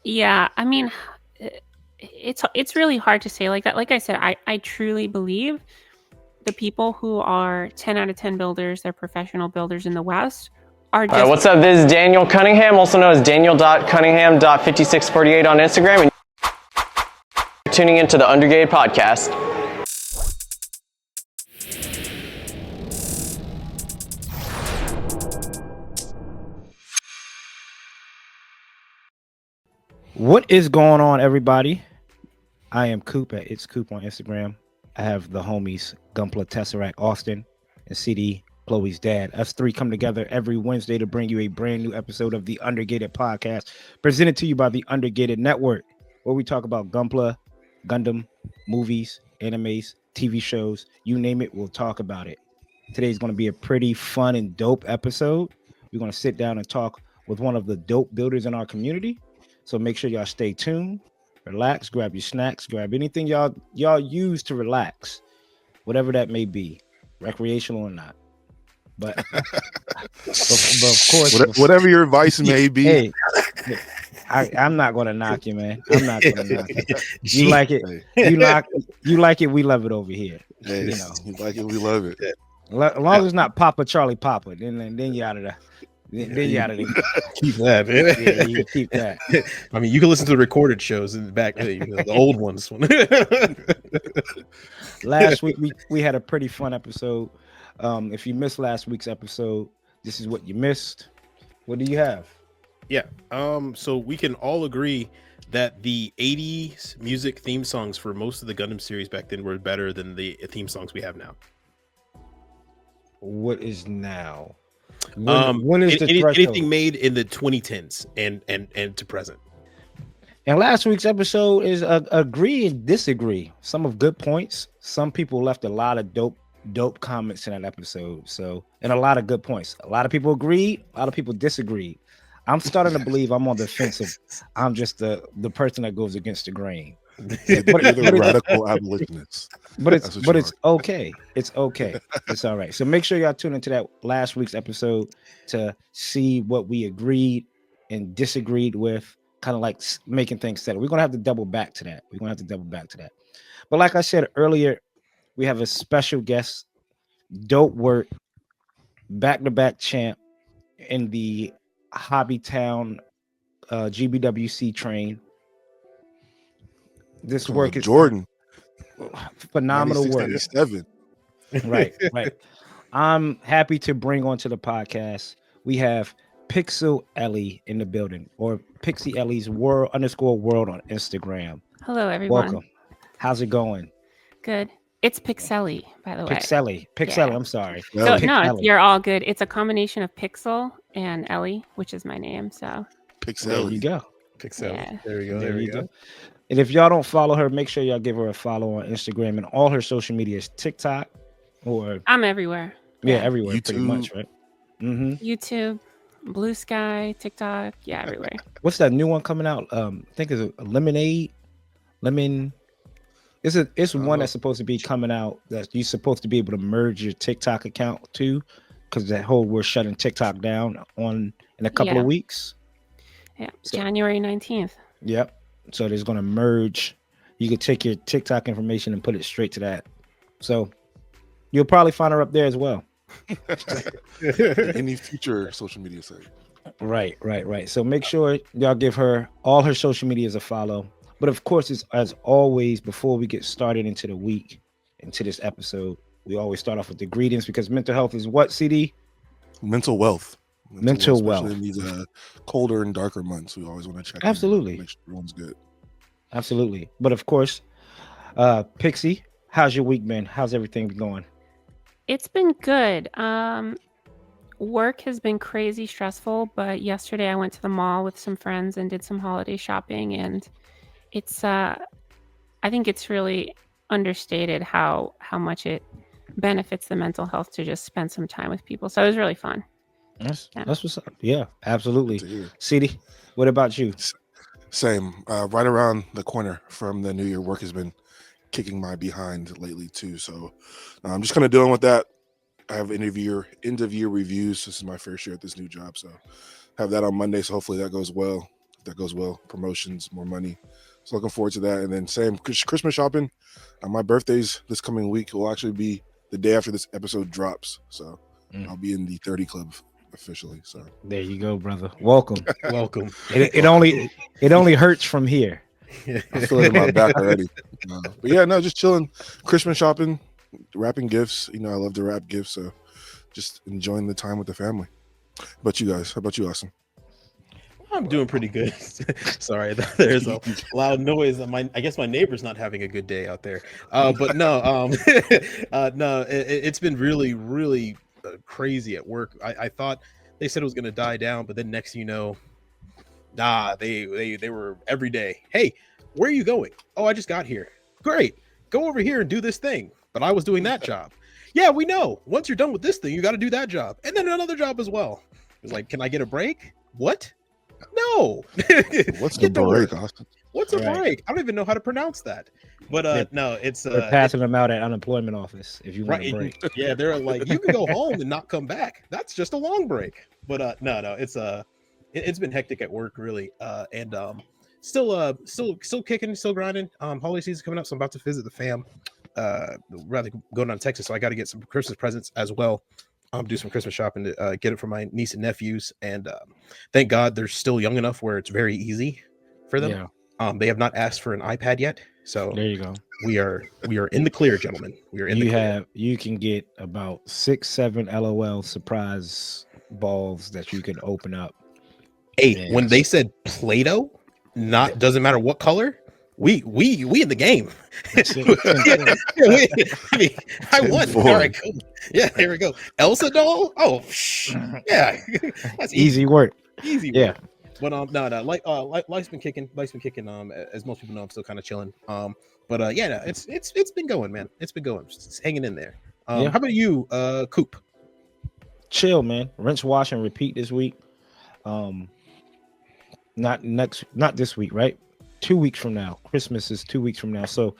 Yeah, I mean, it's really hard to say like that. Like I said, I truly believe the people who are 10 out of 10 builders, they're professional builders in the West, are All right, just what's up? This is Daniel Cunningham, also known as Daniel.Cunningham.5648 on Instagram, and you're tuning into the Undergated podcast. What is going on, everybody? I am Coop at It's Coop on Instagram. I have the homies GUNPLA, Tesseract, Austin, and CD, Chloe's dad. Us three come together every Wednesday to bring you a brand new episode of the Undergated podcast, presented to you by the Undergated Network, where we talk about GUNPLA, Gundam, movies, animes, TV shows, you name it, we'll talk about it. Today's going to be a pretty fun and dope episode. We're going to sit down and talk with one of the dope builders in our community. So make sure y'all stay tuned, relax, grab your snacks, grab anything y'all use to relax, whatever that may be, recreational or not. But of course, whatever your advice may be. Hey, I'm not gonna knock you, man. I'm not gonna knock you. You like it, you like it. We love it over here. Hey, you know, you like it, we love it. As long as it's not Papa Charlie Papa, then you out of the. Then you out of the. Keep that, man. Yeah, you keep that. I mean, you can listen to the recorded shows in the back, the old ones. Last week we had a pretty fun episode. If you missed last week's episode, this is what you missed. What do you have? Yeah. So we can all agree that the 80s music theme songs for most of the Gundam series back then were better than the theme songs we have now. What is now? When is the anything made in the 2010s and to present? And last week's episode is agree and disagree. Some of good points. Some people left a lot of dope comments in that episode. So, and a lot of good points. A lot of people agreed. A lot of people disagreed. I'm starting to believe I'm on the defensive. I'm just the person that goes against the grain. You're the radical abolitionist. But it's okay. It's okay. It's all right. So make sure y'all tune into that last week's episode to see what we agreed and disagreed with, kind of like making things settle. We're gonna have to double back to that. But like I said earlier, we have a special guest, dope work, back-to-back champ in the Hobby Town GBWC train. This work is Jordan. Phenomenal work. Right. I'm happy to bring onto the podcast. We have Pixxiellie in the building, or Pixxiellie's world _world on Instagram. Hello, everyone. Welcome. How's it going? Good. It's Pixxiellie, by the way. Pixxiellie. Yeah. I'm sorry. So no, you're all good. It's a combination of Pixel and Ellie, which is my name. So Pixxiellie. There you go. Pixxiellie. Yeah. There we go. And if y'all don't follow her, make sure y'all give her a follow on Instagram and all her social media is TikTok or I'm everywhere. Yeah, everywhere YouTube. pretty much, right? Mm-hmm. YouTube, Blue Sky, TikTok, yeah, everywhere. What's that new one coming out? I think it's a Lemonade. It's one that's supposed to be coming out that you're supposed to be able to merge your TikTok account to, because that whole we're shutting TikTok down in a couple of weeks. Yeah, so, January 19th. Yep. So there's going to merge. You could take your TikTok information and put it straight to that. So you'll probably find her up there as well. Any future social media site. Right. So make sure y'all give her all her social medias a follow. But of course, it's, as always, before we get started into the week, into this episode, we always start off with the greetings, because mental health is what, CD? Mental wealth. Mental wealth. Especially in these colder and darker months, we always want to check. Absolutely. Make sure everyone's good. Absolutely. But of course, Pixie, how's your week been? How's everything been going? It's been good. Work has been crazy stressful, but yesterday I went to the mall with some friends and did some holiday shopping, and it's I think it's really understated how much it benefits the mental health to just spend some time with people. So it was really fun. That's what's up. Yeah, absolutely. CD, what about you? Same. Right around the corner from the new year, work has been kicking my behind lately too. So I'm just kind of dealing with that. I have end of year reviews. This is my first year at this new job, so have that on Monday. So hopefully that goes well. If that goes well, promotions, more money. So looking forward to that. And then same Christmas shopping. My birthday's this coming week. Will actually be the day after this episode drops. So I'll be in the 30 club officially. So there you go, brother. Welcome. Welcome. It only hurts from here. I feel it in my back already. But yeah, no, just chilling. Christmas shopping, wrapping gifts. You know, I love to wrap gifts. So just enjoying the time with the family. How about you guys? How about you, Austin? I'm doing pretty good. Sorry, there's a loud noise. I guess my neighbor's not having a good day out there. But no, no, it's been really, really crazy at work. I thought they said it was going to die down, but then next thing you know, nah, they were every day. Hey, where are you going? Oh, I just got here. Great, go over here and do this thing. But I was doing that job. Yeah, we know. Once you're done with this thing, you got to do that job, and then another job as well. It's like, can I get a break? What? No. What's the break, Austin? What's a break? I don't even know how to pronounce that. But no, it's they're passing them out at unemployment office if you want a break. Yeah, they're like, you can go home and not come back. That's just a long break. But no, it's been hectic at work, really. And still kicking, still grinding. Holiday season coming up, so I'm about to visit the fam. Rather going down to Texas, so I got to get some Christmas presents as well. Do some Christmas shopping to get it for my niece and nephews, and thank God they're still young enough where it's very easy for them. Yeah. They have not asked for an iPad yet, so there you go. We are in the clear, gentlemen. We are in the clear. You can get about 6-7 LOL surprise balls that you can open up. Hey, when they said Play-Doh, doesn't matter what color. We in the game. I won. All right, cool. Yeah, here we go. Elsa doll. Oh, yeah, that's easy work. Easy work. Yeah, but no. Life's been kicking. As most people know, I'm still kind of chilling. But yeah, no, it's been going, man. It's been going. Just hanging in there. How about you, Coop? Chill, man. Rinse, wash, and repeat this week. Not this week, right? 2 weeks from now. Christmas is 2 weeks from now. So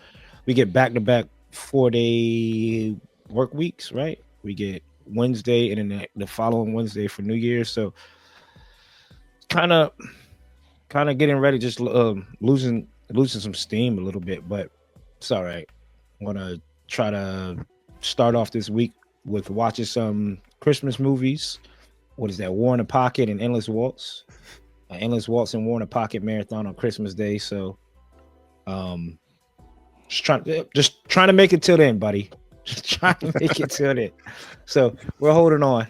we get back-to-back 4-day work weeks, right? We get Wednesday and then the following Wednesday for New Year's. So kind of getting ready, just losing some steam a little bit, but it's all right. I'm gonna try to start off this week with watching some Christmas movies. What is that? War in the Pocket and Endless Waltz. Endless Waltz and War in the Pocket marathon on Christmas Day. So just trying to make it till then, buddy. Just trying to make it till then. So we're holding on.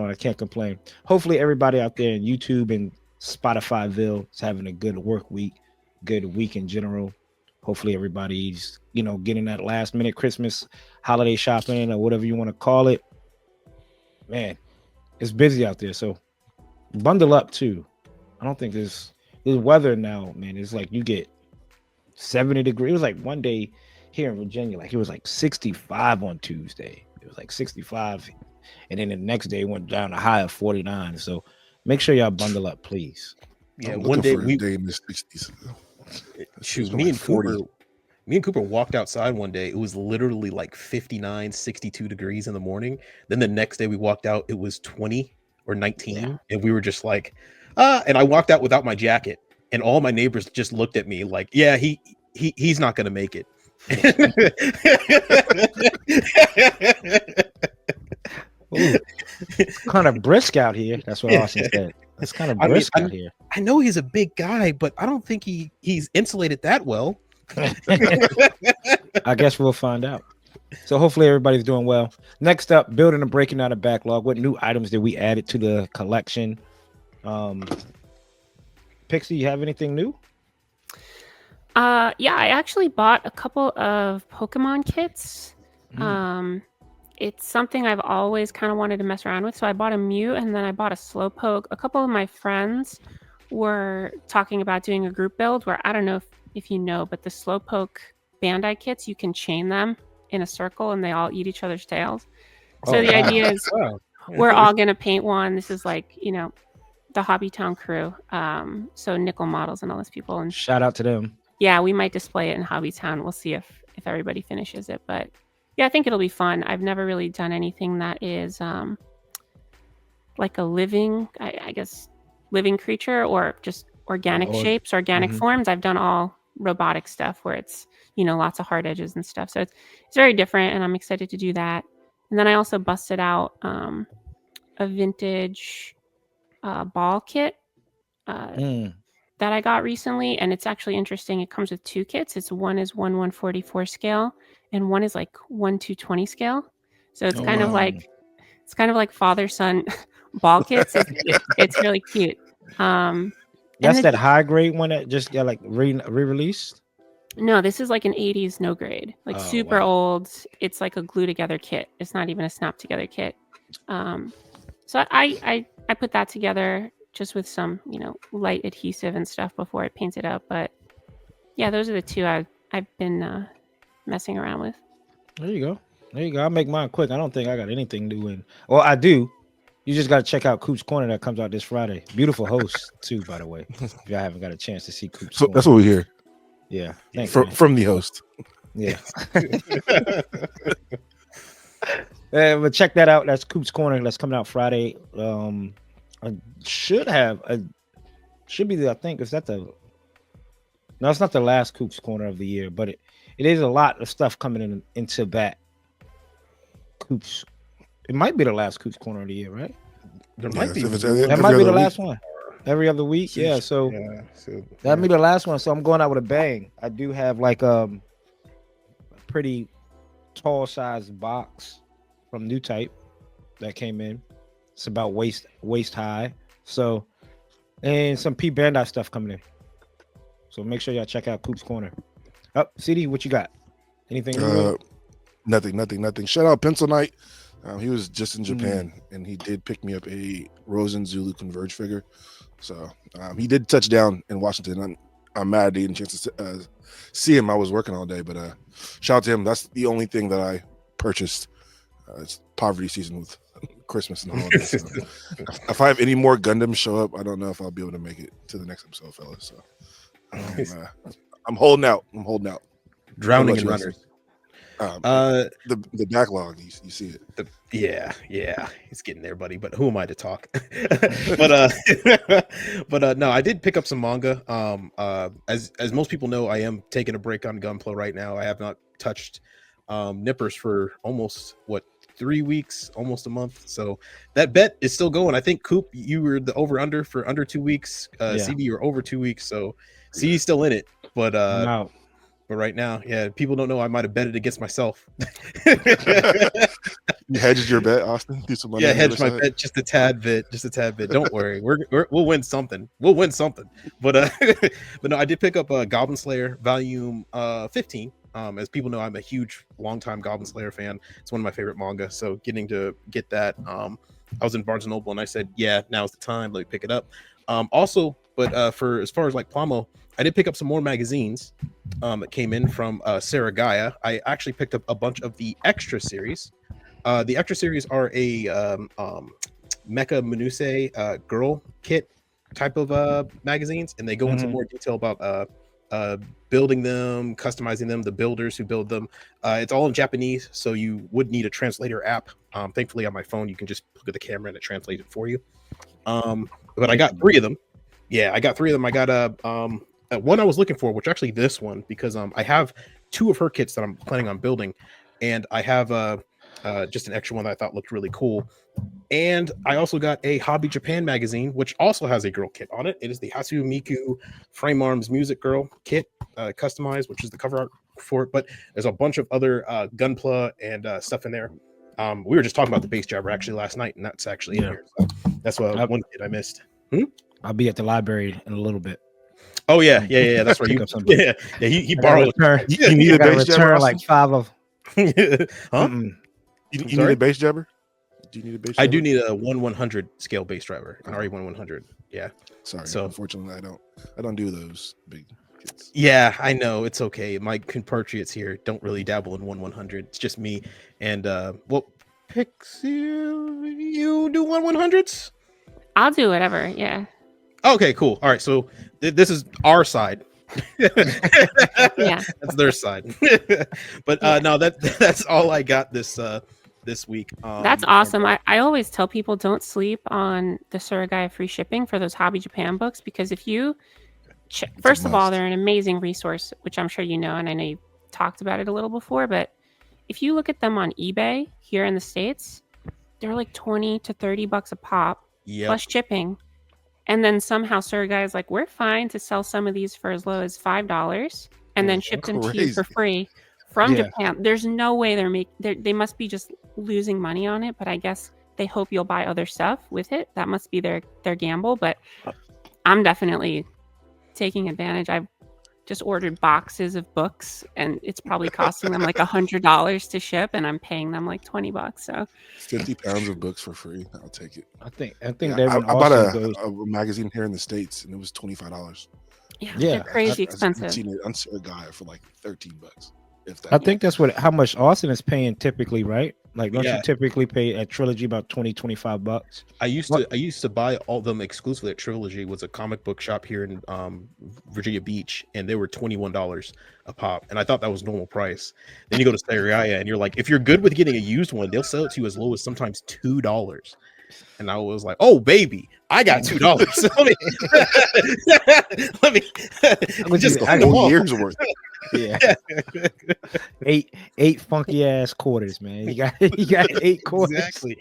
I can't complain. Hopefully everybody out there in YouTube and Spotifyville is having a good work week, good week in general. Hopefully everybody's, getting that last minute Christmas holiday shopping or whatever you want to call it. Man, it's busy out there. So bundle up too. I don't think there's weather now, man. It's like you get 70 degrees. It was like one day here in Virginia, like it was like 65 on Tuesday. It was like 65. And then the next day went down a high of 49. So make sure y'all bundle up, please. Yeah, one day we day in the 60s. Shoot, me and Cooper walked outside one day. It was literally like 59, 62 degrees in the morning. Then the next day we walked out, it was 20 or 19. And we were just like, and I walked out without my jacket, and all my neighbors just looked at me like, yeah, he's not going to make it. Kind of brisk out here. That's what Austin said. It's kind of brisk out here. I know he's a big guy, but I don't think he's insulated that well. I guess we'll find out. So hopefully everybody's doing well. Next up, building and breaking out a backlog. What new items did we add to the collection? Pixie, you have anything new? Yeah, I actually bought a couple of Pokemon kits. It's something I've always kind of wanted to mess around with. So I bought a Mew and then I bought a Slowpoke. A couple of my friends were talking about doing a group build where, I don't know if you know, but the Slowpoke Bandai kits, you can chain them in a circle and they all eat each other's tails. So the idea is we're all going to paint one. This is like, the Hobbytown crew. So Nickel Models and all those people. And shout out to them. Yeah, we might display it in Hobbytown. We'll see if everybody finishes it. But yeah, I think it'll be fun. I've never really done anything that is like a living, I guess, living creature or organic shapes, organic forms. I've done all robotic stuff where it's, lots of hard edges and stuff. So it's very different, and I'm excited to do that. And then I also busted out a vintage ball kit that I got recently, and it's actually interesting. It comes with two kits. One is 1/144 scale, and one is like 1/220 scale. So it's kind of like father-son ball kits. It's really cute. That's that high grade one that just got like re-released. No, this is like an 80s no grade, like super old. It's like a glue together kit. It's not even a snap together kit. So I put that together just with some, light adhesive and stuff before I paint it up. But yeah, those are the two I've been messing around with. There you go. I'll make mine quick. I don't think I got anything new in. Well, I do. You just got to check out Coop's Corner that comes out this Friday. Beautiful host too, by the way. If y'all haven't got a chance to see Coop's Corner. That's what we hear. Yeah. From the host. Yeah. But check that out. That's Coop's Corner. That's coming out Friday. Should be I think is that the no, it's not the last Coop's Corner of the year, but it is a lot of stuff coming into that Coop's. It might be the last Coop's Corner of the year, right? There might be. That might be the last one. Every other week, yeah. So that'll be the last one. So I'm going out with a bang. I do have like a pretty tall size box from New Type that came in. It's about waist high. So, and some P Bandai stuff coming in. So make sure y'all check out Coop's Corner. CD, what you got? Anything? Nothing. Shout out Pencil Knight. He was just in Japan, and he did pick me up a Rosen Zulu Converge figure. So he did touch down in Washington. I'm mad I didn't get a chance to see him. I was working all day, but shout out to him. That's the only thing that I purchased. It's poverty season with Christmas and holidays. So if I have any more Gundams show up, I don't know if I'll be able to make it to the next episode, fellas. So I'm holding out. Drowning in runners. The backlog, you see it. Yeah, it's getting there, buddy. But who am I to talk? but no, I did pick up some manga. As most people know, I am taking a break on Gunpla right now. I have not touched Nippers for almost 3 weeks, almost a month. So that bet is still going. I think Coop, you were the over under for under 2 weeks. CD, you're over 2 weeks. So CD's still in it, but no. But right now, people don't know I might have betted against myself. You hedged your bet, Austin? Do some money. Yeah, hedged my bet just a tad bit. Don't worry, we'll win something. But but no, I did pick up Goblin Slayer Volume 15. As people know, I'm a huge, longtime Goblin Slayer fan. It's one of my favorite manga. So getting to get that, I was in Barnes and Noble and I said, yeah, now's the time. Let me pick it up. Also, but for as far as like Plamo, I did pick up some more magazines that came in from Sarah Gaia. I actually picked up a bunch of the extra series. The extra series are a Mecha Manuse girl kit type of magazines, and they go into more detail about building them, customizing them, the builders who build them. It's all in Japanese, so you would need a translator app. Thankfully, on my phone, you can just look at the camera and it translates it for you. But I got 3 of them. Yeah, I got 3 of them. I got one I was looking for, which actually this one, because I have 2 of her kits that I'm planning on building, and I have just an extra one that I thought looked really cool. And I also got a Hobby Japan magazine, which also has a girl kit on it. It is the Hasu Miku Frame Arms Music Girl kit, customized, which is the cover art for it. But there's a bunch of other Gunpla and stuff in there. We were just talking about the base jabber actually last night, and that's actually in here. So that's one kit I missed. I'll be at the library in a little bit. Oh yeah. That's right. He borrowed. You need a base jabber, like 5 of. Huh? You need a base jabber? Do you need a base jabber? I do need a 1/100 scale base driver, an RE1/100. Yeah. Sorry. So unfortunately, I don't do those big kits. Yeah, I know, it's okay. My compatriots here don't really dabble in 1/100. It's just me and Pixie, you do 1/100s? I'll do whatever. Yeah. Okay, cool. All right, so this is our side. Yeah, that's their side. But no, that's all I got this this week. That's awesome. I always tell people don't sleep on the Surigaya free shipping for those Hobby Japan books, because if you first of all, must. they're an amazing resource, which I'm sure you know, and I know you've talked about it a little before, but if you look at them on eBay here in the States, they're like 20 to 30 bucks a pop plus shipping. And then somehow Surigaya is like, we're fine to sell some of these for as low as $5 and then ship them to you for free from Japan. There's no way they must be just losing money on it, but I guess they hope you'll buy other stuff with it. That must be their gamble, but I'm definitely taking advantage. I've just ordered boxes of books and it's probably costing them like $100 to ship, and I'm paying them like $20. So 50 pounds of books for free. I'll take it. I think I bought a magazine here in the States and it was $25. Yeah, they're crazy expensive. I've seen it on Surigaya for like $13. If that. I think that's how much Austin is paying typically, right? Like, don't you typically pay at Trilogy about $20-25? I used to buy all of them exclusively at Trilogy. Was a comic book shop here in Virginia Beach, and they were $21 a pop, and I thought that was normal price. Then you go to Surigaya, and you're like, if you're good with getting a used one, they'll sell it to you as low as sometimes $2. And I was like, "Oh, baby, I got $2. let me just a whole year's worth." Yeah, eight funky ass quarters, man. You got 8 quarters. Exactly.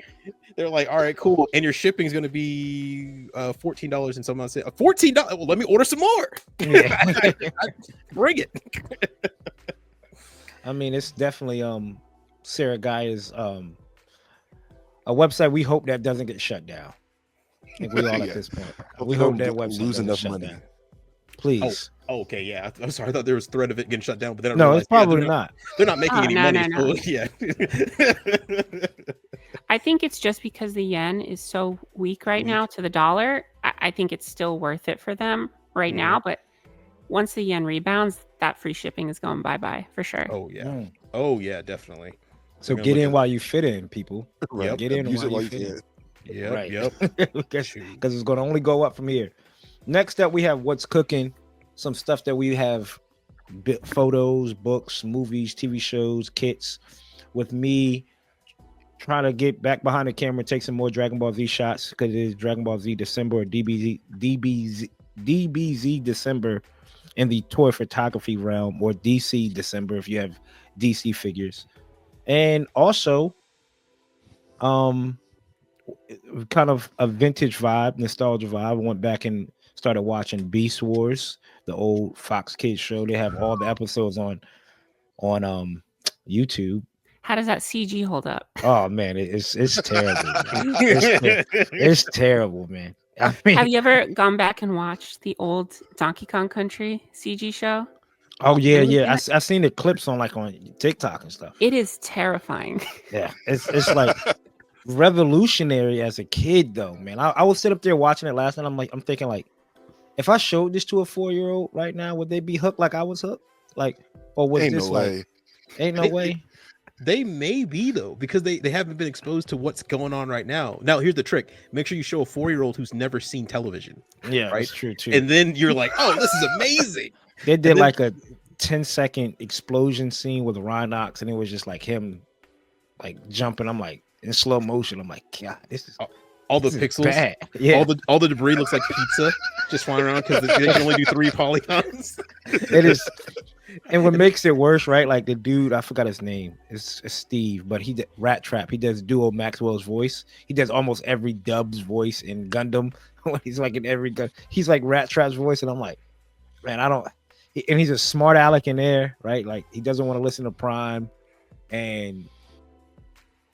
They're like, all right, cool, and your shipping is going to be $14. And someone said, $14. Well, let me order some more. Yeah. Bring it. I mean, it's definitely Suragaya's a website we hope that doesn't get shut down. I think we all at this point. We hope that website lose enough shut money. down. Please. Oh, okay, yeah. I'm sorry. I thought there was threat of it getting shut down, but then No, it's probably not. They're not making any money. No. So, yeah. I think it's just because the yen is so weak right now to the dollar. I think it's still worth it for them right now. But once the yen rebounds, that free shipping is going bye-bye for sure. Oh, yeah. Oh, yeah, definitely. So get in while you fit in, people. Right. Get in Use while it you fit in. Yep, right. Yep. Because it's going to only go up from here. Next up, we have What's Cooking. Some stuff that we have, photos, books, movies, TV shows, kits. With me trying to get back behind the camera, take some more Dragon Ball Z shots, because it is Dragon Ball Z December, or DBZ December in the toy photography realm, or DC December if you have DC figures. And also, kind of a vintage vibe, nostalgia vibe. I went back and started watching Beast Wars, the old Fox Kids show. They have all the episodes on YouTube. How does that CG hold up? Oh man, it's terrible. It's terrible, man. I mean, have you ever gone back and watched the old Donkey Kong Country CG show? Oh yeah. I seen the clips on TikTok and stuff. It is terrifying. Yeah, it's like revolutionary as a kid, though, man. I would sit up there watching it last night. I'm thinking like, if I showed this to a 4-year-old right now, would they be hooked like I was hooked? Like, or was Ain't this no like? way. Ain't no way. They may be, though, because they haven't been exposed to what's going on right now. Now, here's the trick. Make sure you show a 4-year-old who's never seen television. Yeah, right? That's true, too. And then you're like, oh, this is amazing. They did like a 10-second explosion scene with Rhinox, and it was just like him like jumping. I'm like, in slow motion. I'm like, God, this is all the pixels. Bad. Yeah. All the debris looks like pizza just flying around because they can only do 3 polygons. It is. And what makes it worse, right? Like the dude, I forgot his name. It's Steve, but he did Rat Trap. He does Duo Maxwell's voice. He does almost every Dub's voice in Gundam. He's like in every gun. He's like Rat Trap's voice, and I'm like, man, I don't. And he's a smart aleck in there, right? Like he doesn't want to listen to Prime, and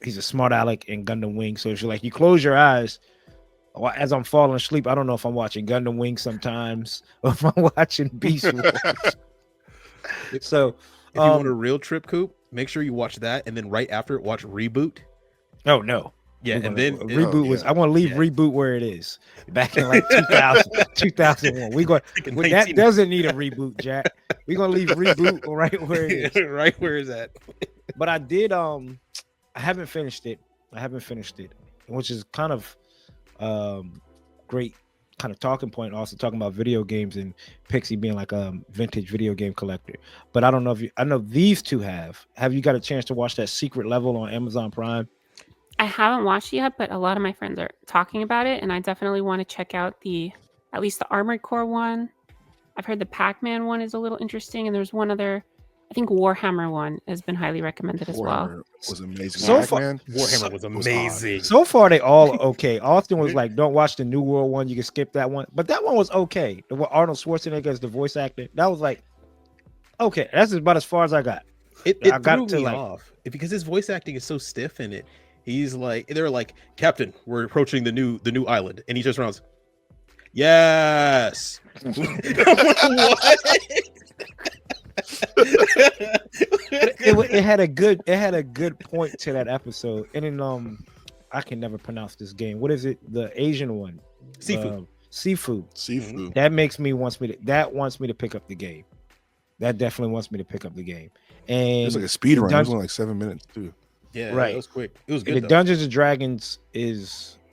he's a smart aleck in Gundam Wing. So if you're like, you close your eyes as I'm falling asleep, I don't know if I'm watching Gundam Wing sometimes or if I'm watching Beast Wars. So if you want a real trip, Coop, make sure you watch that, and then right after it, watch Reboot. Oh no. Yeah, and then Reboot was. I want to leave Reboot where it is, back in like 2000, 2001. We going that doesn't need a reboot, Jack. We're gonna leave Reboot right where it is. Right where is that? But I did. I haven't finished it. Which is kind of great kind of talking point. Also talking about video games and Pixie being like a vintage video game collector. But I don't know if I know these two have. Have you got a chance to watch that Secret Level on Amazon Prime? I haven't watched it yet, but a lot of my friends are talking about it, and I definitely want to check out at least the Armored Core one. I've heard the Pac-Man one is a little interesting, and there's one other, I think Warhammer one has been highly recommended as well. Warhammer was amazing. So far- Pac-Man, Warhammer was odd. amazing. So far, they all okay. Austin was like, "Don't watch the New World one. You can skip that one." But that one was okay. The one Arnold Schwarzenegger as the voice actor. That was like, okay. That's about as far as I got. It I got threw to, me like- off because his voice acting is so stiff in it. He's like, they're like, Captain, we're approaching the new island, and he just runs. Yes. I'm like, what? It had a good point to that episode. And then I can never pronounce this game. What is it? The Asian one. Seafood. Seafood. Seafood. That wants me to pick up the game. That definitely wants me to pick up the game. And It was like a speed run. It was Dungeon- only like 7 minutes too. Yeah, Right. It was quick. It was and good. the Though. Dungeons and Dragons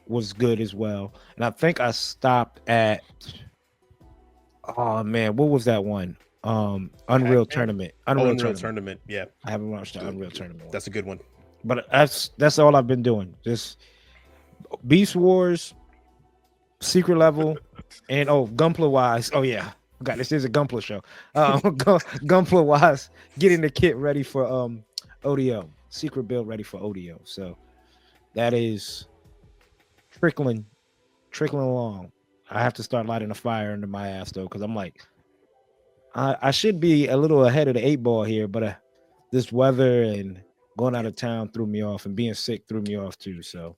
was good as well. And I think I stopped at oh man, what was that one? Unreal Pac-Man? Tournament. Unreal Tournament. Tournament. Yeah, I haven't watched the Unreal Tournament one. that's a good one. But that's all I've been doing. Just Beast Wars, Secret Level, and Gunpla wise. Oh yeah, God, this is a Gunpla show. Gunpla wise, getting the kit ready for ODO, secret build ready for ODO. So that is trickling along. I have to start lighting a fire under my ass though, because I'm like, I should be a little ahead of the 8 ball here, but this weather and going out of town threw me off, and being sick threw me off too. So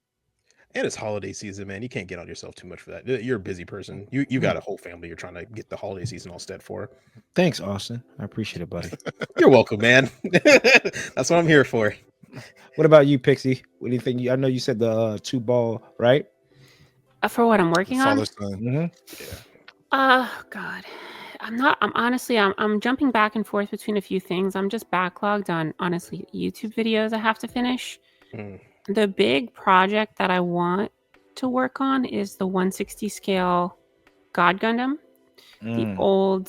And it's holiday season, man. You can't get on yourself too much for that. You're a busy person. You got a whole family you're trying to get the holiday season all set for. thanks, Austin. I appreciate it, buddy. You're welcome, man. That's what I'm here for. What about you, Pixie? What do you think? I know you said the 2 ball, right? For what I'm working on? Father's son. Mm-hmm. God. I'm jumping back and forth between a few things. I'm just backlogged on, honestly, YouTube videos I have to finish. Mm. The big project that I want to work on is the 160 scale God Gundam, the old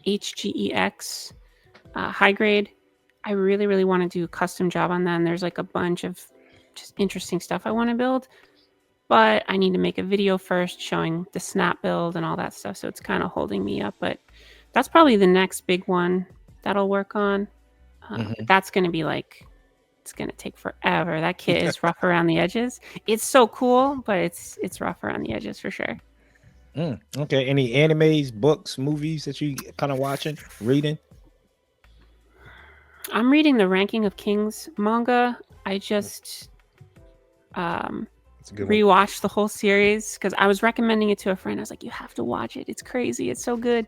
HGEX high grade. I really, really want to do a custom job on that. And there's like a bunch of just interesting stuff I want to build. But I need to make a video first showing the snap build and all that stuff. So it's kind of holding me up. But that's probably the next big one that I'll work on. That's going to be like, it's going to take forever. That kit is rough around the edges. It's so cool, but it's rough around the edges for sure. Okay. Any animes, books, movies that you kind of watching, reading? I'm reading the Ranking of Kings manga. I just It's a good one. rewatched the whole series because I was recommending it to a friend. I was like, you have to watch it. It's crazy. It's so good.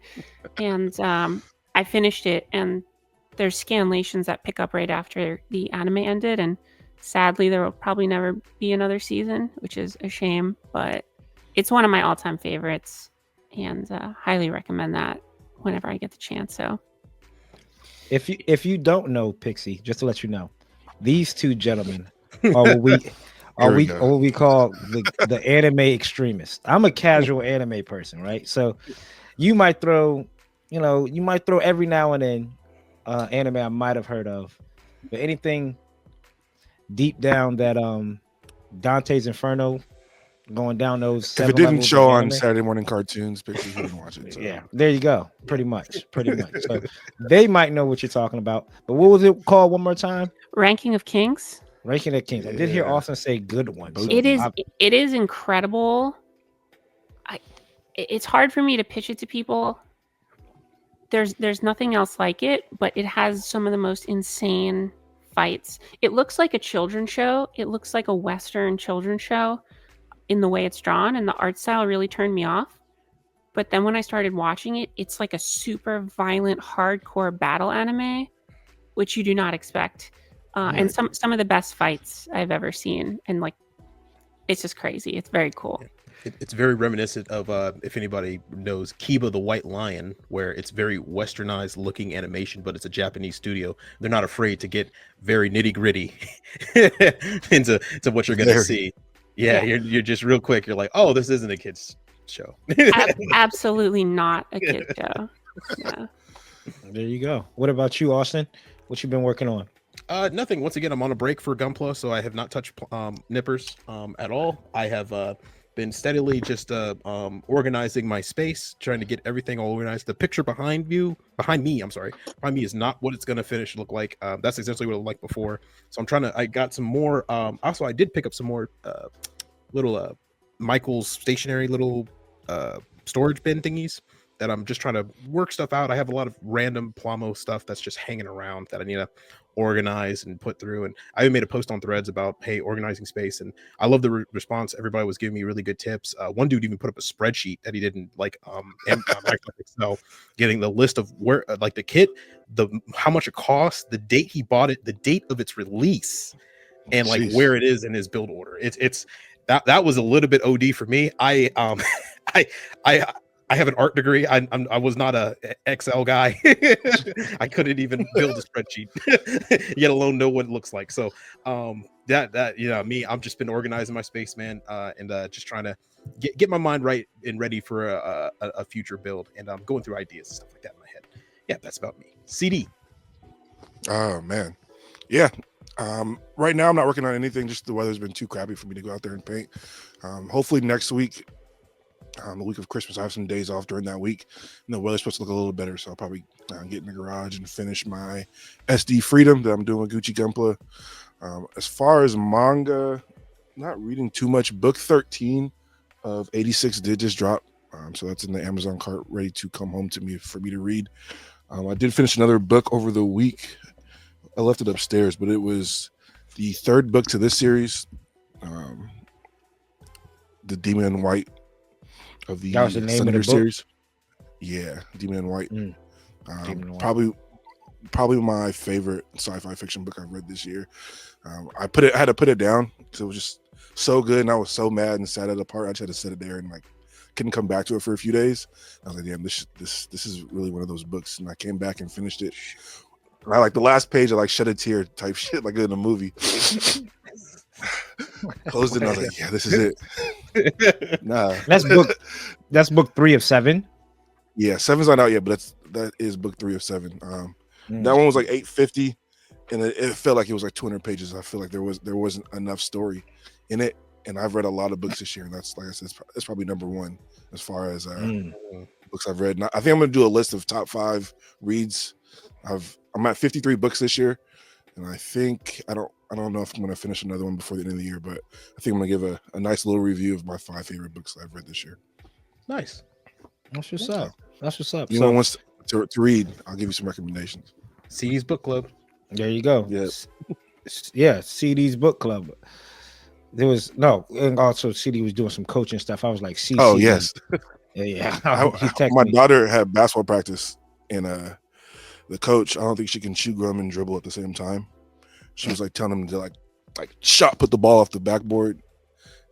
And I finished it, and there's scanlations that pick up right after the anime ended. And sadly, there will probably never be another season, which is a shame. But it's one of my all-time favorites, and highly recommend that whenever I get the chance. So If you don't know, Pixie, just to let you know, these two gentlemen are what we call the anime extremists. I'm a casual anime person, right? So you might throw every now and then anime I might have heard of, but anything deep down that Dante's Inferno, going down those. If it didn't show on Saturday morning cartoons, Pixie didn't watch it. So. Yeah, there you go. Pretty much. So they might know what you're talking about. But what was it called one more time? Ranking of Kings. Ranking of Kings. I did hear Yeah. Austin say good one. So It is incredible. It's hard for me to pitch it to people. There's nothing else like it, but it has some of the most insane fights. It looks like a children's show. It looks like a Western children's show in the way it's drawn, and the art style really turned me off. But then when I started watching it, it's like a super violent, hardcore battle anime, which you do not expect. And some of the best fights I've ever seen, and like, it's just crazy. It's very cool. It's very reminiscent of if anybody knows Kiba the White Lion, where it's very westernized looking animation, but it's a Japanese studio. They're not afraid to get very nitty gritty into what you're gonna see. Yeah, you're just real quick. You're like, oh, this isn't a kid's show. Absolutely not a kid show. Yeah. There you go. What about you, Austin? What you been working on? Nothing. Once again, I'm on a break for GUNPLA, so I have not touched nippers at all. I have been steadily just organizing my space, trying to get everything all organized. The picture behind me, behind me is not what it's going to finish look like. That's essentially what it looked like before. So I'm trying to. I got some more. Also, I did pick up some more little Michael's stationary little storage bin thingies that I'm just trying to work stuff out. I have a lot of random Plamo stuff that's just hanging around that I need to organize and put through. And I even made a post on Threads about, hey, organizing space. And I love the response. Everybody was giving me really good tips. One dude even put up a spreadsheet that he didn't like Microsoft Excel, getting the list of where like the kit, how much it costs, the date he bought it, the date of its release, and like Jeez. where it is in his build order. It's that was a little bit OD for me. I have an art degree. I was not a Excel guy. I couldn't even build a spreadsheet, yet alone know what it looks like. So that me, I've just been organizing my space, man, and just trying to get my mind right and ready for a future build, and I'm going through ideas and stuff like that in my head. Yeah, that's about me. CD. Oh man, yeah. Right now I'm not working on anything. Just the weather's been too crappy for me to go out there and paint. Hopefully next week, the week of Christmas, I have some days off during that week. And the weather's supposed to look a little better, so I'll probably get in the garage and finish my SD Freedom that I'm doing with Gucci Gunpla. As far as manga, not reading too much. Book 13 of 86 did just drop, so that's in the Amazon cart, ready to come home to me for me to read. I did finish another book over the week. I left it upstairs, but it was the third book to this series, the Demon in White of the That was the name Sunder of the book? series. Yeah, Demon in White. Demon in White. Probably my favorite sci-fi fiction book I've read this year. I had to put it down because it was just so good, and I was so mad and sad at the part. I just had to sit it there and like couldn't come back to it for a few days. I was like, damn, this is really one of those books, and I came back and finished it. And I like the last page, I like shed a tear type shit, like in a movie. Closed it, and I was like, yeah, this is it. Nah, That's book 3 of 7. Yeah, 7's not out yet, but that is book 3 of 7. That one was like 850, and it felt like it was like 200 pages. I feel like there wasn't enough story in it, and I've read a lot of books this year, and that's, like I said, it's probably number one as far as books I've read. And I think I'm gonna do a list of top 5 reads. I'm at 53 books this year, and I think I don't know if I'm gonna finish another one before the end of the year, but I think I'm gonna give a nice little review of my 5 favorite books that I've read this year. Nice. That's what's up. That's what's up. Anyone wants to read, I'll give you some recommendations. CD's book club. There you go. Yes. Yeah, CD's book club. There was and also CD was doing some coaching stuff. I was like, CC. Oh yes. Yeah. My daughter had basketball practice, and the coach, I don't think she can chew gum and dribble at the same time. She was like telling him to like put the ball off the backboard,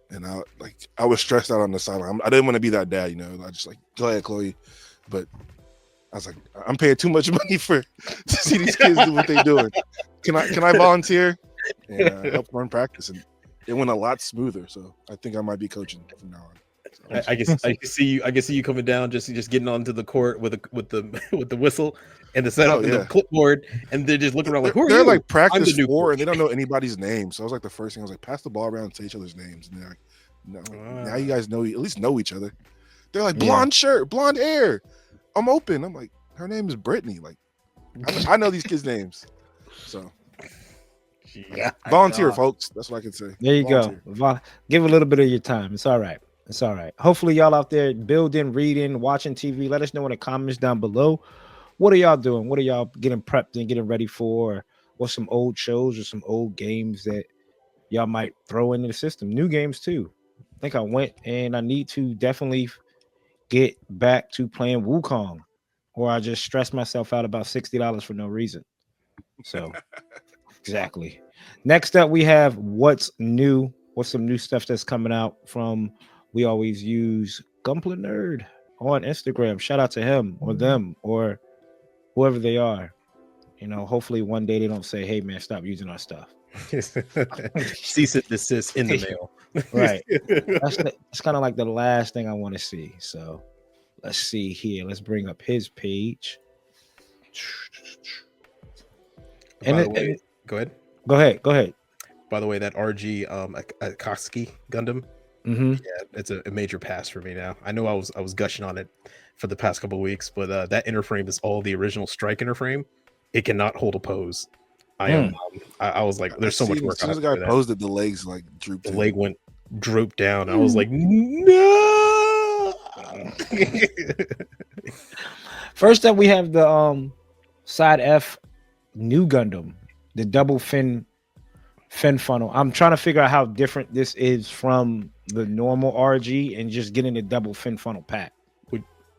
and I was stressed out on the sideline. I didn't want to be that dad, I just like, go ahead, Chloe, but I was like, I'm paying too much money to see these kids do what they're doing. Can I volunteer and help run practice? And it went a lot smoother. So I think I might be coaching from now on. I can see you coming down, just getting onto the court with the whistle and the setup and the clipboard, and they're just looking around like, who are you? They're like practice 4, and they don't know anybody's name. So I was like, the first thing I was like, pass the ball around and say each other's names. And they're like, no, now you guys at least know each other. They're like, blonde shirt, blonde hair. I'm open. I'm like, her name is Brittany. Like, I know these kids' names. So yeah, volunteer, folks. That's what I can say. There you go. Give a little bit of your time. It's all right. It's all right. Hopefully, y'all out there building, reading, watching TV. Let us know in the comments down below. What are y'all doing? What are y'all getting prepped and getting ready for? What's some old shows or some old games that y'all might throw into the system? New games too. I think I went, and I need to definitely get back to playing Wukong, or I just stress myself out about $60 for no reason. So exactly. Next up, we have what's new. What's some new stuff that's coming out from? We always use GUNPLA Nerd on Instagram. Shout out to him or them or whoever they are. Hopefully one day they don't say, "Hey man, stop using our stuff." Cease and desist in the mail. Right. It's kind of like the last thing I want to see. So let's see here. Let's bring up his page. By the way, Go ahead. Go ahead. By the way, that RG Akatsuki Gundam, Mm-hmm. yeah, it's a major pass for me now. I know I was gushing on it for the past couple of weeks, but that interframe is all the original Strike interframe. It cannot hold a pose. I was like, there's so much work. As soon as the guy posed it, the legs like drooped. The leg went drooped down. I was like, no. First up, we have the side F new Gundam, the double fin funnel. I'm trying to figure out how different this is from the normal RG and just getting the double fin funnel pack.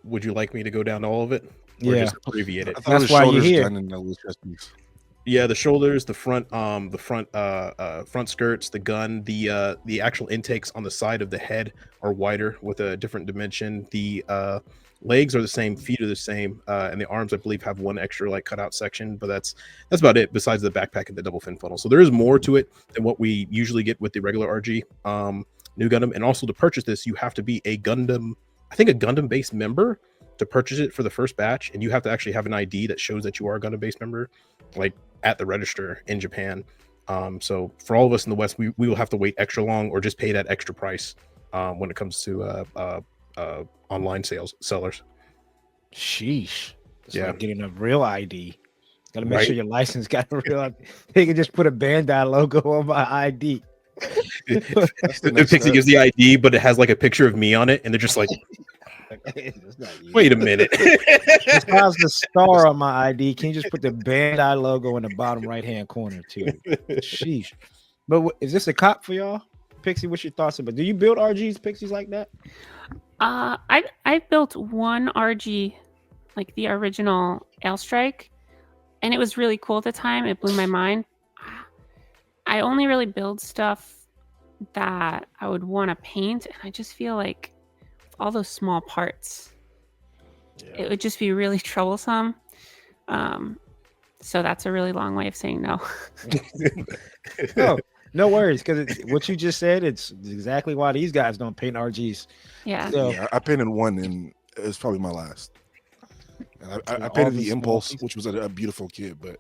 Would you like me to go down all of it? Or Yeah, just abbreviate it. That's why you're here. Yeah, the shoulders, the front front skirts, the gun, the actual intakes on the side of the head are wider with a different dimension. The legs are the same, feet are the same, and the arms I believe have one extra like cutout section, but that's about it. Besides the backpack and the double fin funnel, so there is more to it than what we usually get with the regular RG new Gundam. And also to purchase this, you have to be a Gundam, I think a Gundam based member to purchase it for the first batch, and you have to actually have an ID that shows that you are a Gundam based member, like at the register in Japan. So for all of us in the West, we will have to wait extra long or just pay that extra price when it comes to online sellers. Sheesh. It's Yeah. like getting a real ID. Gotta make Right. sure your license got a real ID. They can just put a Bandai logo on my ID. The Pixie gives the ID, but it has like a picture of me on it, and they're just like, wait a minute. Besides the star on my ID, can you just put the Bandai logo in the bottom right hand corner too? Sheesh. But is this a cop for y'all? Pixie, what's your thoughts about? Do you build RGs, Pixies like that? I built one RG, like the original Airstrike, and it was really cool at the time. It blew my mind. I only really build stuff that I would want to paint, and I just feel like with all those small parts, it would just be really troublesome. So that's a really long way of saying no. No worries, because what you just said, it's exactly why these guys don't paint RGs. Yeah. So, Yeah, I painted one, and it was probably my last. And I painted the Impulse, which was a beautiful kit, but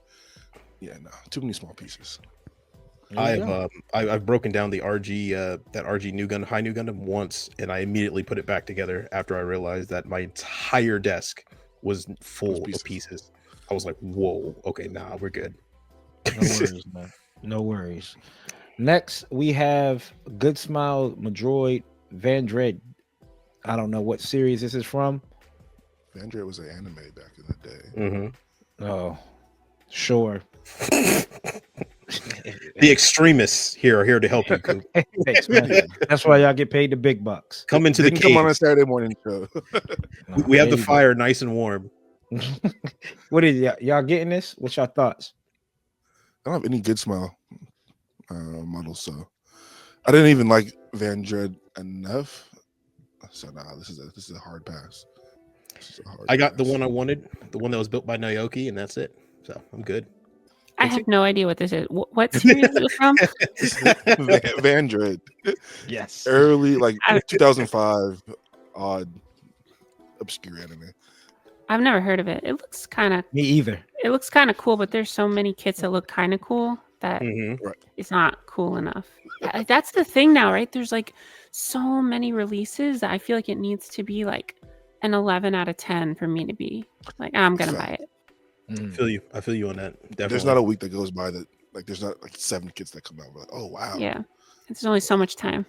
yeah, no, too many small pieces. I've broken down the RG that RG new gun high new Gundam once, and I immediately put it back together after I realized that my entire desk was full of pieces. I was like, whoa, okay, nah, we're good. No worries, man. No worries. Next, we have Good Smile Madroid Vandred. I don't know what series this is from. Vandred was an anime back in the day. Mm-hmm. Oh, sure. The extremists here are here to help you, Coop. Thanks, man. That's why y'all get paid the big bucks. Come into the Come on a cave. Saturday morning show. We have the fire nice and warm. What is y'all getting this? What's your thoughts? I don't have any Good Smile models, so I didn't even like Vandred enough. So nah, this is a hard pass. I got the one I wanted, the one that was built by Naoki, and that's it. So I'm good. I have no idea what this is. What series is it from? Vandred. Yes. Early, like 2005, odd, obscure anime. I've never heard of it. It looks kind of. Me either. It looks kind of cool, but there's so many kits that look kind of cool that it's not cool enough. That's the thing now, right? There's like so many releases that I feel like it needs to be like an 11 out of 10 for me to be like, I'm gonna buy it. I feel you on that. Definitely. There's not a week that goes by that like there's not like 7 kits that come out. We're like, oh wow. Yeah, it's only so much time.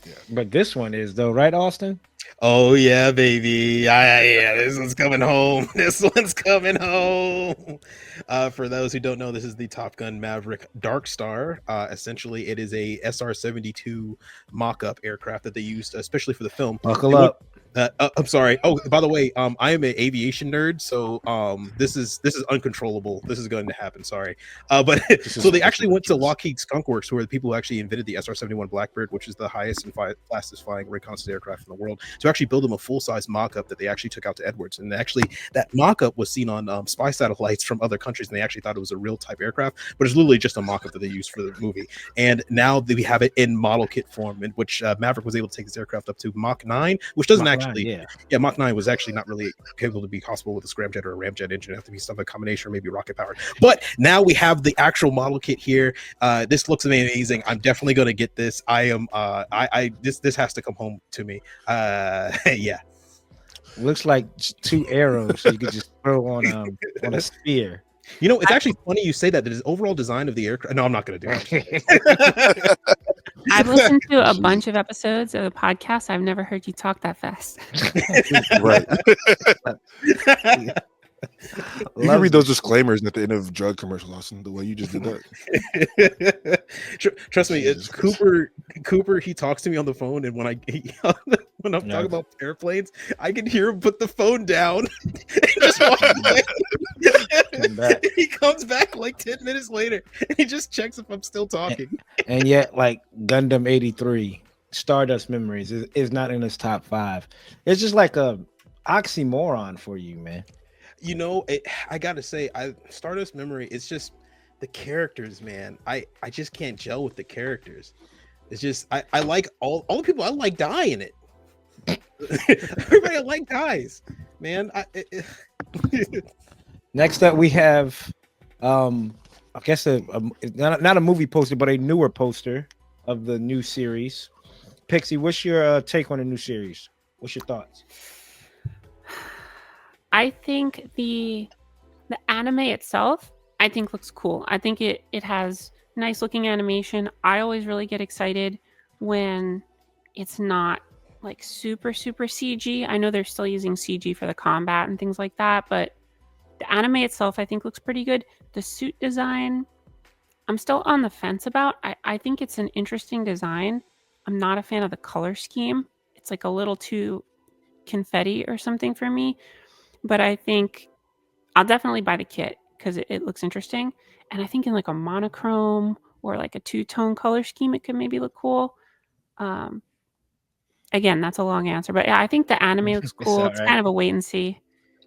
Yeah. But this one is though, right, Austin? Oh yeah, baby. Yeah, this one's coming home. This one's coming home. For those who don't know, this is the Top Gun Maverick Darkar. Essentially, it is a SR-72 mock-up aircraft that they used, especially for the film. Buckle up. I'm sorry. Oh, by the way, I am an aviation nerd, so this is uncontrollable. This is going to happen. Sorry, but so they actually went to Lockheed Skunk Works, who are the people who actually invented the SR-71 Blackbird, which is the highest and fastest flying reconnaissance aircraft in the world. to actually build him a full-size mock-up that they actually took out to Edwards. And actually, that mock-up was seen on spy satellites from other countries, and they actually thought it was a real type aircraft, but it's literally just a mock-up that they used for the movie. And now that we have it in model kit form, in which Maverick was able to take his aircraft up to Mach 9, which doesn't Mach actually, 9, yeah. Mach 9 was actually not really capable to be possible with a scramjet or a ramjet engine. It have to be some combination or maybe rocket powered. But now we have the actual model kit here. This looks amazing. I'm definitely going to get this. This has to come home to me. Yeah. Looks like 2 arrows so you could just throw on a spear. You know, it's actually funny you say that. His overall design of the aircraft. No, I'm not going to do it. I've listened to a bunch of episodes of the podcast. I've never heard you talk that fast. Right. You can read those disclaimers at the end of drug commercials, Austin, the way you just did that. Trust me, it's Cooper, he talks to me on the phone, and when I'm talking about airplanes, I can hear him put the phone down and just walk away. He comes back like 10 minutes later, and he just checks if I'm still talking. And yet, like Gundam 83, Stardust Memories is not in his top 5. It's just like a oxymoron for you, man. You know, I gotta say, Stardust Memory, it's just the characters, man. I just can't gel with the characters. It's just I like all the people I like die in it. Everybody I like dies, man. Next up, we have I guess not a movie poster, but a newer poster of the new series. Pixie, what's your take on the new series? What's your thoughts? I think the anime itself, I think looks cool. I think it has nice looking animation. I always really get excited when it's not like super CG. I know they're still using CG for the combat and things like that, but the anime itself I think looks pretty good. The suit design, I'm still on the fence about. I think it's an interesting design. I'm not a fan of the color scheme. It's like a little too confetti or something for me. But I think I'll definitely buy the kit because it looks interesting. And I think in like a monochrome or like a 2-tone color scheme, it could maybe look cool. Again, that's a long answer. But yeah, I think the anime looks cool. It's kind of a wait and see.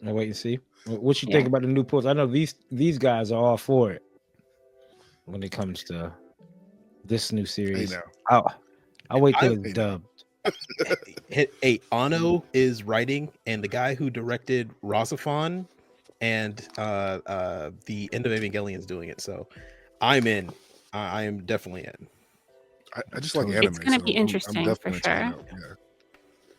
Wait and see. What you think about the new post? I know these guys are all for it when it comes to this new series. I'll wait till it's dubbed. Hey, Ano is writing, and the guy who directed Rosafon and the End of Evangelion is doing it. So I'm in. I am definitely in. I just like anime. It's going to be interesting for sure.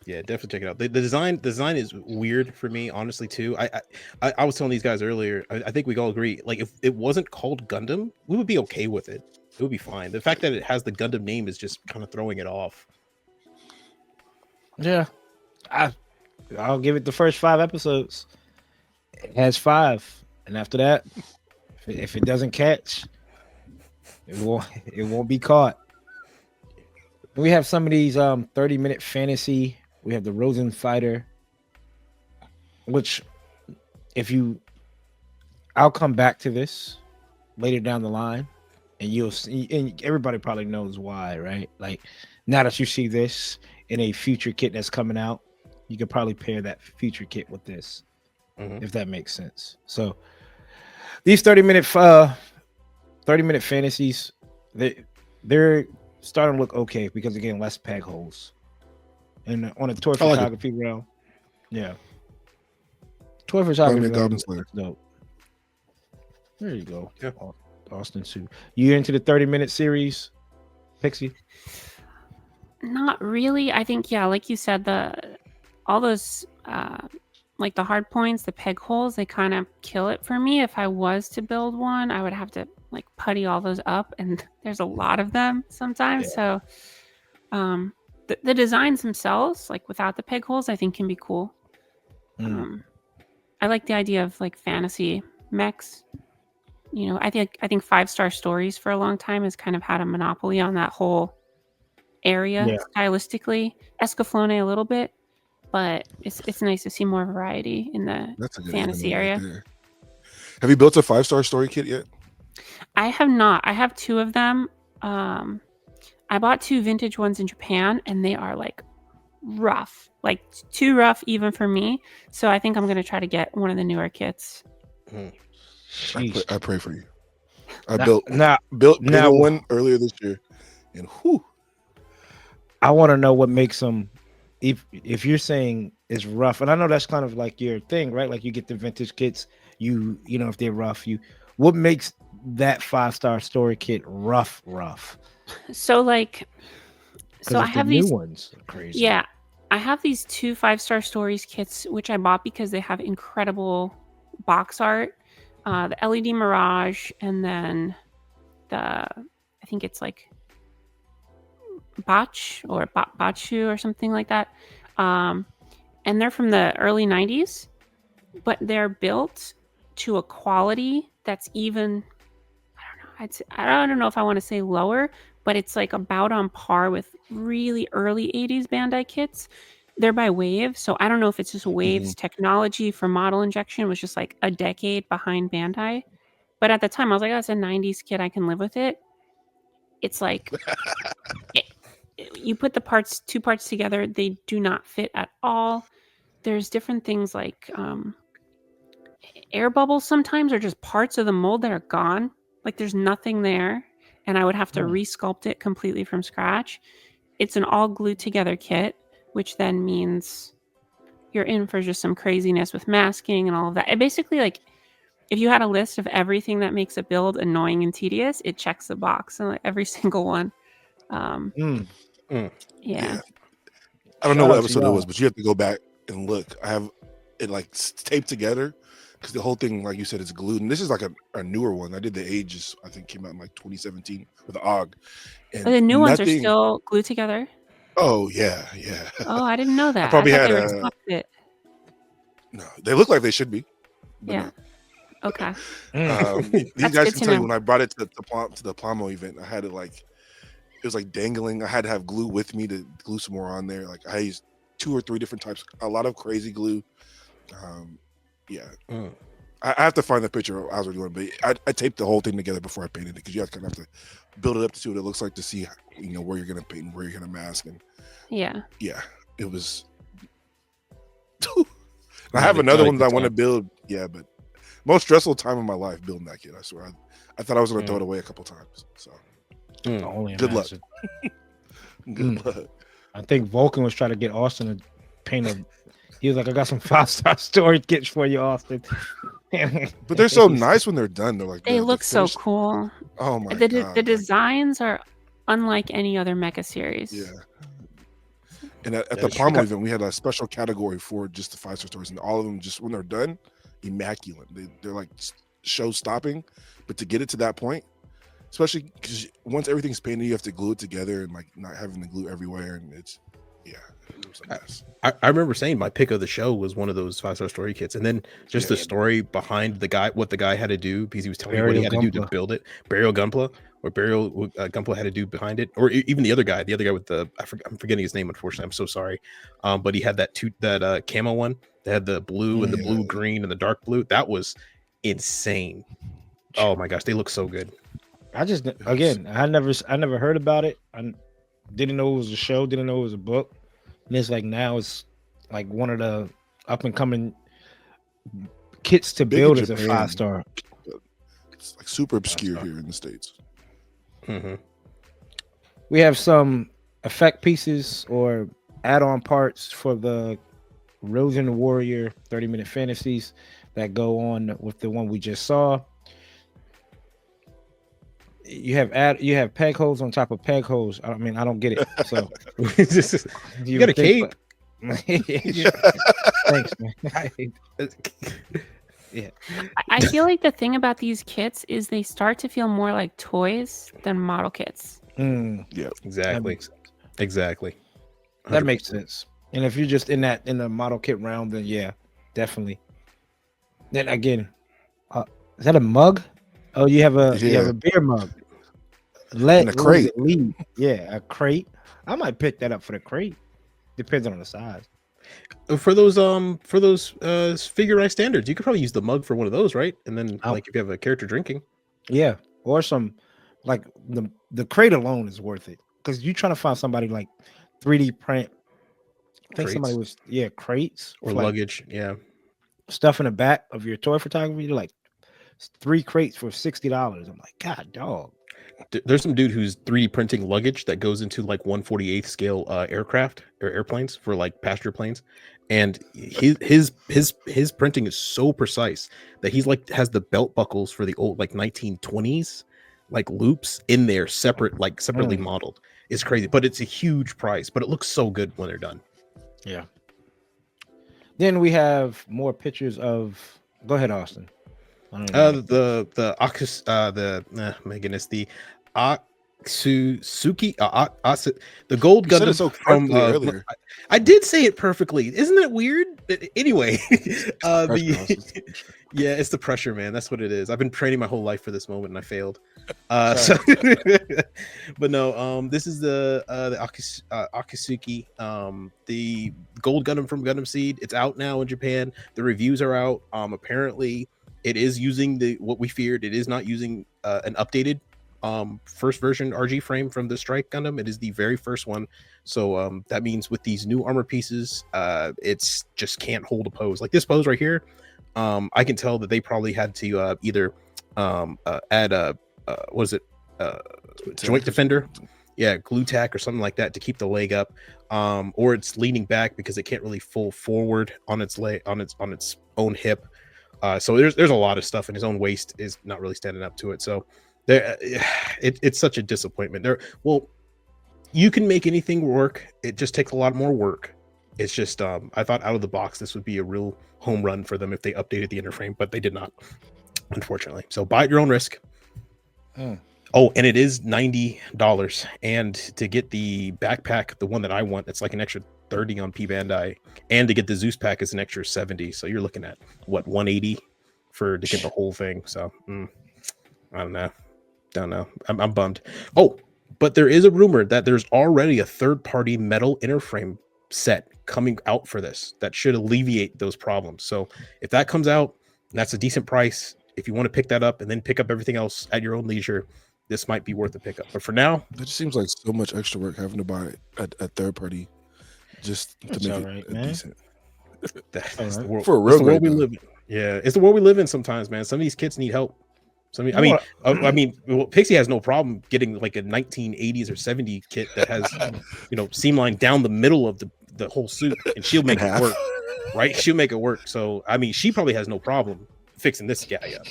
Yeah, definitely check it out. The design is weird for me, honestly, too. I was telling these guys earlier. I think we all agree. Like, if it wasn't called Gundam, we would be okay with it. It would be fine. The fact that it has the Gundam name is just kind of throwing it off. Yeah, I'll give it the first 5 episodes. It has 5, and after that, if it doesn't catch, it won't be caught. We have some of these 30-minute fantasy. We have the Rosen Fighter, which I'll come back to this later down the line, and you'll see, and everybody probably knows why, right? Like, now that you see this in a future kit that's coming out, you could probably pair that future kit with this, if that makes sense. So these 30-minute fantasies, they're starting to look okay because, again, less peg holes. And on a toy photography realm, toy photography realm, dope. There you go. Yeah. Austin Sue. You into the 30-minute series, Pixie? Not really. I think, like you said, all those like the hard points, the peg holes, they kind of kill it for me. If I was to build one, I would have to like putty all those up, and there's a lot of them sometimes. So the designs themselves, like without the peg holes, I think can be cool. I like the idea of like fantasy mechs. You know, I think 5-Star Stories for a long time has kind of had a monopoly on that whole area stylistically. Escaflowne a little bit, but it's nice to see more variety in the fantasy area. Right. Have you built a 5-Star Story kit yet? I have not. I have 2 of them. I bought 2 vintage ones in Japan, and they are like rough, like too rough even for me. So I think I'm gonna try to get one of the newer kits. I pray for you. I Now, painted one earlier this year, and whew. I want to know what makes them. If you're saying it's rough, and I know that's kind of like your thing, right? Like you get the vintage kits, you know if they're rough, what makes that 5-star story kit rough? So like, so I If the have new these. ones are crazy. Yeah, I have these 2 5-star stories kits, which I bought because they have incredible box art. The LED Mirage, and then I think it's like Bach or Bachu or something like that. And they're from the early 90s, but they're built to a quality that's even, I don't know if I want to say lower, but it's like about on par with really early 80s Bandai kits. They're by Wave, so I don't know if it's just Wave's technology for model injection was just like a decade behind Bandai. But at the time, I was like, oh, it's a 90s kit. I can live with it. It's like, you put the two parts together, they do not fit at all. There's different things like air bubbles sometimes, or just parts of the mold that are gone. Like there's nothing there, and I would have to resculpt it completely from scratch. It's an all glued together kit, which then means you're in for just some craziness with masking and all of that. It basically, like, if you had a list of everything that makes a build annoying and tedious, it checks the box, and like every single one. Yeah. I don't know what episode it was, but you have to go back and look. I have it like taped together because the whole thing, like you said, is glued. And this is like a newer one. I did the Ages, I think came out in like 2017 with the OG. And the new ones are still glued together. Oh yeah. Oh, I didn't know that. I probably had it. No, they look like they should be. Yeah. No. Okay. These guys can tell you when I brought it to the Plamo event, I had it like it was like dangling. I had to have glue with me to glue some more on there. Like I used 2 or 3 different types, a lot of crazy glue. I have to find the picture I was doing, but I taped the whole thing together before I painted it because you have to kind of have to build it up to see what it looks like to see where you're gonna paint and where you're gonna mask and it was. I have another one that I want to build. Yeah, but most stressful time of my life building that kit. I swear, I thought I was gonna throw it away a couple times. So good luck. Good luck. I think Vulcan was trying to get Austin to paint a. He was like, "I got some 5-star story kits for you, Austin." But they're so nice when they're done. They're like they look so cool. Oh my god! The designs are unlike any other mecha series. Yeah. And at the Pommel event, we had a special category for just the 5-star stories, and all of them, just when they're done, immaculate. They're like show stopping, but to get it to that point, especially because once everything's painted, you have to glue it together and like not having the glue everywhere, and it was a mess. I remember saying my pick of the show was one of those 5-star story kits, and then just the story behind the guy, what the guy had to do because he was telling me what he had to do to build it. Burial Gunpla. Or Burial Gunpla had to do behind it, or even the other guy with the I'm forgetting his name, unfortunately. I'm so sorry. But he had that camo one that had the blue and the blue green and the dark blue. That was insane. Oh my gosh, they look so good. I never heard about it. I didn't know it was a show, didn't know it was a book. And it's like now it's like one of the up and coming kits to build as a 5-star. It's like super obscure here in the States. We have some effect pieces or add-on parts for the Rosen Warrior 30-minute fantasies that go on with the one we just saw. You have peg holes on top of peg holes. I mean, I don't get it. So you got a cape. Thanks, man. Yeah. I feel like the thing about these kits is they start to feel more like toys than model kits. Yeah, exactly. Exactly. 100%. That makes sense. And if you're just in the model kit round, then yeah, definitely. Then again, is that a mug? Oh, you have a beer mug. And a crate. Yeah, a crate. I might pick that up for the crate. Depends on the size. For those figure eye standards, you could probably use the mug for one of those, right? And then like if you have a character drinking. Yeah. Or some like the crate alone is worth it. Because you're trying to find somebody like 3D print I think somebody was crates or like, luggage. Yeah. stuff in the back of your toy photography, like 3 crates for $60. I'm like, God, dog. There's some dude who's 3D printing luggage that goes into like 1/48 scale aircraft or airplanes for like passenger planes, and his printing is so precise that he's like has the belt buckles for the old like 1920s like loops in there separately modeled. It's crazy, but it's a huge price, but it looks so good when they're done. Yeah. Then we have more pictures of. Go ahead, Austin. My goodness, the Aksusuki, the gold You said it Gundam so from correctly earlier. I did say it perfectly. Isn't that weird? Anyway, yeah, it's the pressure, man. That's what it is. I've been training my whole life for this moment and I failed. But no, this is the Akatsuki, the gold Gundam from Gunam Seed. It's out now in Japan. The reviews are out. Apparently it is using what we feared. It is not using an updated first version RG frame from the Strike Gundam. It is the very first one. So that means with these new armor pieces, it's just can't hold a pose like this pose right here. I can tell that they probably had to either add a joint defender, glue tack or something like that to keep the leg up, or it's leaning back because it can't really fall forward on its leg on its own hip. So there's a lot of stuff, and his own waist is not really standing up to it. So it's such a disappointment. You can make anything work. It just takes a lot more work. It's just I thought out of the box this would be a real home run for them if they updated the interframe, but they did not, unfortunately. So buy at your own risk. Oh, and it is $90, and to get the backpack, the one that I want, it's like an extra 30 on P Bandai, and to get the Zeus pack is an extra 70. So you're looking at what, 180 to get the whole thing. So I don't know. I'm bummed. Oh, but there is a rumor that there's already a third-party metal interframe set coming out for this that should alleviate those problems. So if that comes out, that's a decent price. If you want to pick that up and then pick up everything else at your own leisure, this might be worth a pickup. But for now, that just seems like so much extra work having to buy a third party just to make it decent. That's the world, for a real world we live in. Yeah, it's the world we live in sometimes, man. Some of these kids need help. Pixie has no problem getting like a 1980s or 70 kit that has, seam line down the middle of the whole suit, and she'll make it work, right? She'll make it work. So, I mean, she probably has no problem fixing this guy up.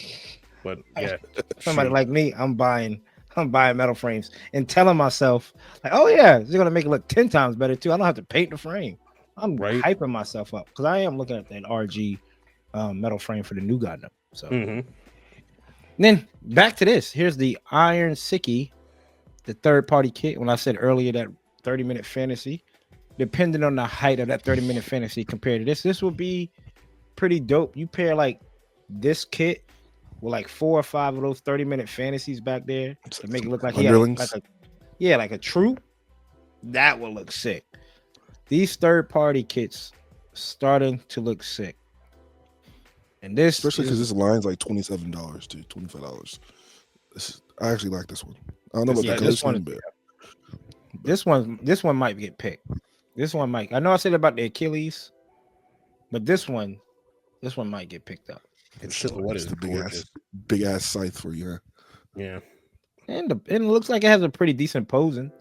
But yeah, somebody like me, I'm buying metal frames and telling myself like, oh yeah, it's gonna make it look 10 times better too. I don't have to paint the frame. I'm hyping myself up because I am looking at that RG metal frame for the new Gundam. So then back to this. Here's the Iron Sicky, the third-party kit. When I said earlier that 30-minute fantasy, depending on the height of that 30-minute fantasy compared to this will be pretty dope. You pair like this kit with like 4 or 5 of those 30-minute fantasies back there to make it look like like a troop. That will look sick. These third-party kits starting to look sick. And this, especially because this line's like $27 to $25. I actually like this one. I don't know about this one, but this one might get picked. This one might. I know I said about the Achilles, but this one might get picked up. It's the big ass Scythe for you. Yeah, and it looks like it has a pretty decent posing.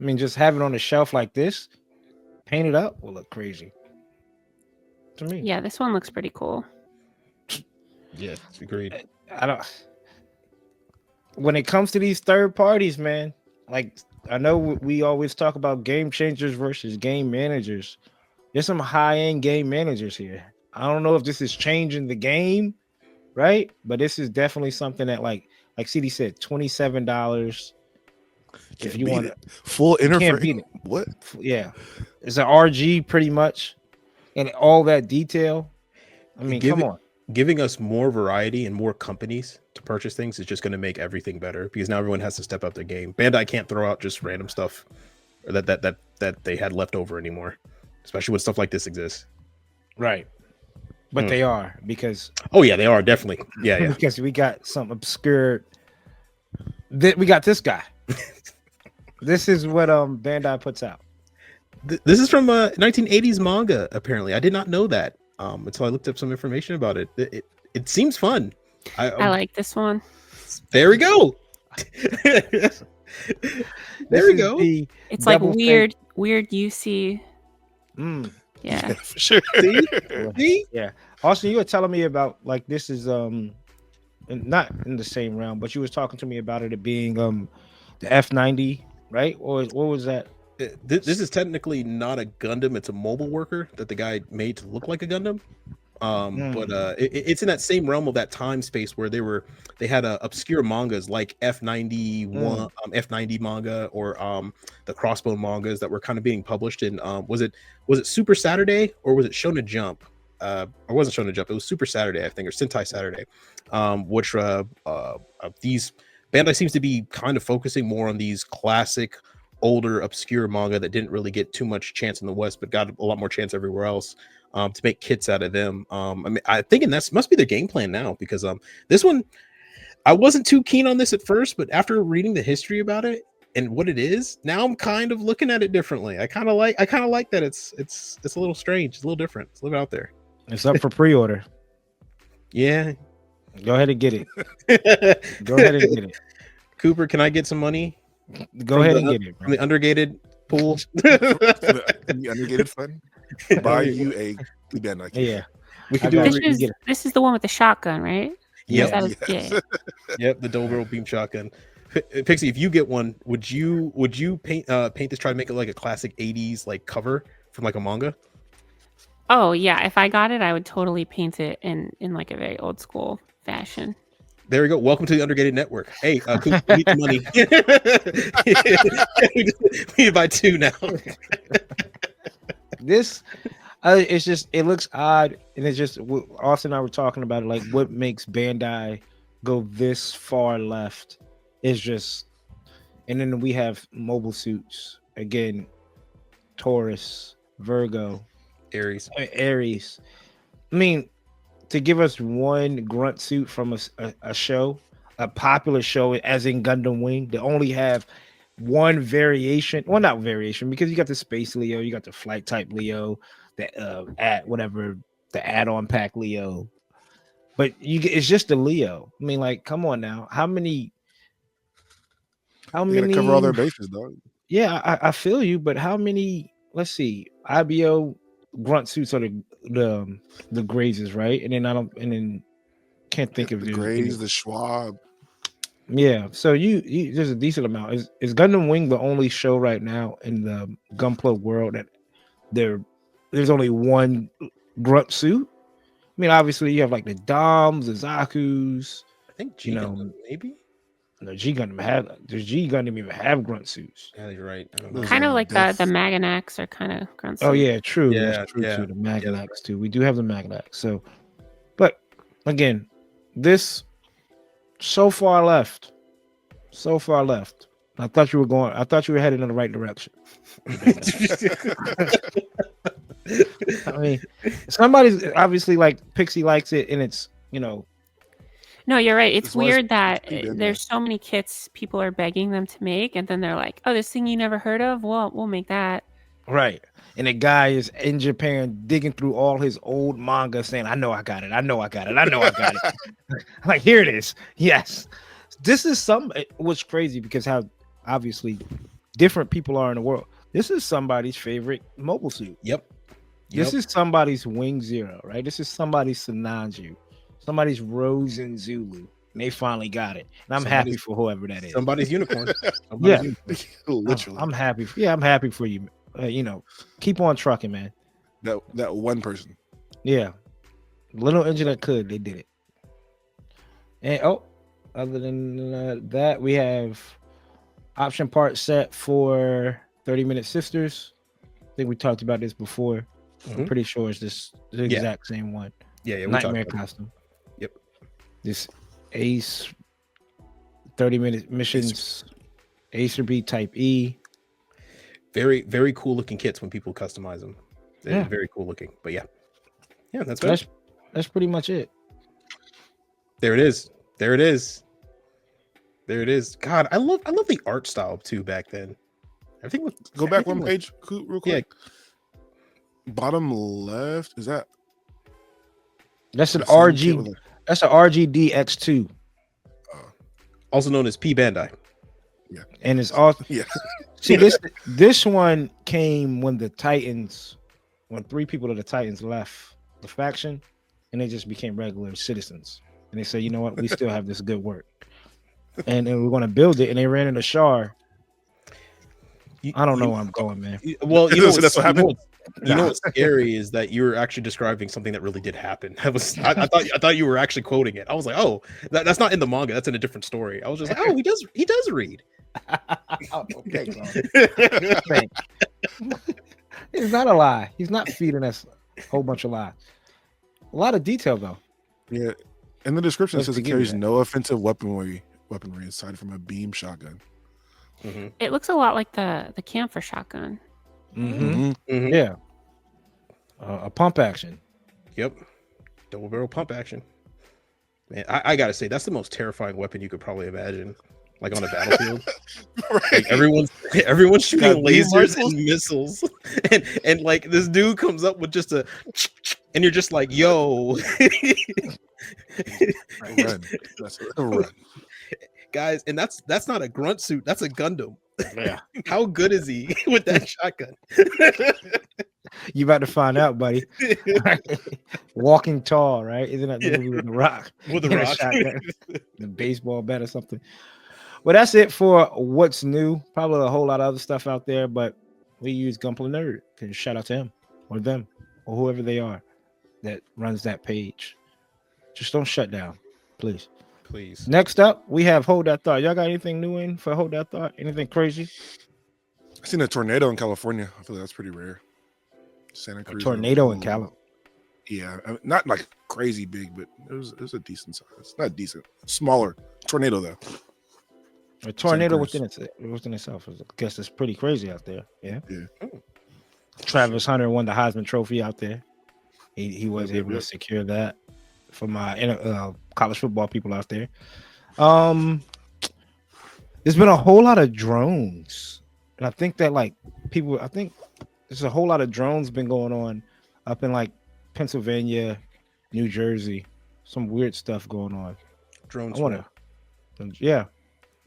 I mean, just have it on a shelf like this, painted up, will look crazy to me. Yeah, this one looks pretty cool. Yeah, agreed. When it comes to these third parties, man, like I know we always talk about game changers versus game managers. There's some high-end game managers here. I don't know if this is changing the game, right? But this is definitely something that like CD said, $27. If you want full interframe, what? Yeah, it's an RG pretty much, and all that detail. I mean, come on. Giving us more variety and more companies to purchase things is just going to make everything better because now everyone has to step up their game. Bandai can't throw out just random stuff that they had left over anymore, especially when stuff like this exists. Right. But they are because they are definitely. Yeah. Because we got some obscure we got this guy. This is what Bandai puts out. This is from a 1980s manga. Apparently, I did not know that until I looked up some information about it. It seems fun. I like this one. There we go. There we go. It's like double weird UC. Mm. Yeah. For sure. See? Yeah. Austin, you were telling me about like this is not in the same realm, but you was talking to me about it being the F90, right? Or what was that? This is technically not a Gundam. It's a mobile worker that the guy made to look like a Gundam. But it's in that same realm of that time space where they had obscure mangas like F91, F90 manga, or the Crossbone mangas that were kind of being published in was it Super Saturday or was it Shonen Jump? Or wasn't Shonen Jump? It was Super Saturday, I think, or Sentai Saturday, which these Bandai seems to be kind of focusing more on these classic, older, obscure manga that didn't really get too much chance in the West, but got a lot more chance everywhere else. To make kits out of them. I mean, I think that must be their game plan now, because this one, I wasn't too keen on this at first, but after reading the history about it and what it is, now I'm kind of looking at it differently. I kind of like that it's a little strange, it's a little different, it's a little out there. It's up for pre-order. Yeah, go ahead and get it. Go ahead and get it. Cooper, can I get some money? Go ahead and get it, bro. From the Undergated pool. The Undergated fund. Buy you a Gundam. Yeah, we can do it. This is the one with the shotgun, right? Yeah. Yeah. Yep, the Dobro beam shotgun. Pixie, if you get one, would you paint this, try to make it like a classic 80s like cover from like a manga? Oh yeah, if I got it, I would totally paint it in like a very old school fashion. There we go. Welcome to the Undergated Network. Hey, we need the money. We need to buy two now. This it's just, it looks odd, and it's just, Austin and I were talking about it, like what makes Bandai go this far left is just, and then we have mobile suits again, Taurus, Virgo, Aries. I mean, to give us one grunt suit from a show, a popular show, as in Gundam Wing, they only have one variation. Well, not variation, because you got the Space Leo, you got the Flight Type Leo, the the add-on pack Leo, but it's just the Leo. I mean, like, come on now, how many? Gotta cover all their bases, dog. Yeah, I feel you, but how many? Let's see, IBO grunt suits are the Grazes, right? And then can't think of the Grays, the Schwab. Yeah, so you there's a decent amount. Is Gundam Wing the only show right now in the Gunpla world that there's only one grunt suit? I mean, obviously you have like the Doms, the Zaku's. I think G Gundam, maybe. No, G Gundam even have grunt suits. Yeah, you're right. Kind of like the Maganax are kind of grunt suits. Oh yeah, true. Yeah, that's true too. The Maganax too. We do have the Maganax. So, but again, this so far left. I thought you were headed in the right direction. I mean, somebody's obviously, like, Pixie likes it, and it's, No, you're right. It's weird that there's so many kits people are begging them to make, and then they're like, "Oh, this thing you never heard of? Well, we'll make that." Right. And the guy is in Japan digging through all his old manga, saying, "I know I got it. I know I got it." Like, here it is. Yes. This is what's crazy, because how obviously different people are in the world. This is somebody's favorite mobile suit. Yep. This is somebody's Wing Zero, right? This is somebody's Sinanju, somebody's Rosen Zulu, and they finally got it. And I'm happy for whoever that is. Somebody's unicorn. Literally. I'm happy. I'm happy for you. Keep on trucking, man. That one person. Yeah. Little engine that could, they did it. And other than that, we have option part set for 30-minute sisters. I think we talked about this before. I'm pretty sure it's the exact same one. Yeah. Nightmare costume. Yep. This Ace 30-minute missions, Ace or B Type E. Very, very cool looking kits when people customize them. They're very cool looking. But yeah, that's pretty much it. There it is. There it is. God, I love the art style too back then. Everything looks. Go back everything one page, Coop, real quick. Bottom left. Is that? That's an the same kit RG. with a- That's an RGD X2, Also known as P Bandai. and it's also Yeah. see this one came when the Titans, when 3 people of the Titans left the faction, and they just became regular citizens, and they said, you know what, we still have this good work, and we're going to build it, and they ran into Shar. I don't know where I'm going, man. Well, So that's what happened? You know what's scary is that you're actually describing something that really did happen. I thought you were actually quoting it. I was like, oh, that's not in the manga. That's in a different story. I was just like, oh, he does read. Okay, thanks. It's not a lie. He's not feeding us a whole bunch of lies. A lot of detail though. Yeah. In the description, it Supposed says to it give you carries that. no offensive weaponry aside from a beam shotgun. Mm-hmm. It looks a lot like the camphor shotgun. Mm-hmm. Mm-hmm. Yeah. A pump action. Yep. Double barrel pump action. Man, I gotta say that's the most terrifying weapon you could probably imagine. Like on a battlefield, like everyone's shooting Got beam lasers rifles? and missiles, and like this dude comes up with just a, and you're just like, yo, Run. That's a run. guys, and that's not a grunt suit, that's a Gundam. Yeah. How good is he with that shotgun? You about to find out, buddy. Walking Tall, right? Isn't that the Yeah. movie with the Rock? With the He had a Rock. shotgun, the baseball bat or something. Well, that's it for what's new. Probably a whole lot of other stuff out there, but we use GUNPLA Nerd. Can shout out to him or them or whoever they are that runs that page. Just don't shut down, please. Please. Next up, we have Hold That Thought. Y'all got anything new in for Hold That Thought? Anything crazy? I seen a tornado in California. I feel like that's pretty rare. Santa A Cruz. tornado in California. Yeah, I mean, not like crazy big, but it was a decent size. Not decent, smaller tornado though. A tornado Cruz. within itself. I guess it's pretty crazy out there. Yeah. Yeah. Travis Hunter won the Heisman Trophy out there. He was Yep, able to yep. secure that for my college football people out there. There's been a whole lot of drones, and I think that I think there's a whole lot of drones been going on up in like Pennsylvania, New Jersey. Some weird stuff going on. Drones. I want to, yeah.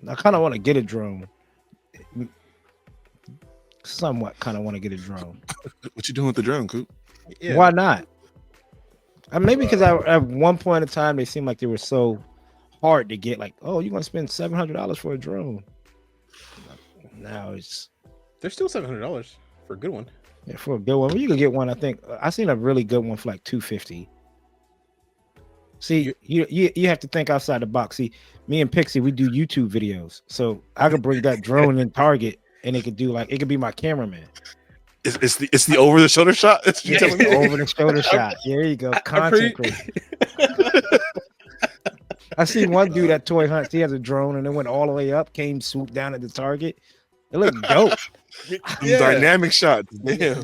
I kind of want to get a drone. Somewhat kind of want to get a drone. What you doing with the drone, Coop? Yeah. Why not? Maybe because at one point in time they seemed like they were so hard to get. Like, oh, you're gonna spend $700 for a drone. Now it's They're still $700 for a good one. for a good one. Well, you can get one. I think I seen a really good one for like $250. See, you have to think outside the box. See, me and Pixie, we do YouTube videos, so I could bring that drone in Target, and it could be my cameraman. It's the over the shoulder shot. It's you telling me? Over the shoulder shot. Yeah, there you go. Content creator. I see one dude at Toy Hunt. He has a drone, and it went all the way up, came swooped down at the target. It looked dope. Yeah. Dynamic shot. Damn.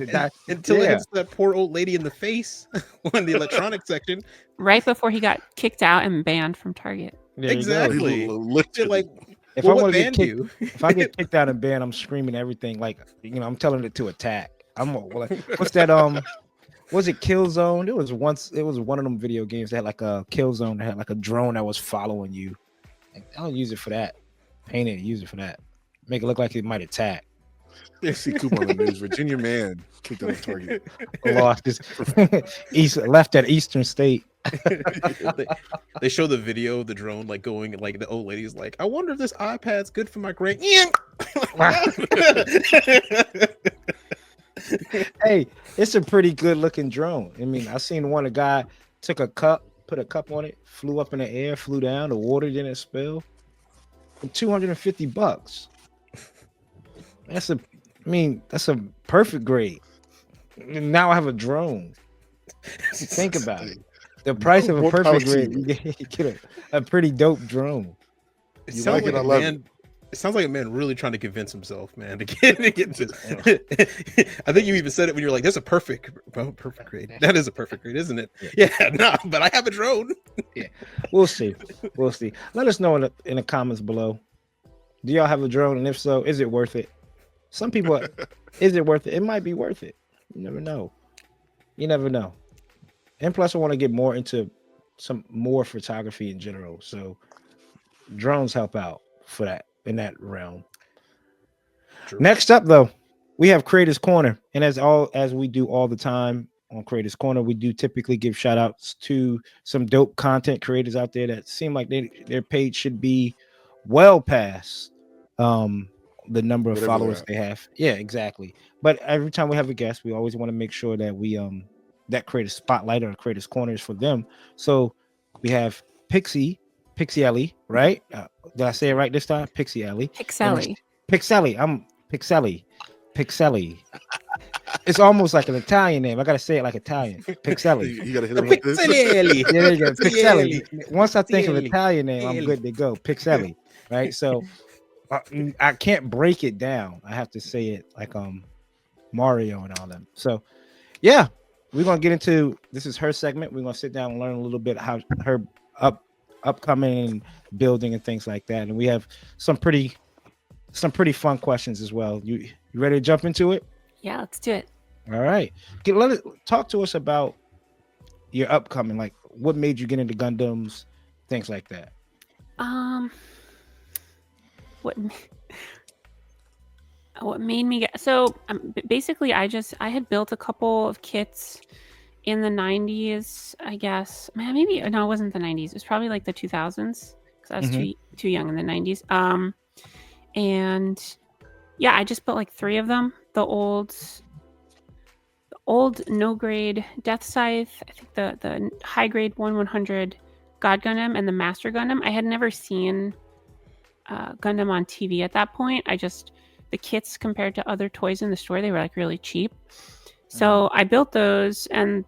Until it Yeah. hits that poor old lady in the face on the electronics section. Right before he got kicked out and banned from Target. There you go. Exactly. You're like, If well, I what want to get banned kicked, you? if I get kicked out and banned, I'm screaming everything. Like, I'm telling it to attack. Like, what's that? Was it Killzone? It was one of them video games that had like a Killzone that had like a drone that was following you. Like, I don't use it for that. Paint it, use it for that. Make it look like it might attack. I see Coop on the news. Virginia man kicked out of Target. Lost his left at Eastern State. They show the video of the drone like going, like the old lady's like, I wonder if this iPad's good for my grand. Hey, it's a pretty good looking drone. I mean, I seen one, a guy took a cup, put a cup on it, flew up in the air, flew down, the water didn't spill. For $250. That's a perfect grade. Now I have a drone. Think about it. The price of a More power perfect to grade, you get a pretty dope drone. It You sounds like it, like I a love man. It sounds like a man really trying to convince himself, man, to get this. I think you even said it when you're like, "That's a perfect grade." That is a perfect grade, isn't it? Yeah, no, but I have a drone. We'll see. We'll see. Let us know in the comments below. Do y'all have a drone? And if so, is it worth it? Some people, is it worth it? It might be worth it. You never know. You never know. And plus, I want to get more into some more photography in general. So drones help out for that in that realm. True. Next up, though, we have Creators Corner, and as we do all the time on Creators Corner, we do typically give shout outs to some dope content creators out there that seem like their page should be well past the number of Whatever they're followers at. they have. Yeah, exactly. But every time we have a guest, we always want to make sure that we that creator spotlight or creators corners for them. So we have Pixxiellie, right? Did I say it right this time? Pixxiellie. Pixxiellie. Pixxiellie. I'm Pixxiellie. It's almost like an Italian name. I gotta say it like Italian. Pixxiellie. You gotta hit him like this. Pixxiellie. Yeah, there you go. Pixxiellie. Pixxiellie. Once I think of Pixxiellie. Italian name, I'm good to go. Pixxiellie, right? So I can't break it down. I have to say it like Mario and all them. So yeah, we're gonna get into this is her segment. We're gonna sit down and learn a little bit how her upcoming building and things like that. And we have some pretty fun questions as well. You ready to jump into it? Yeah, let's do it. All right. Talk to us about your upcoming, like what made you get into Gundams, things like that. What made me get so basically I had built a couple of kits in the 90s, I guess. Maybe no, it wasn't the 90s. It was probably like the 2000s because I was too young in the 90s. And yeah, I just built like 3 of them. The old no grade Death Scythe, I think the high grade 1/100 God Gundam, and the Master Gundam. I had never seen Gundam on TV at that point. The kits compared to other toys in the store, they were like really cheap. So I built those and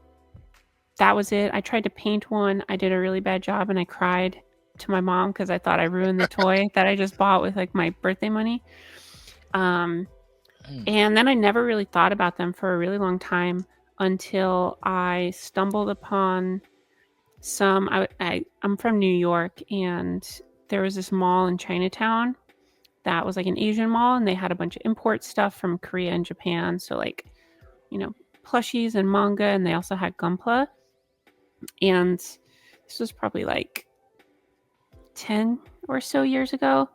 that was it. I tried to paint one. I did a really bad job and I cried to my mom because I thought I ruined the toy that I just bought with like my birthday money. And then I never really thought about them for a really long time until I stumbled upon I'm from New York, and there was this mall in Chinatown that was like an Asian mall, and they had a bunch of import stuff from Korea and Japan. So like, plushies and manga, and they also had Gunpla. And this was probably like 10 or so years ago.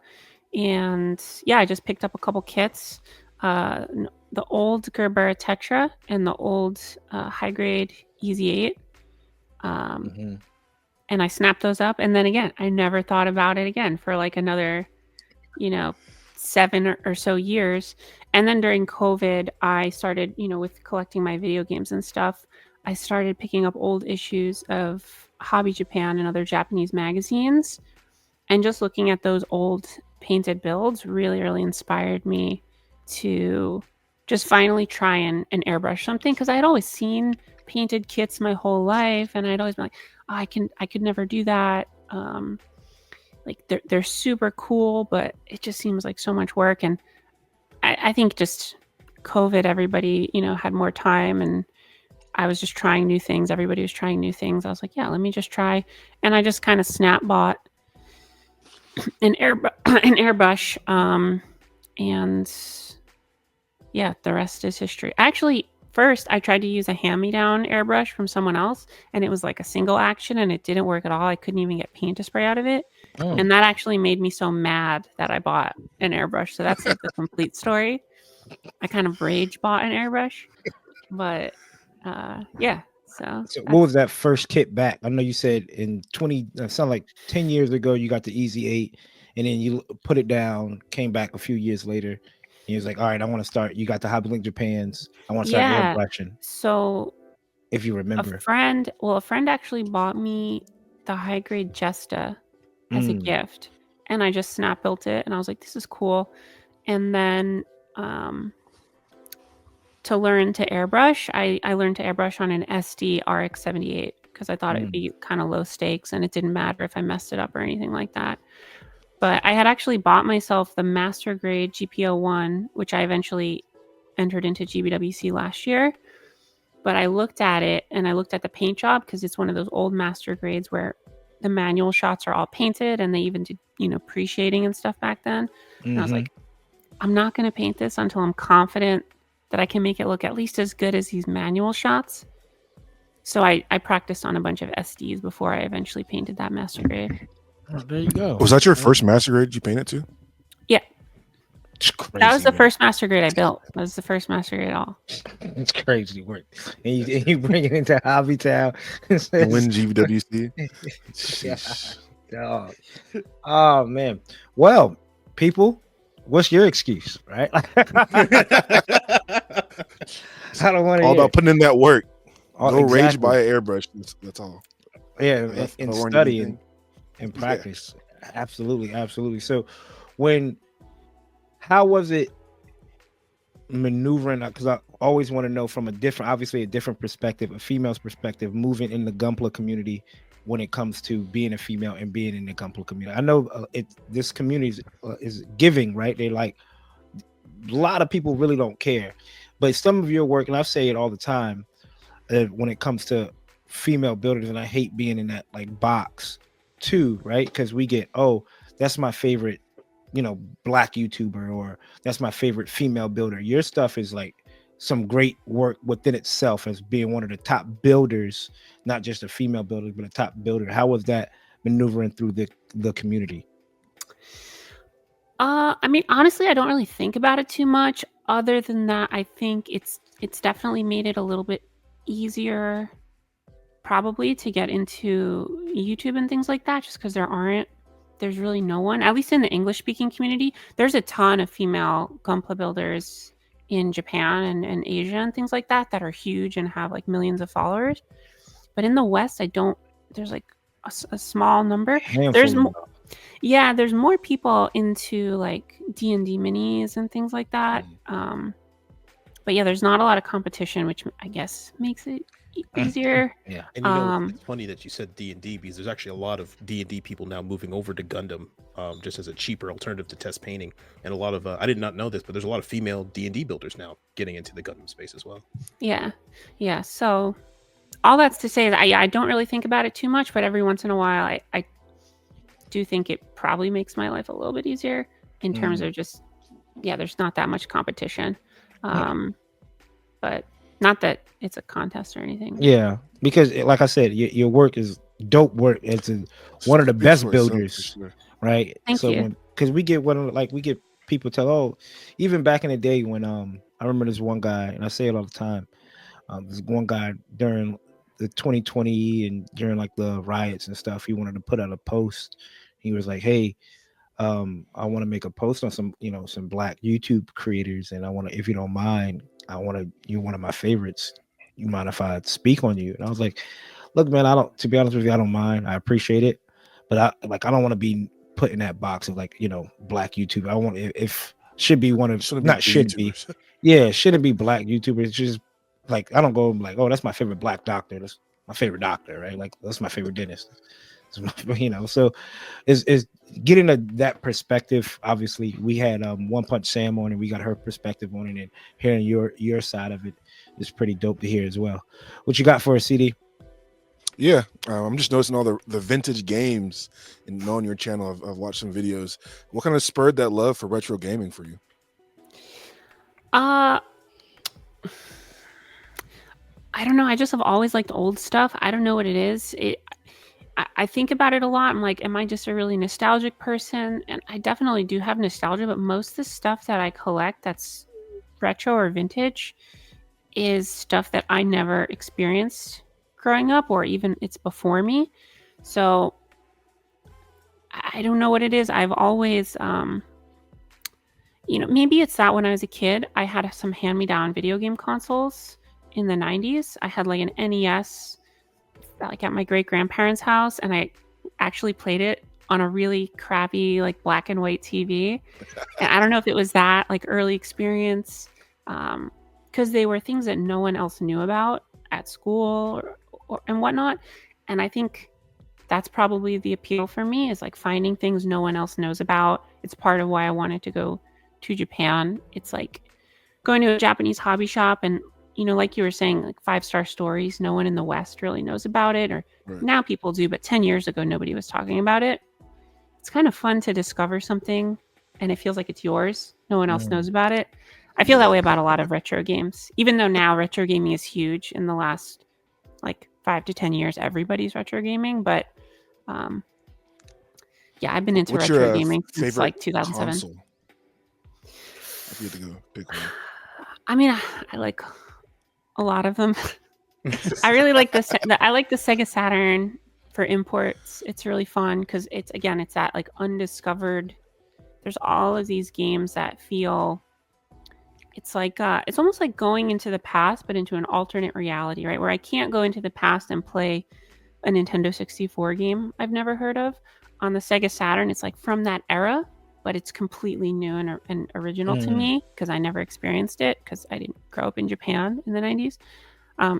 And yeah, I just picked up a couple kits. The old Gerbera Tetra and the old high grade Easy 8. And I snapped those up. And then again, I never thought about it again for like another, 7 or so years. And then during COVID, I started, with collecting my video games and stuff, I started picking up old issues of Hobby Japan and other Japanese magazines. And just looking at those old painted builds really, really inspired me to just finally try and airbrush something, because I had always seen painted kits my whole life, and I'd always been like, oh, I could never do that. Like they're super cool, but it just seems like so much work. And I think just COVID, everybody, had more time, and I was just trying new things. Everybody was trying new things. I was like, yeah, let me just try. And I just kind of snap bought an airbrush. And yeah, the rest is history. Actually, first I tried to use a hand-me-down airbrush from someone else, and it was like a single action, and it didn't work at all. I couldn't even get paint to spray out of it. And that actually made me so mad that I bought an airbrush. So that's like the complete story. I kind of rage bought an airbrush, but yeah. So what was that first kit back? I know you said in sound like 10 years ago you got the Easy 8, and then you put it down, came back a few years later, and he was like, all right, I want to start. You got the Hobby Link Japans. I want to start airbrushing. So if you remember, a friend actually bought me the high grade Jesta as a gift, and I just snap built it, and I was like, this is cool. And then to learn to airbrush, I learned to airbrush on an SD RX-78 because I thought it'd be kind of low stakes and it didn't matter if I messed it up or anything like that. But I had actually bought myself the master grade GP01, which I eventually entered into GBWC last year. But I looked at it, and I looked at the paint job, because it's one of those old master grades where the manual shots are all painted, and they even did, pre-shading and stuff back then. And I was like, I'm not going to paint this until I'm confident that I can make it look at least as good as these manual shots. So I practiced on a bunch of SDs before I eventually painted that master grade. Oh, there you go. Was that your first master grade you painted to? Yeah. It's crazy. That was the work. first master grade I built. That was the first master grade at all. It's crazy work. And you bring it into Hobby Town. Win GWC. Dog. Oh man. Well, people, what's your excuse, right? I don't want to. All about putting in that work. Oh, No rage exactly. by an airbrush. That's all. Yeah, That's and the one study thing. and practice. Absolutely, absolutely. So, how was it maneuvering? Because I always want to know from a different perspective, a female's perspective, moving in the Gunpla community when it comes to being a female and being in the Gunpla community. I know this community is giving, right? They like a lot of people really don't care, but some of your work, and I say it all the time, when it comes to female builders, and I hate being in that like box too, right? Because we get, oh, that's my favorite, black YouTuber, or that's my favorite female builder. Your stuff is like some great work within itself as being one of the top builders, not just a female builder, but a top builder. How was that maneuvering through the community? I mean, honestly, I don't really think about it too much. Other than that, I think it's definitely made it a little bit easier, probably, to get into YouTube and things like that, just because there's really no one, at least in the English speaking community. There's a ton of female Gunpla builders in Japan and Asia and things like that are huge and have like millions of followers. But in the West, there's like a small number. There's more people into like D&D minis and things like that. But yeah, there's not a lot of competition, which I guess makes it easier. Yeah. And it's funny that you said D&D, because there's actually a lot of D&D people now moving over to Gundam, just as a cheaper alternative to test painting. And a lot of I did not know this, but there's a lot of female D&D builders now getting into the Gundam space as well. Yeah. So all that's to say that I don't really think about it too much, but every once in a while I do think it probably makes my life a little bit easier in terms of just, there's not that much competition. But not that it's a contest or anything. Yeah, because like I said, your work is dope work. It's one of the best builders, right? Thank you. Because we get people tell, oh, even back in the day when I remember this one guy, and I say it all the time. This one guy during the 2020 and during like the riots and stuff, he wanted to put out a post. He was like, hey, I want to make a post on some black YouTube creators, and I want to, if you don't mind, you're one of my favorites. You mind if I speak on you? And I was like, look, man, to be honest with you, I don't mind. I appreciate it, but I don't want to be put in that box of like, black YouTube. I want, if should be one of, shouldn't be black YouTubers. It's just like, I don't go like, oh, that's my favorite black doctor. That's my favorite doctor, right? Like, that's my favorite dentist. So is getting that perspective. Obviously, we had One Punch Sam on, and we got her perspective on it, and hearing your side of it is pretty dope to hear as well. What you got for us, CD? Yeah, I'm just noticing all the vintage games, and knowing your channel, I've watched some videos. What kind of spurred that love for retro gaming for you? I don't know. I just have always liked old stuff. I don't know what it is. I think about it a lot. I'm like, am I just a really nostalgic person? And I definitely do have nostalgia, but most of the stuff that I collect that's retro or vintage is stuff that I never experienced growing up, or even it's before me. So I don't know what it is. I've always, maybe it's that when I was a kid, I had some hand-me-down video game consoles in the 90s. I had like an NES like at my great-grandparents' house, and I actually played it on a really crappy like black and white TV. And I don't know if it was that like early experience, because they were things that no one else knew about at school and whatnot. And I think that's probably the appeal for me, is like finding things no one else knows about. It's part of why I wanted to go to Japan. It's like going to a Japanese hobby shop, and like you were saying, like 5-star stories, no one in the West really knows about it, or now people do, but 10 years ago, nobody was talking about it. It's kind of fun to discover something and it feels like it's yours. No one else knows about it. I feel that way about a lot of retro games. Even though now retro gaming is huge in the last like 5 to 10 years, everybody's retro gaming. But yeah, I've been into What's retro your gaming since favorite like 2007. console? If you had to go pick one. I mean, I like a lot of them. I really like I like the Sega Saturn for imports. It's really fun because it's that like undiscovered. There's all of these games that feel. It's like it's almost like going into the past, but into an alternate reality, right? Where I can't go into the past and play a Nintendo 64 game I've never heard of. On the Sega Saturn, it's like from that era, but it's completely new and original to me because I never experienced it because I didn't grow up in Japan in the 90s.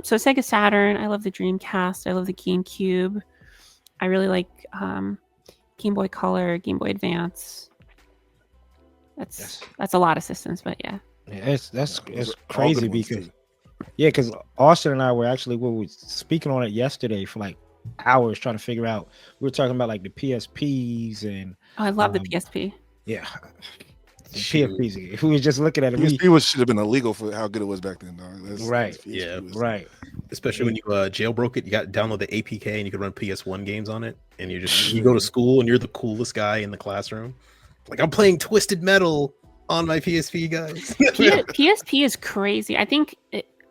So Sega Saturn, I love the Dreamcast, I love the GameCube. I really like Game Boy Color, Game Boy Advance. That's a lot of systems, but yeah. Yeah, it's crazy because Austin and I were speaking on it yesterday for like hours trying to figure out. We were talking about like the PSPs and I love the PSP. Yeah, the PSPs. If we were just looking at it, PSP should have been illegal for how good it was back then. Right. Right. Especially when you jailbroke it, you got to download the APK and you could run PS1 games on it. And you go to school and you're the coolest guy in the classroom. Like, I'm playing Twisted Metal on my PSP, guys. PSP is crazy. I think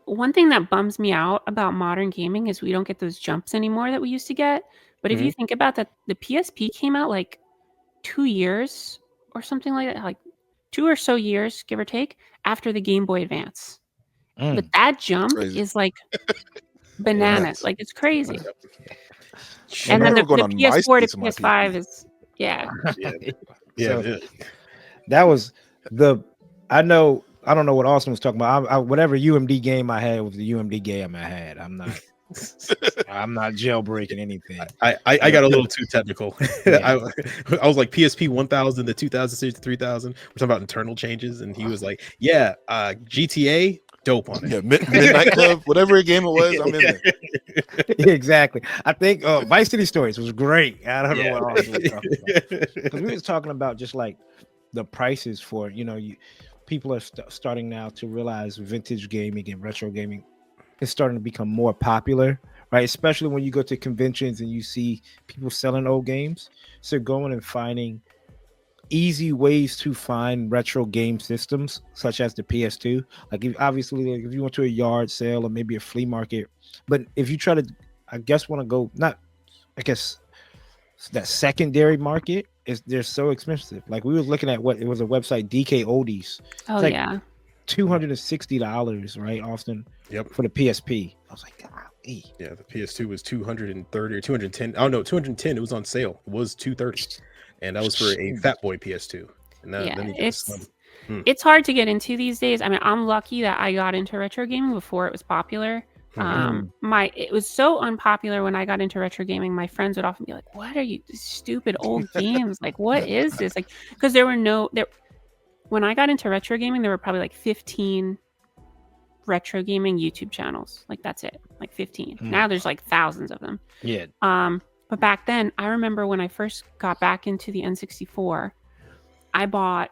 one thing that bums me out about modern gaming is we don't get those jumps anymore that we used to get. But if you think about that, the PSP came out like 2 years or something like that, like 2 or so years, give or take, after the Game Boy Advance. But that jump is like bananas. Like, it's crazy. And then the PS4 to PS5 is that was I don't know what Austin was talking about. Whatever UMD game I had was the UMD game I had. I'm not jailbreaking anything. I got a little too technical. I was like PSP 1000, the 2000 series, the 3000. We're talking about internal changes, and he was like, "Yeah, GTA, dope on it. Yeah, Midnight Club, whatever game it was, I'm in there." Exactly. I think Vice City Stories was great. I don't know what Austin was talking about because we was talking about just like the prices for people are starting now to realize vintage gaming and retro gaming is starting to become more popular, right? Especially when you go to conventions and you see people selling old games. So going and finding easy ways to find retro game systems, such as the PS2. Like, if you went to a yard sale or maybe a flea market, but if you try to, that secondary market they're so expensive. Like, we was looking at it was a website, DK Oldies. Oh, like yeah. $260, right, Austin? Yep. For the PSP. I was like, golly. Yeah, the PS2 was 230 or 210. Oh no, 210. It was on sale. It was 230, and that was for a Fat Boy PS2. And then it's hard to get into these days. I mean, I'm lucky that I got into retro gaming before it was popular. It was so unpopular when I got into retro gaming. My friends would often be like, "What are you, stupid old games? Like, what is this?" Like, because when I got into retro gaming, there were probably like 15 retro gaming YouTube channels. Like, that's it, like 15. Now there's like thousands of them. Yeah. But back then, I remember when I first got back into the N64, I bought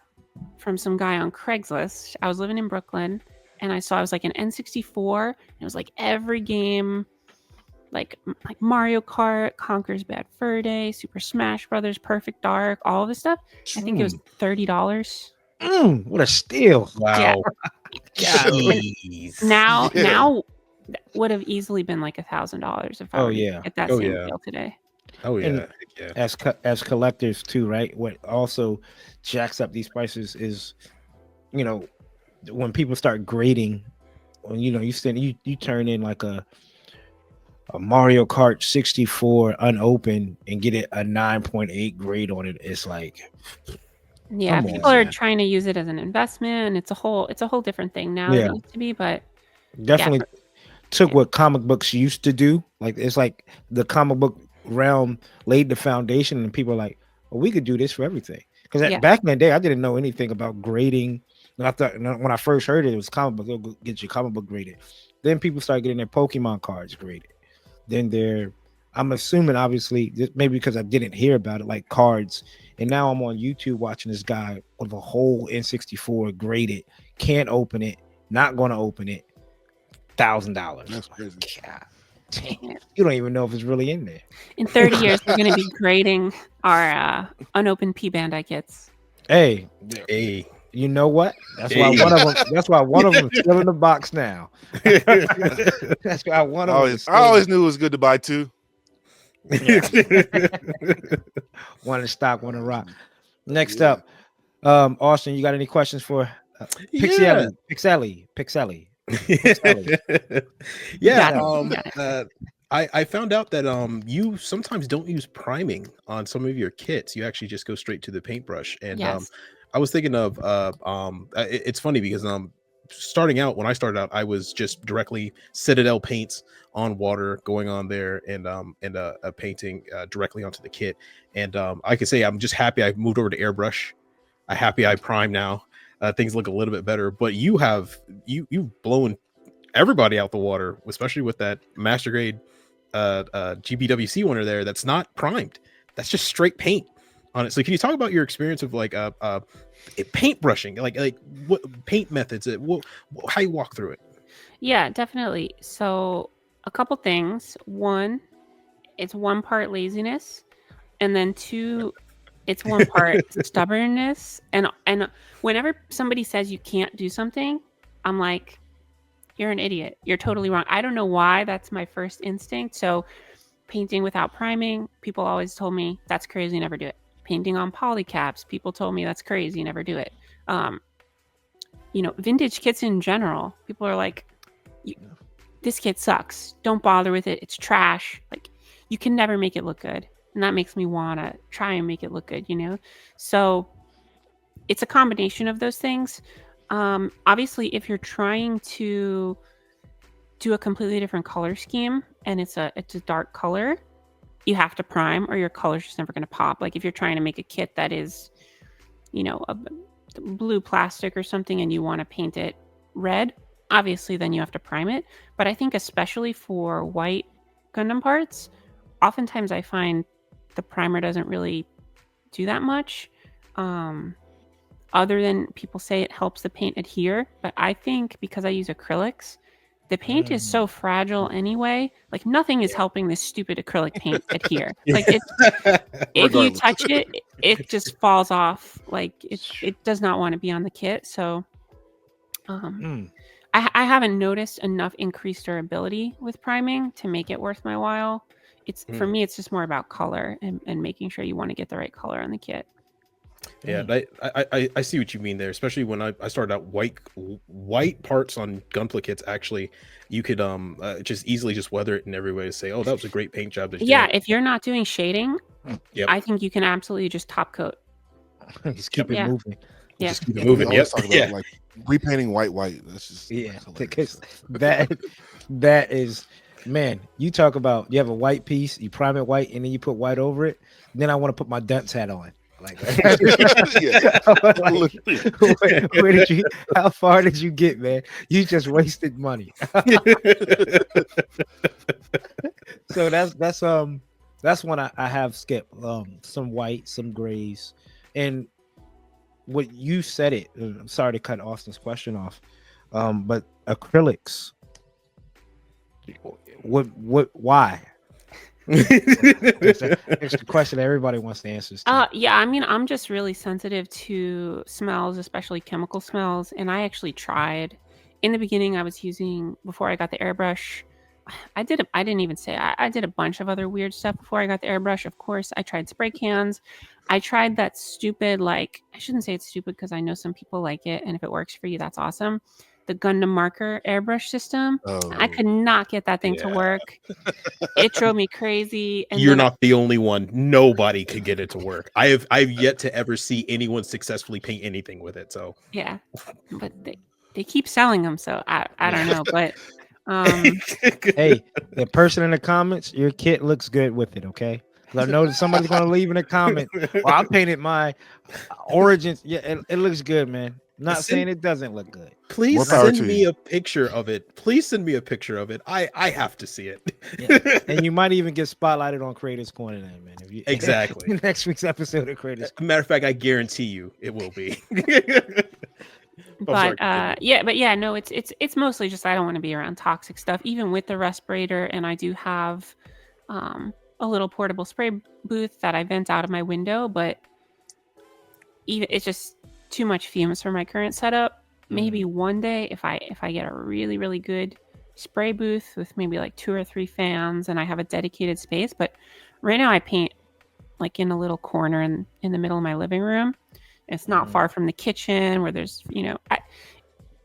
from some guy on Craigslist. I was living in Brooklyn, and I saw it was like an N64. And it was like every game, like Mario Kart, Conker's Bad Fur Day, Super Smash Brothers, Perfect Dark, all of this stuff. I think it was $30. What a steal! Wow. Now would have easily been like $1,000 if I were to get that same deal today. Oh yeah. As collectors too, right? What also jacks up these prices is, when people start grading, when you turn in like a Mario Kart 64 unopened and get it a 9.8 grade on it, it's like, people are trying to use it as an investment. It's a whole different thing now than it used to be, but definitely took what comic books used to do. Like, it's like the comic book realm laid the foundation, and people are like, well, we could do this for everything. Because back in the day, I didn't know anything about grading. And I thought, when I first heard it was comic book, they'll get your comic book graded. Then people start getting their Pokemon cards graded. Then I'm assuming, obviously, maybe because I didn't hear about it, like cards And now I'm on YouTube watching this guy with a whole N64 graded, can't open it, not going to open it, $1,000. That's crazy. God damn. You don't even know if it's really in there. In 30 years, we're going to be grading our unopened P-Bandai kits. Hey, Hey. you know what? That's why one of them is still in the box now. That's why one of them. I always knew it was good to buy two. One in stock, one in rock. Next up, Austin, you got any questions for Pixxiellie? Yeah. I found out that you sometimes don't use priming on some of your kits. You actually just go straight to the paintbrush. And Yes. I was thinking of it's funny because starting out, when I started out, I was just directly Citadel paints on water going on there and painting directly onto the kit. And I can say I'm just happy I moved over to airbrush. I'm happy I prime now. Things look a little bit better, but you've blown everybody out the water, especially with that master grade GBWC winner there that's not primed. That's just straight paint on it. So can you talk about your experience of like paint brushing, like what paint methods, how you walk through it? Yeah, definitely. So a couple things. One, it's one part laziness, and then two, it's one part stubbornness. And whenever somebody says you can't do something, I'm like, you're an idiot. You're totally wrong. I don't know why. That's my first instinct. So painting without priming, people always told me that's crazy, never do it. Painting on polycaps, people told me that's crazy, never do it. Vintage kits in general, people are like, this kit sucks. Don't bother with it. It's trash. Like, you can never make it look good. And that makes me want to try and make it look good, So it's a combination of those things. Obviously, if you're trying to do a completely different color scheme and it's a dark color, you have to prime or your color's just never going to pop. Like if you're trying to make a kit that is, a blue plastic or something and you want to paint it red, obviously then you have to prime it. But I think especially for white Gundam parts, oftentimes I find the primer doesn't really do that much. Other than people say it helps the paint adhere. But I think because I use acrylics, the paint is so fragile anyway. Like nothing is helping this stupid acrylic paint adhere. Like if you touch it, it just falls off. Like it does not want to be on the kit. So I haven't noticed enough increased durability with priming to make it worth my while. For me, it's just more about color and making sure you want to get the right color on the kit. Yeah, I see what you mean there, especially when I started out white parts on Gunpla kits. Actually, you could just easily just weather it in every way to say, oh, that was a great paint job. If you're not doing shading, yep. I think you can absolutely just top coat. Just keep it moving. Yeah, just keep it moving. Yep. Talk about, like repainting white. That's just because that is. Man, you talk about you have a white piece, you prime it white, and then you put white over it. Then I want to put my dunce hat on. Like, where did you? How far did you get, man? You just wasted money. So that's one I have skipped. Some white, some grays, and what you said it. I'm sorry to cut Austin's question off, but acrylics. Why? It's the question everybody wants the answers to. Yeah, I mean, I'm just really sensitive to smells, especially chemical smells. And I actually tried in the beginning. I was using, before I got the airbrush, I did a bunch of other weird stuff before I got the airbrush. Of course, I tried spray cans. I tried that stupid, I shouldn't say it's stupid because I know some people like it, and if it works for you, that's awesome. The Gundam marker airbrush system. I could not get that thing to work. It drove me crazy. And you're not the only one. Nobody could get it to work. I've yet to ever see anyone successfully paint anything with it. So yeah, but they keep selling them. So I don't know. But hey, the person in the comments, your kit looks good with it. Okay. I know that somebody's gonna leave in a comment. Well, I painted my origins. Yeah, it looks good, man. Not saying it doesn't look good. Please More power send to me you. a picture of it. Please send me a picture of it. I have to see it. Yeah. And you might even get spotlighted on Creators Corner then, man. If you Exactly. next week's episode of Creators Corner. Matter of fact, I guarantee you it will be. But no, it's mostly just I don't want to be around toxic stuff, even with the respirator. And I do have a little portable spray booth that I vent out of my window, but even it's just too much fumes for my current setup. Maybe one day if I get a really, really good spray booth with maybe like 2 or 3 fans and I have a dedicated space. But right now I paint like in a little corner in the middle of my living room. It's not far from the kitchen where there's,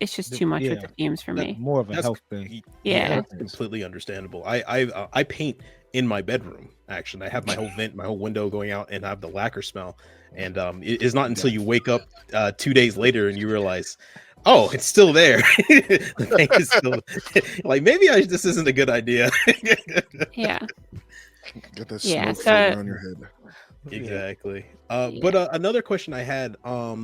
it's just too much with the fumes for me. More of a health thing. Yeah. That's completely understandable. I paint in my bedroom. Actually, I have my whole window going out, and I have the lacquer smell. And it is not until you wake up 2 days later and you realize, oh, it's still there. The paint is still like maybe this isn't a good idea. Yeah. Get that smoke floating around your head. Exactly. But another question I had,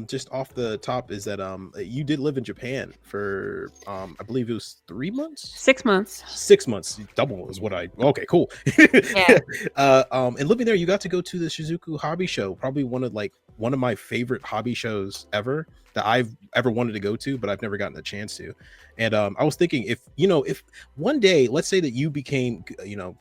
just off the top, is that you did live in Japan for I believe it was 3 months, 6 months. 6 months. Double is what I. Okay, cool. Yeah. And living there, you got to go to the Shizuku Hobby Show, probably one of my favorite hobby shows ever that I've ever wanted to go to, but I've never gotten the chance to. And I was thinking, if one day, let's say that you became,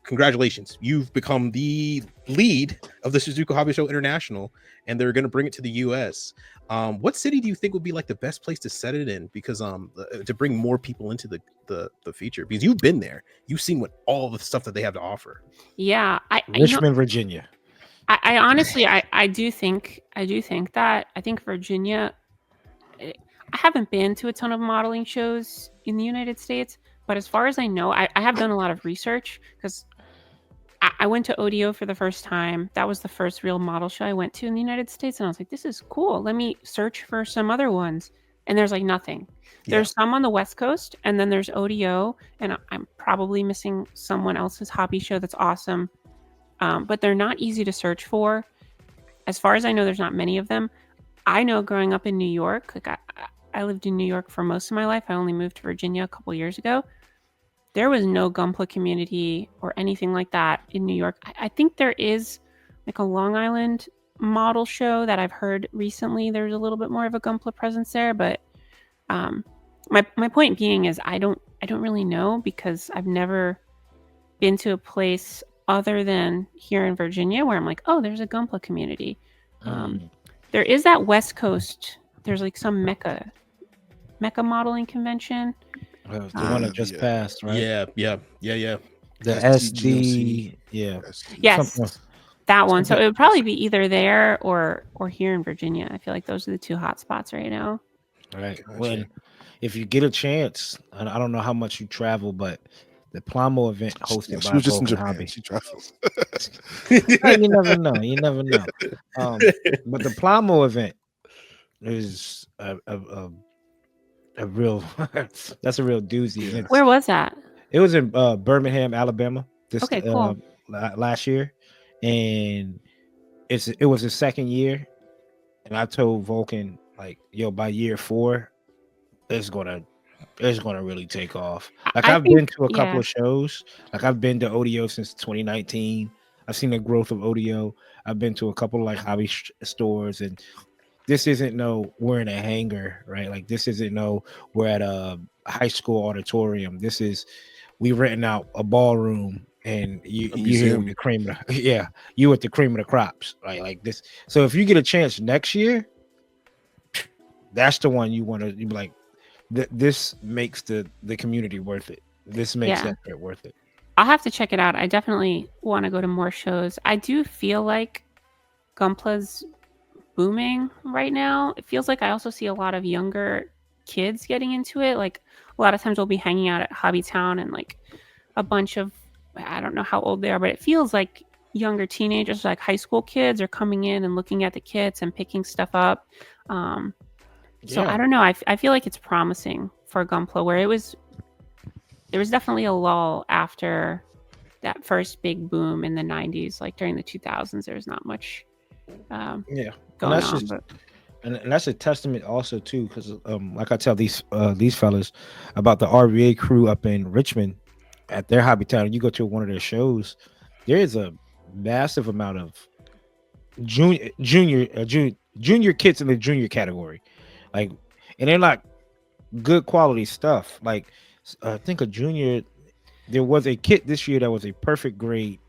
congratulations, you've become the lead of the Shizuku Hobby Show International, and they're going to bring it to the US. What city do you think would be like the best place to set it in? Because to bring more people into the feature, because you've been there, you've seen what all the stuff that they have to offer. Yeah, Richmond, Virginia. I honestly, I do think that I think Virginia. I haven't been to a ton of modeling shows in the United States, but as far as I know, I have done a lot of research because I went to ODO for the first time. That was the first real model show I went to in the United States, and I was like, "This is cool. Let me search for some other ones." And there's like nothing. There's some on the West Coast, and then there's ODO, and I'm probably missing someone else's hobby show that's awesome, but they're not easy to search for. As far as I know, there's not many of them. I know growing up in New York, like I lived in New York for most of my life. I only moved to Virginia a couple years ago. There was no GUNPLA community or anything like that in New York. I think there is like a Long Island model show that I've heard recently. There's a little bit more of a GUNPLA presence there, but my point being is I don't really know because I've never been to a place other than here in Virginia where I'm like, oh, there's a GUNPLA community. There is that West Coast. There's like some mecha modeling convention. The one that just passed, right? Yeah. The SD, yeah. Yes, that one. So it would probably be either there or here in Virginia. I feel like those are the 2 hot spots right now. All right. Well, if you get a chance, and I don't know how much you travel, but the Plamo event hosted by Vulcan Hobby. She travels. You never know. But the Plamo event is a real that's a real doozy. Where was that? It was in Birmingham, Alabama. Cool. Last year, and it was the second year, and I told Vulcan like, yo, by year 4, it's gonna really take off. Like I've been to a couple of shows. Like I've been to ODO since 2019. I've seen the growth of ODO. I've been to a couple of like hobby stores, and this isn't we're in a hangar, right? Like this isn't we're at a high school auditorium. This is we renting out a ballroom, and you here with the cream of you with the cream of the crops, right? Like this. So if you get a chance next year, that's the one you want to be like. This makes the community worth it. This makes that trip worth it. I'll have to check it out. I definitely want to go to more shows. I do feel like GUNPLA's booming right now. It feels like I also see a lot of younger kids getting into it. Like a lot of times we'll be hanging out at Hobbytown, and like a bunch of, I don't know how old they are, but it feels like younger teenagers, like high school kids, are coming in and looking at the kits and picking stuff up. So I don't know. I feel like it's promising for GUNPLA, where there was definitely a lull after that first big boom in the 90s. Like during the 2000s, there was not much going on. and that's a testament also too, because like I tell these fellas about the RVA crew up in Richmond at their hobby town. You go to one of their shows, there is a massive amount of junior kids in the junior category, like, and they're not good quality stuff. Like I think a junior, there was a kit this year that was a perfect grade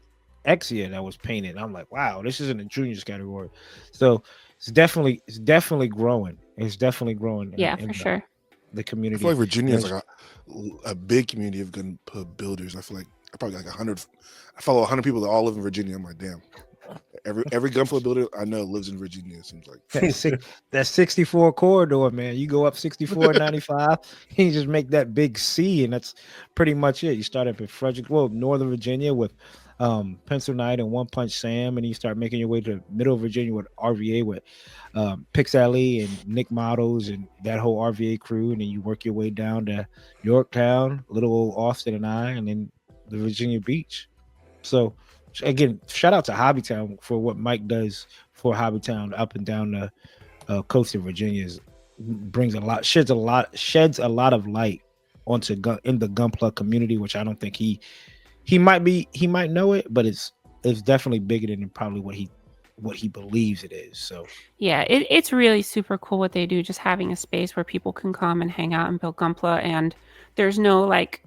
Exia that was painted. I'm like, wow, this is in the juniors category. So it's definitely growing. It's definitely growing. Yeah, in for sure. the I community. feel like Virginia is like a big community of GUNPLA builders. I feel like I probably like 100. I follow 100 people that all live in Virginia. I'm like, damn. Every GUNPLA builder I know lives in Virginia. It seems like that 64 corridor, man. You go up 64, 95, and you just make that big C, and that's pretty much it. You start up in Frederick, Northern Virginia with Pencil Knight and One Punch Sam, and you start making your way to Middle Virginia with RVA with Pixxiellie and Nick Models and that whole RVA crew, and then you work your way down to Yorktown, little old Austin and and then the Virginia Beach. So again, shout out to Hobbytown for what Mike does for Hobbytown up and down the coast of Virginia. Sheds a lot of light onto in the GUNPLA community, which I don't think he might know it, but it's definitely bigger than probably what he believes it is. So yeah, it's really super cool what they do. Just having a space where people can come and hang out and build GUNPLA, and there's no like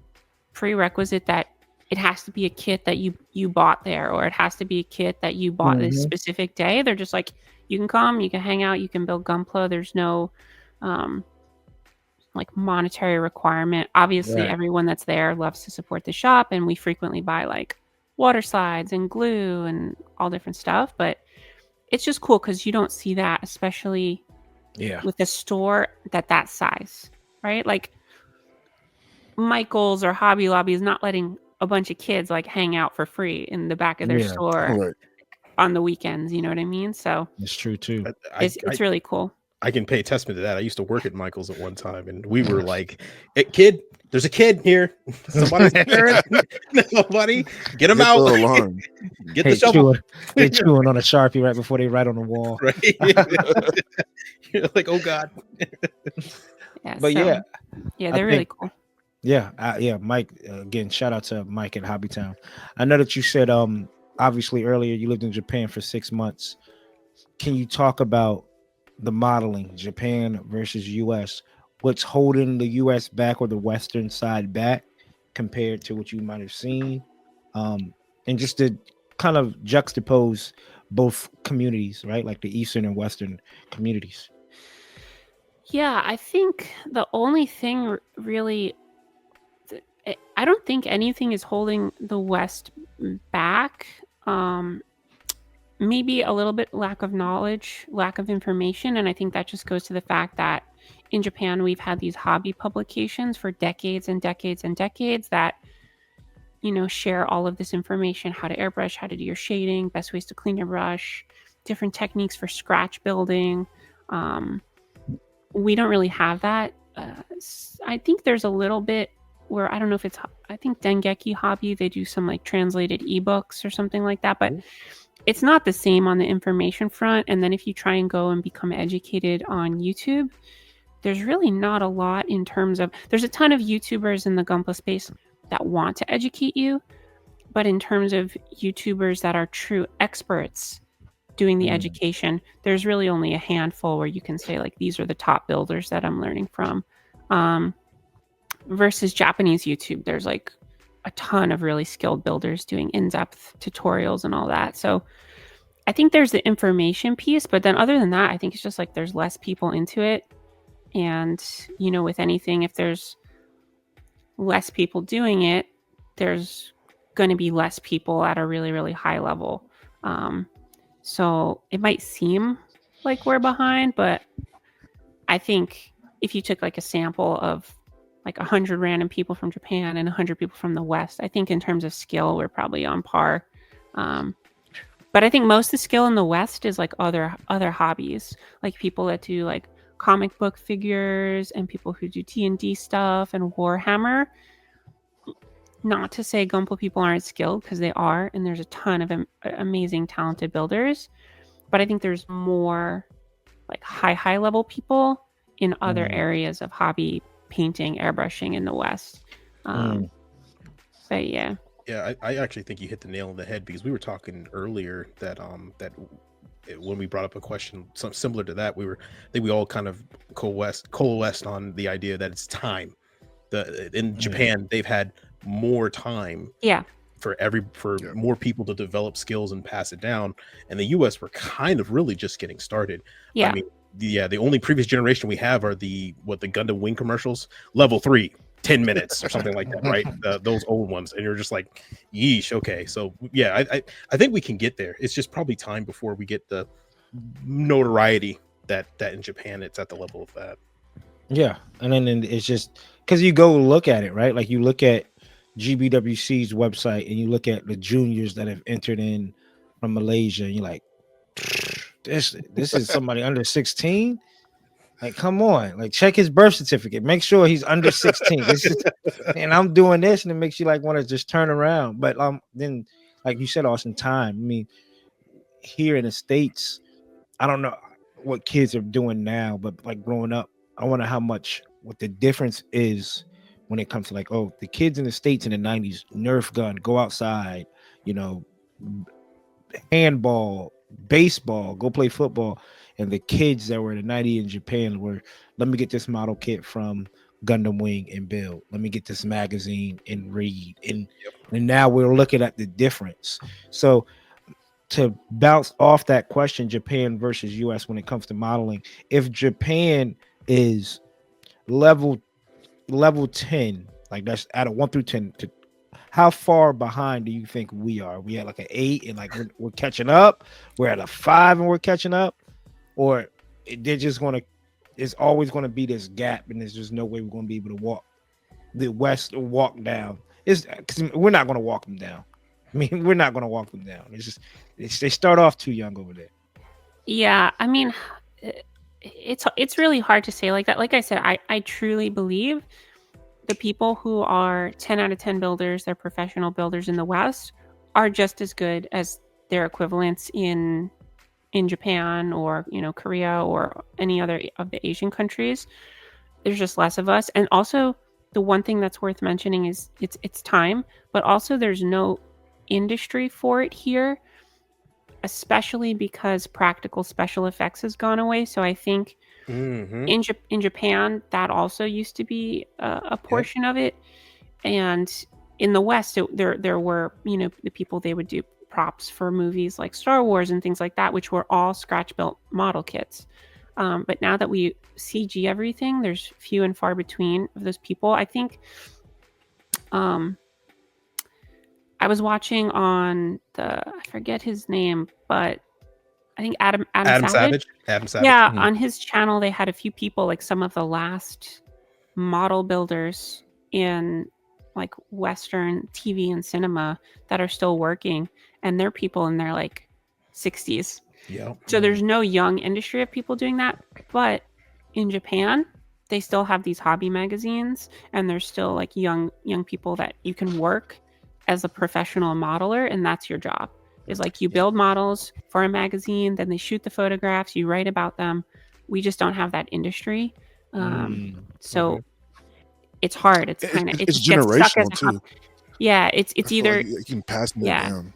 prerequisite that it has to be a kit that you bought there, or it has to be a kit that you bought this specific day. They're just like, you can come, you can hang out, you can build GUNPLA. There's no like monetary requirement. Obviously, everyone that's there loves to support the shop, and we frequently buy like water slides and glue and all different stuff. But it's just cool because you don't see that, especially with a store that size, right? Like Michael's or Hobby Lobby is not letting a bunch of kids like hang out for free in the back of their store on the weekends. You know what I mean? So it's true too. It's really cool. I can pay testament to that. I used to work at Michael's at one time, and we were like, hey, "Kid, there's a kid here. Somebody's parent. Nobody, get him out. Get the shovel." They're chewing on a Sharpie right before they write on the wall. Right? You're like, "Oh God." But yeah, they're really cool. Yeah, Mike. Again, shout out to Mike at Hobbytown. I know that you said, obviously earlier you lived in Japan for 6 months. Can you talk about the modeling, Japan versus US? What's holding the US back or the Western side back compared to what you might have seen? And just to kind of juxtapose both communities, right? Like the Eastern and Western communities. Yeah, I think the only thing really, I don't think anything is holding the West back. Maybe a little bit lack of knowledge, lack of information. And I think that just goes to the fact that in Japan, we've had these hobby publications for decades and decades and decades that, share all of this information, how to airbrush, how to do your shading, best ways to clean your brush, different techniques for scratch building. We don't really have that. I think there's a little bit where, I don't know if I think Dengeki Hobby, they do some like translated ebooks or something like that, but it's not the same on the information front. And then if you try and go and become educated on YouTube, there's really not a lot in terms of, there's a ton of YouTubers in the GUNPLA space that want to educate you, but in terms of YouTubers that are true experts doing the education, there's really only a handful where you can say like, these are the top builders that I'm learning from. Versus Japanese YouTube, there's like a ton of really skilled builders doing in-depth tutorials and all that. So I think there's the information piece, but then other than that, I think it's just like there's less people into it. And, with anything, if there's less people doing it, there's going to be less people at a really, really high level. So it might seem like we're behind, but I think if you took like a sample of like 100 random people from Japan and 100 people from the West, I think in terms of skill, we're probably on par. But I think most of the skill in the West is like other hobbies, like people that do like comic book figures and people who do D&D stuff and Warhammer. Not to say GUNPLA people aren't skilled, because they are, and there's a ton of amazing, talented builders. But I think there's more like high level people in other areas of hobby painting, airbrushing in the West. But yeah. Yeah, I actually think you hit the nail on the head, because we were talking earlier that when we brought up a question similar to that, I think we all kind of coalesced on the idea that it's time. In Japan, they've had more time for more people to develop skills and pass it down, and the US, we're kind of really just getting started. I mean, the only previous generation we have are the Gundam Wing commercials, level 3, 10 minutes or something like that, right? Those old ones, and you're just like, yeesh. Okay, so yeah, I think we can get there. It's just probably time before we get the notoriety that in Japan it's at the level of that. Yeah, and then it's just because you go look at it, right? Like you look at GBWC's website and you look at the juniors that have entered in from Malaysia, and you're like, this is somebody under 16. Like, come on, like check his birth certificate, make sure he's under 16. And I'm doing this, and it makes you like want to just turn around. But then, like you said, Austin, time. I mean, here in the States, I don't know what kids are doing now, but like growing up, I wonder what the difference is when it comes to like, oh, the kids in the States in the 90s, Nerf gun, go outside, handball, baseball, go play football. And the kids that were in the 90s in Japan were, let me get this model kit from Gundam Wing and build. Let me get this magazine and read. And now we're looking at the difference. So to bounce off that question, Japan versus US when it comes to modeling, if Japan is level 10, like that's out of 1 through 10, how far behind do you think we are? We at like an 8 and like we're catching up? We're at a 5 and we're catching up? Or they're just it's always going to be this gap, and there's just no way we're going to be able to walk the West or walk down? It's because we're not going to walk them down. I mean, we're not going to walk them down. It's just they start off too young over there. Yeah, I mean, it's really hard to say like that. Like I said, I truly believe the people who are 10 out of 10 builders, they're professional builders in the West, are just as good as their equivalents in Japan or Korea or any other of the Asian countries. There's just less of us. And also the one thing that's worth mentioning is it's time, but also there's no industry for it here, especially because practical special effects has gone away. So I think in Japan that also used to be a portion of it, and in the West there were the people, they would do props for movies like Star Wars and things like that, which were all scratch built model kits. But now that we CG everything, there's few and far between of those people. I think I was watching on I forget his name, but I think Adam Savage. Yeah, on his channel they had a few people, like some of the last model builders in like Western TV and cinema that are still working, and they're people in their like 60s. Yeah. So there's no young industry of people doing that. But in Japan, they still have these hobby magazines, and there's still like young people that you can work as a professional modeler, and that's your job. Is like you build models for a magazine, then they shoot the photographs, you write about them. We just don't have that industry. So it's hard. It's kind of it's generational too. Yeah, it's either like you can pass them down.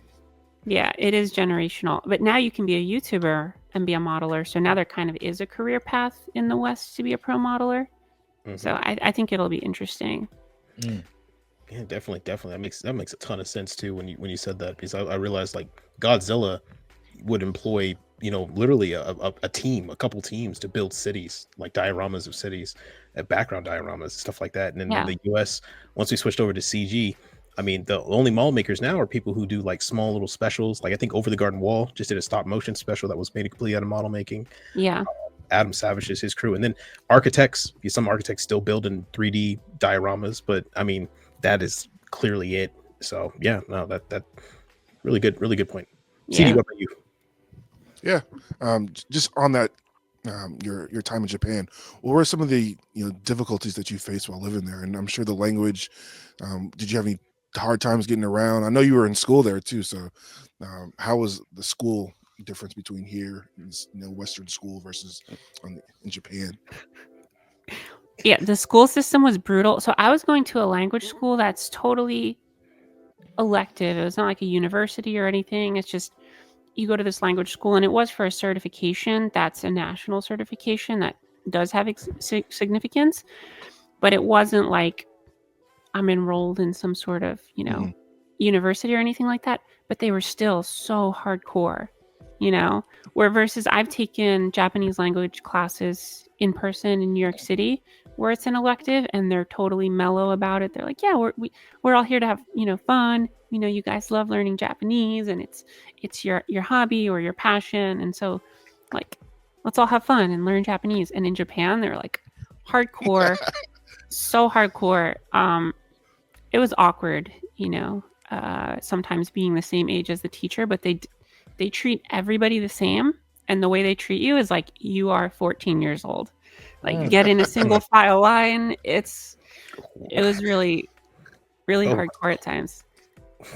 Yeah, it is generational. But now you can be a YouTuber and be a modeler. So now there kind of is a career path in the West to be a pro modeler. So I think it'll be interesting. Yeah, definitely. That makes a ton of sense too when you said that, because I realized like Godzilla would employ literally a team, a couple teams to build cities, like dioramas of cities, background dioramas, stuff like that. And then in the US, once we switched over to CG, I mean, the only model makers now are people who do like small little specials. Like I think Over the Garden Wall just did a stop motion special that was made completely out of model making. Yeah. Adam Savage is his crew. And then architects, some architects still build in 3D dioramas, but I mean, that is clearly it. So yeah, no, that really good point. CD, what about you? Yeah. Just on that, your time in Japan, what were some of the difficulties that you faced while living there? And I'm sure the language, did you have any hard times getting around? I know you were in school there too, so how was the school difference between here and Western school versus in Japan? Yeah, the school system was brutal. So I was going to a language school that's totally elective. It was not like a university or anything. It's just you go to this language school, and it was for a certification. That's a national certification that does have significance, but it wasn't like I'm enrolled in some sort of, university or anything like that. But they were still so hardcore, where versus I've taken Japanese language classes in person in New York City where it's an elective and they're totally mellow about it. They're like, yeah, we're all here to have, fun. You guys love learning Japanese and it's your hobby or your passion. And so like, let's all have fun and learn Japanese. And in Japan, they're like hardcore, so hardcore. It was awkward, sometimes being the same age as the teacher, but they treat everybody the same. And the way they treat you is like you are 14 years old. Like get in a single file line. It was really, really hardcore at times.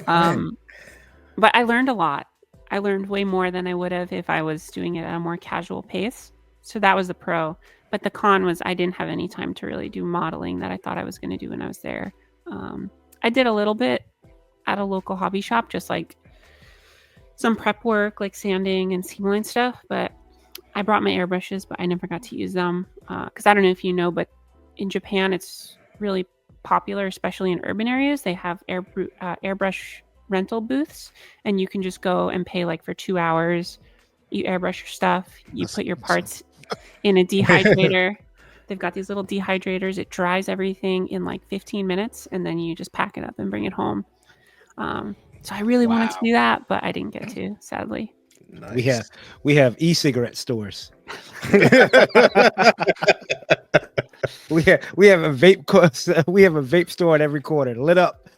But I learned a lot. I learned way more than I would have if I was doing it at a more casual pace. So that was the pro. But the con was I didn't have any time to really do modeling that I thought I was going to do when I was there. I did a little bit at a local hobby shop, just like some prep work, like sanding and seam line stuff. But I brought my airbrushes, but I never got to use them because I don't know if you know, but in Japan, it's really popular, especially in urban areas. They have airbrush rental booths, and you can just go and pay like for 2 hours. You airbrush your stuff. That's put your parts in a dehydrator. They've got these little dehydrators. It dries everything in like 15 minutes, and then you just pack it up and bring it home. So I really wanted to do that, but I didn't get to, sadly. Nice. We have e-cigarette stores. we have a vape store in every corner, lit up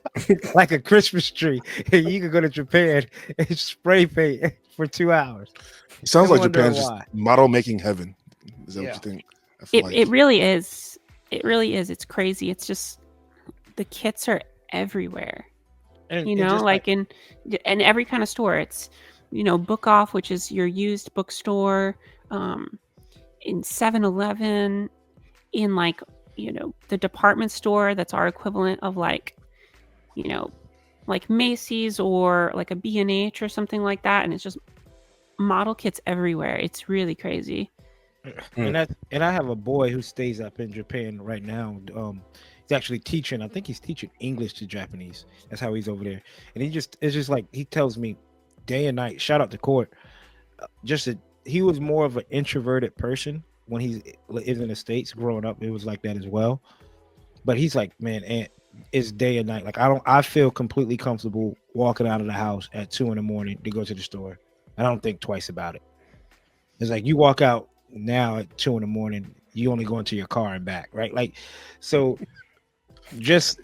like a Christmas tree. You can go to Japan and spray paint for 2 hours. It sounds like Japan's just model making heaven. Is that what you think? It really is. It really is. It's crazy. It's just the kits are everywhere. And in every kind of store. It's Book Off, which is your used bookstore, in 7-Eleven, in like the department store that's our equivalent of like like Macy's or like a B&H or something like that, and it's just model kits everywhere. It's really crazy. And I have a boy who stays up in Japan right now. He's actually teaching. I think he's teaching English to Japanese. That's how he's over there. And it's just like he tells me day and night. Shout out to Court. He was more of an introverted person when he is in the States. Growing up, it was like that as well. But he's like, man, and it's day and night. Like I feel completely comfortable walking out of the house at 2 a.m. to go to the store. I don't think twice about it. It's like you walk out now at 2 a.m. you only go into your car and back, right? Like, so just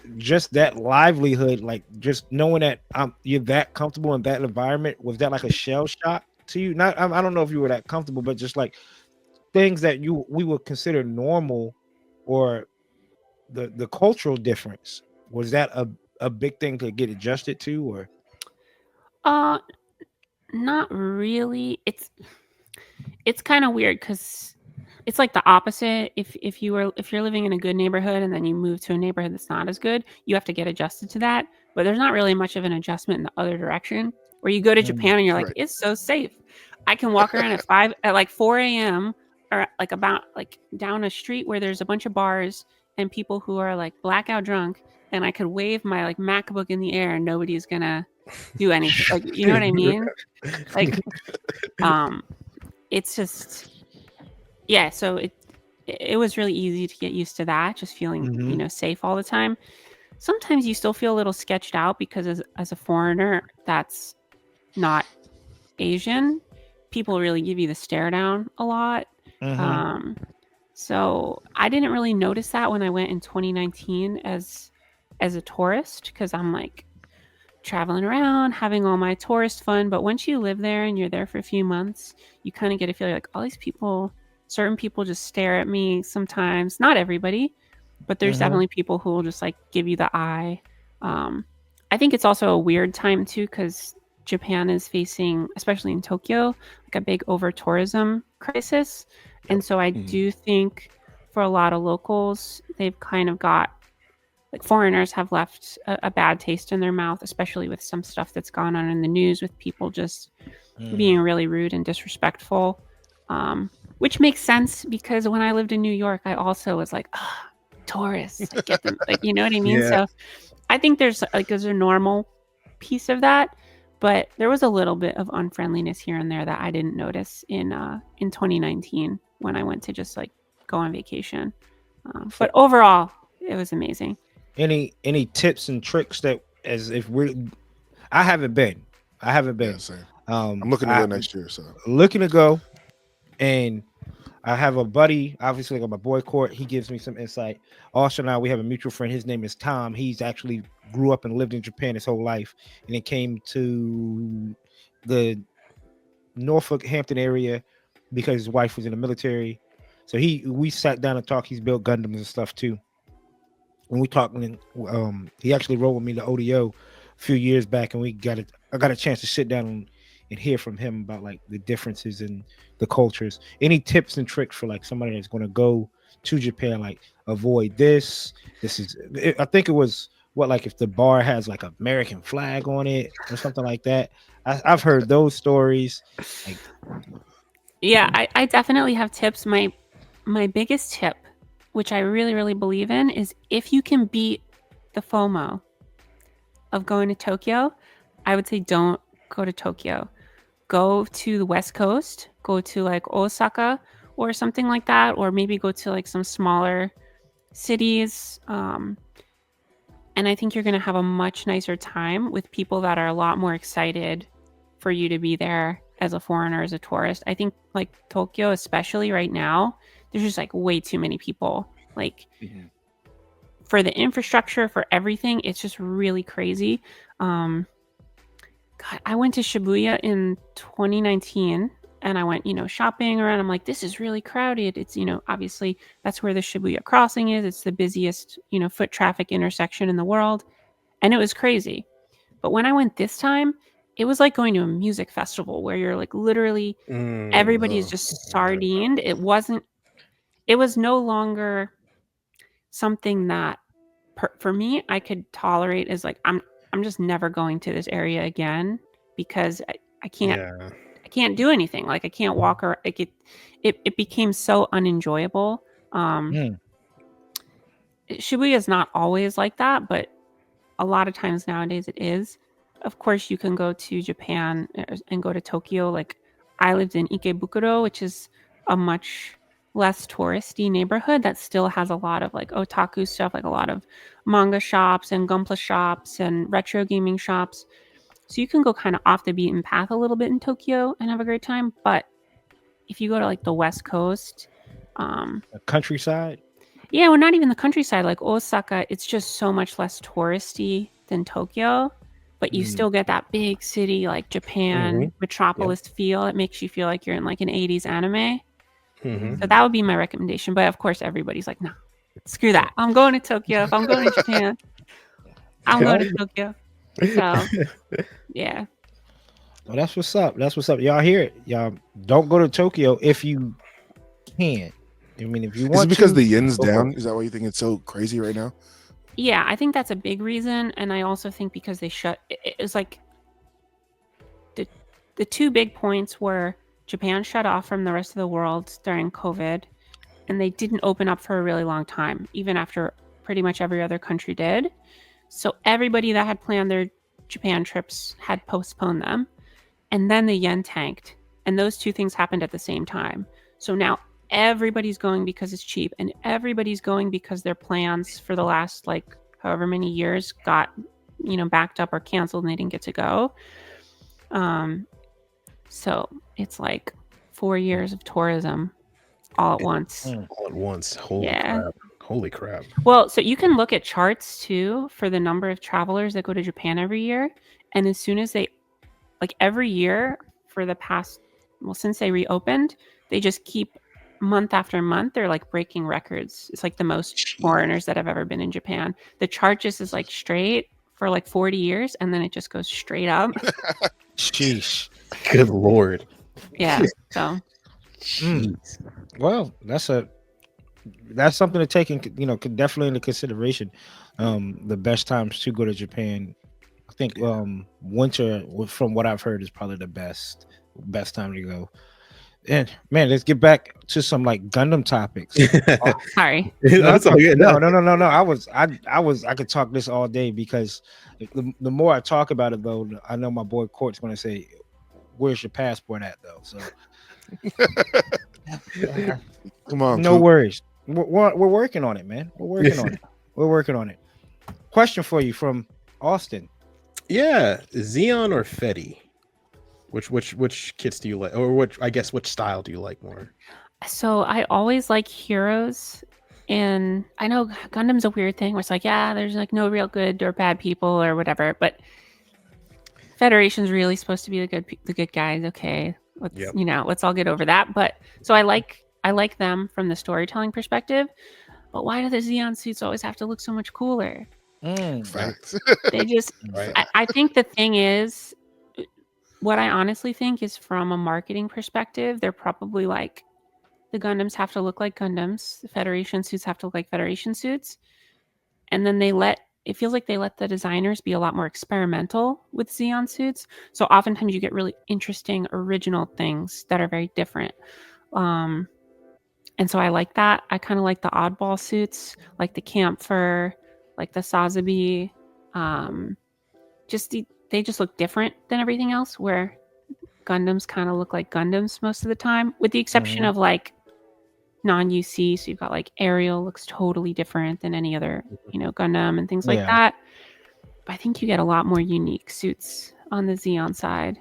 that livelihood, like just knowing that you're that comfortable in that environment, was that like a shell shock to you? Not, I don't know if you were that comfortable, but just like things that we would consider normal, or the cultural difference, was that a big thing to get adjusted to, or? Not really. It's kind of weird because it's like the opposite. If you're living in a good neighborhood and then you move to a neighborhood that's not as good, you have to get adjusted to that. But there's not really much of an adjustment in the other direction, where you go to Japan and you're like, it's so safe. I can walk around at 4 a.m. or like about like down a street where there's a bunch of bars and people who are like blackout drunk, and I could wave my like MacBook in the air and nobody's gonna do anything. Like, you know what I mean? Like, it's just, yeah. So it was really easy to get used to that, just feeling safe all the time. Sometimes you still feel a little sketched out because as a foreigner that's not Asian, people really give you the stare down a lot. So I didn't really notice that when I went in 2019 as a tourist, because I'm like traveling around, having all my tourist fun. But once you live there and you're there for a few months, you kind of get a feeling like all these people, certain people just stare at me sometimes. Not everybody, but there's definitely people who will just like give you the eye. I think it's also a weird time too, because Japan is facing, especially in Tokyo, like a big over tourism crisis. And so I do think for a lot of locals, they've kind of got, like, foreigners have left a bad taste in their mouth, especially with some stuff that's gone on in the news with people just being really rude and disrespectful. Which makes sense because when I lived in New York, I also was like, tourists, like, get them, like, you know what I mean? Yeah. So I think there's a normal piece of that, but there was a little bit of unfriendliness here and there that I didn't notice in 2019 when I went to just like go on vacation. But overall, it was amazing. Any tips and tricks that, as if I haven't been. Yeah, same. I'm looking to go next year, so looking to go, and I have a buddy, obviously, like my boy Court. He gives me some insight. Also, now we have a mutual friend. His name is Tom. He's actually grew up and lived in Japan his whole life, and it came to the Norfolk Hampton area because his wife was in the military. So we sat down and talked. He's built Gundams and stuff too. When we talked, he actually wrote with me the ODO a few years back, and I got a chance to sit down and hear from him about like the differences in the cultures. Any tips and tricks for like somebody that's going to go to Japan, like avoid this. I think it was like if the bar has like an American flag on it or something like that. I've heard those stories. Like, yeah, I definitely have tips. My biggest tip, which I really, really believe in, is if you can beat the FOMO of going to Tokyo, I would say don't go to Tokyo. Go to the West Coast, go to like Osaka or something like that, or maybe go to like some smaller cities. And I think you're going to have a much nicer time with people that are a lot more excited for you to be there as a foreigner, as a tourist. I think like Tokyo, especially right now, there's just like way too many people. Like for the infrastructure, for everything, it's just really crazy. God, I went to Shibuya in 2019 and I went, shopping around. I'm like, this is really crowded. It's, obviously that's where the Shibuya crossing is. It's the busiest, foot traffic intersection in the world. And it was crazy. But when I went this time, it was like going to a music festival where you're like literally everybody is just sardined. It was no longer something that for me I could tolerate as like I'm just never going to this area again because I can't do anything. Like I can't walk or like it became so unenjoyable. Shibuya is not always like that, but a lot of times nowadays it is. Of course, you can go to Japan and go to Tokyo. Like I lived in Ikebukuro, which is a much less touristy neighborhood that still has a lot of like otaku stuff, like a lot of manga shops and gunpla shops and retro gaming shops. So you can go kind of off the beaten path a little bit in Tokyo and have a great time. But if you go to like the West Coast, countryside. Yeah, well, not even the countryside. Like Osaka, it's just so much less touristy than Tokyo, but you still get that big city, like Japan metropolis feel. It makes you feel like you're in like an 80s anime. So that would be my recommendation. But of course, everybody's like, no, screw that. I'm going to Tokyo. If I'm going to Japan, I'm going to Tokyo. So, yeah. Well, that's what's up. Y'all hear it. Y'all don't go to Tokyo if you can. I mean, if you want, is it because the yen's down? Is that why you think it's so crazy right now? Yeah, I think that's a big reason, and I also think because they shut. It was like the two big points were Japan shut off from the rest of the world during COVID, and they didn't open up for a really long time, even after pretty much every other country did. So everybody that had planned their Japan trips had postponed them, and then the yen tanked, and those two things happened at the same time. So now everybody's going because it's cheap, and everybody's going because their plans for the last like however many years got backed up or canceled and they didn't get to go. So it's like 4 years of tourism all at once. All at once. Holy crap. Well, so you can look at charts too for the number of travelers that go to Japan every year, and as soon as they every year for the past since they reopened, they just keep month after month they're like breaking records. It's like the most foreigners that have ever been in Japan. The chart just is like straight for like 40 years, and then it just goes straight up. Sheesh. Good lord. Yeah. So Jeez. Well, that's something to take in, definitely into consideration. The best times to go to Japan, I think winter, from what I've heard, is probably the best time to go. And man, let's get back to some like Gundam topics. sorry. That's all good. No. I could talk this all day, because the more I talk about it, though, I know my boy Court's going to say, "Where's your passport at?" Though, so Come on. no Coop. worries. We're working on it, man. We're working on it. We're working on it. Question for you from Austin. Yeah, Xeon or Fetty? Which kits do you like, or which style do you like more? So I always like heroes, and I know Gundam's a weird thing where it's like, yeah, there's like no real good or bad people or whatever, but Federation's really supposed to be the good guys. Okay, let's all get over that. But so I like them from the storytelling perspective, but why do the Xeon suits always have to look so much cooler? Facts. They just, Right. I think the thing is, what I honestly think is, from a marketing perspective, they're probably like, the Gundams have to look like Gundams, the Federation suits have to look like Federation suits, and then it feels like they let the designers be a lot more experimental with Xeon suits. So oftentimes you get really interesting, original things that are very different. And so I like that. I kind of like the oddball suits, like the Camphor, like the Sazabi. They just look different than everything else, where Gundams kind of look like Gundams most of the time, with the exception of like non-UC. So you've got like Ariel looks totally different than any other, Gundam and things like that. But I think you get a lot more unique suits on the Xeon side.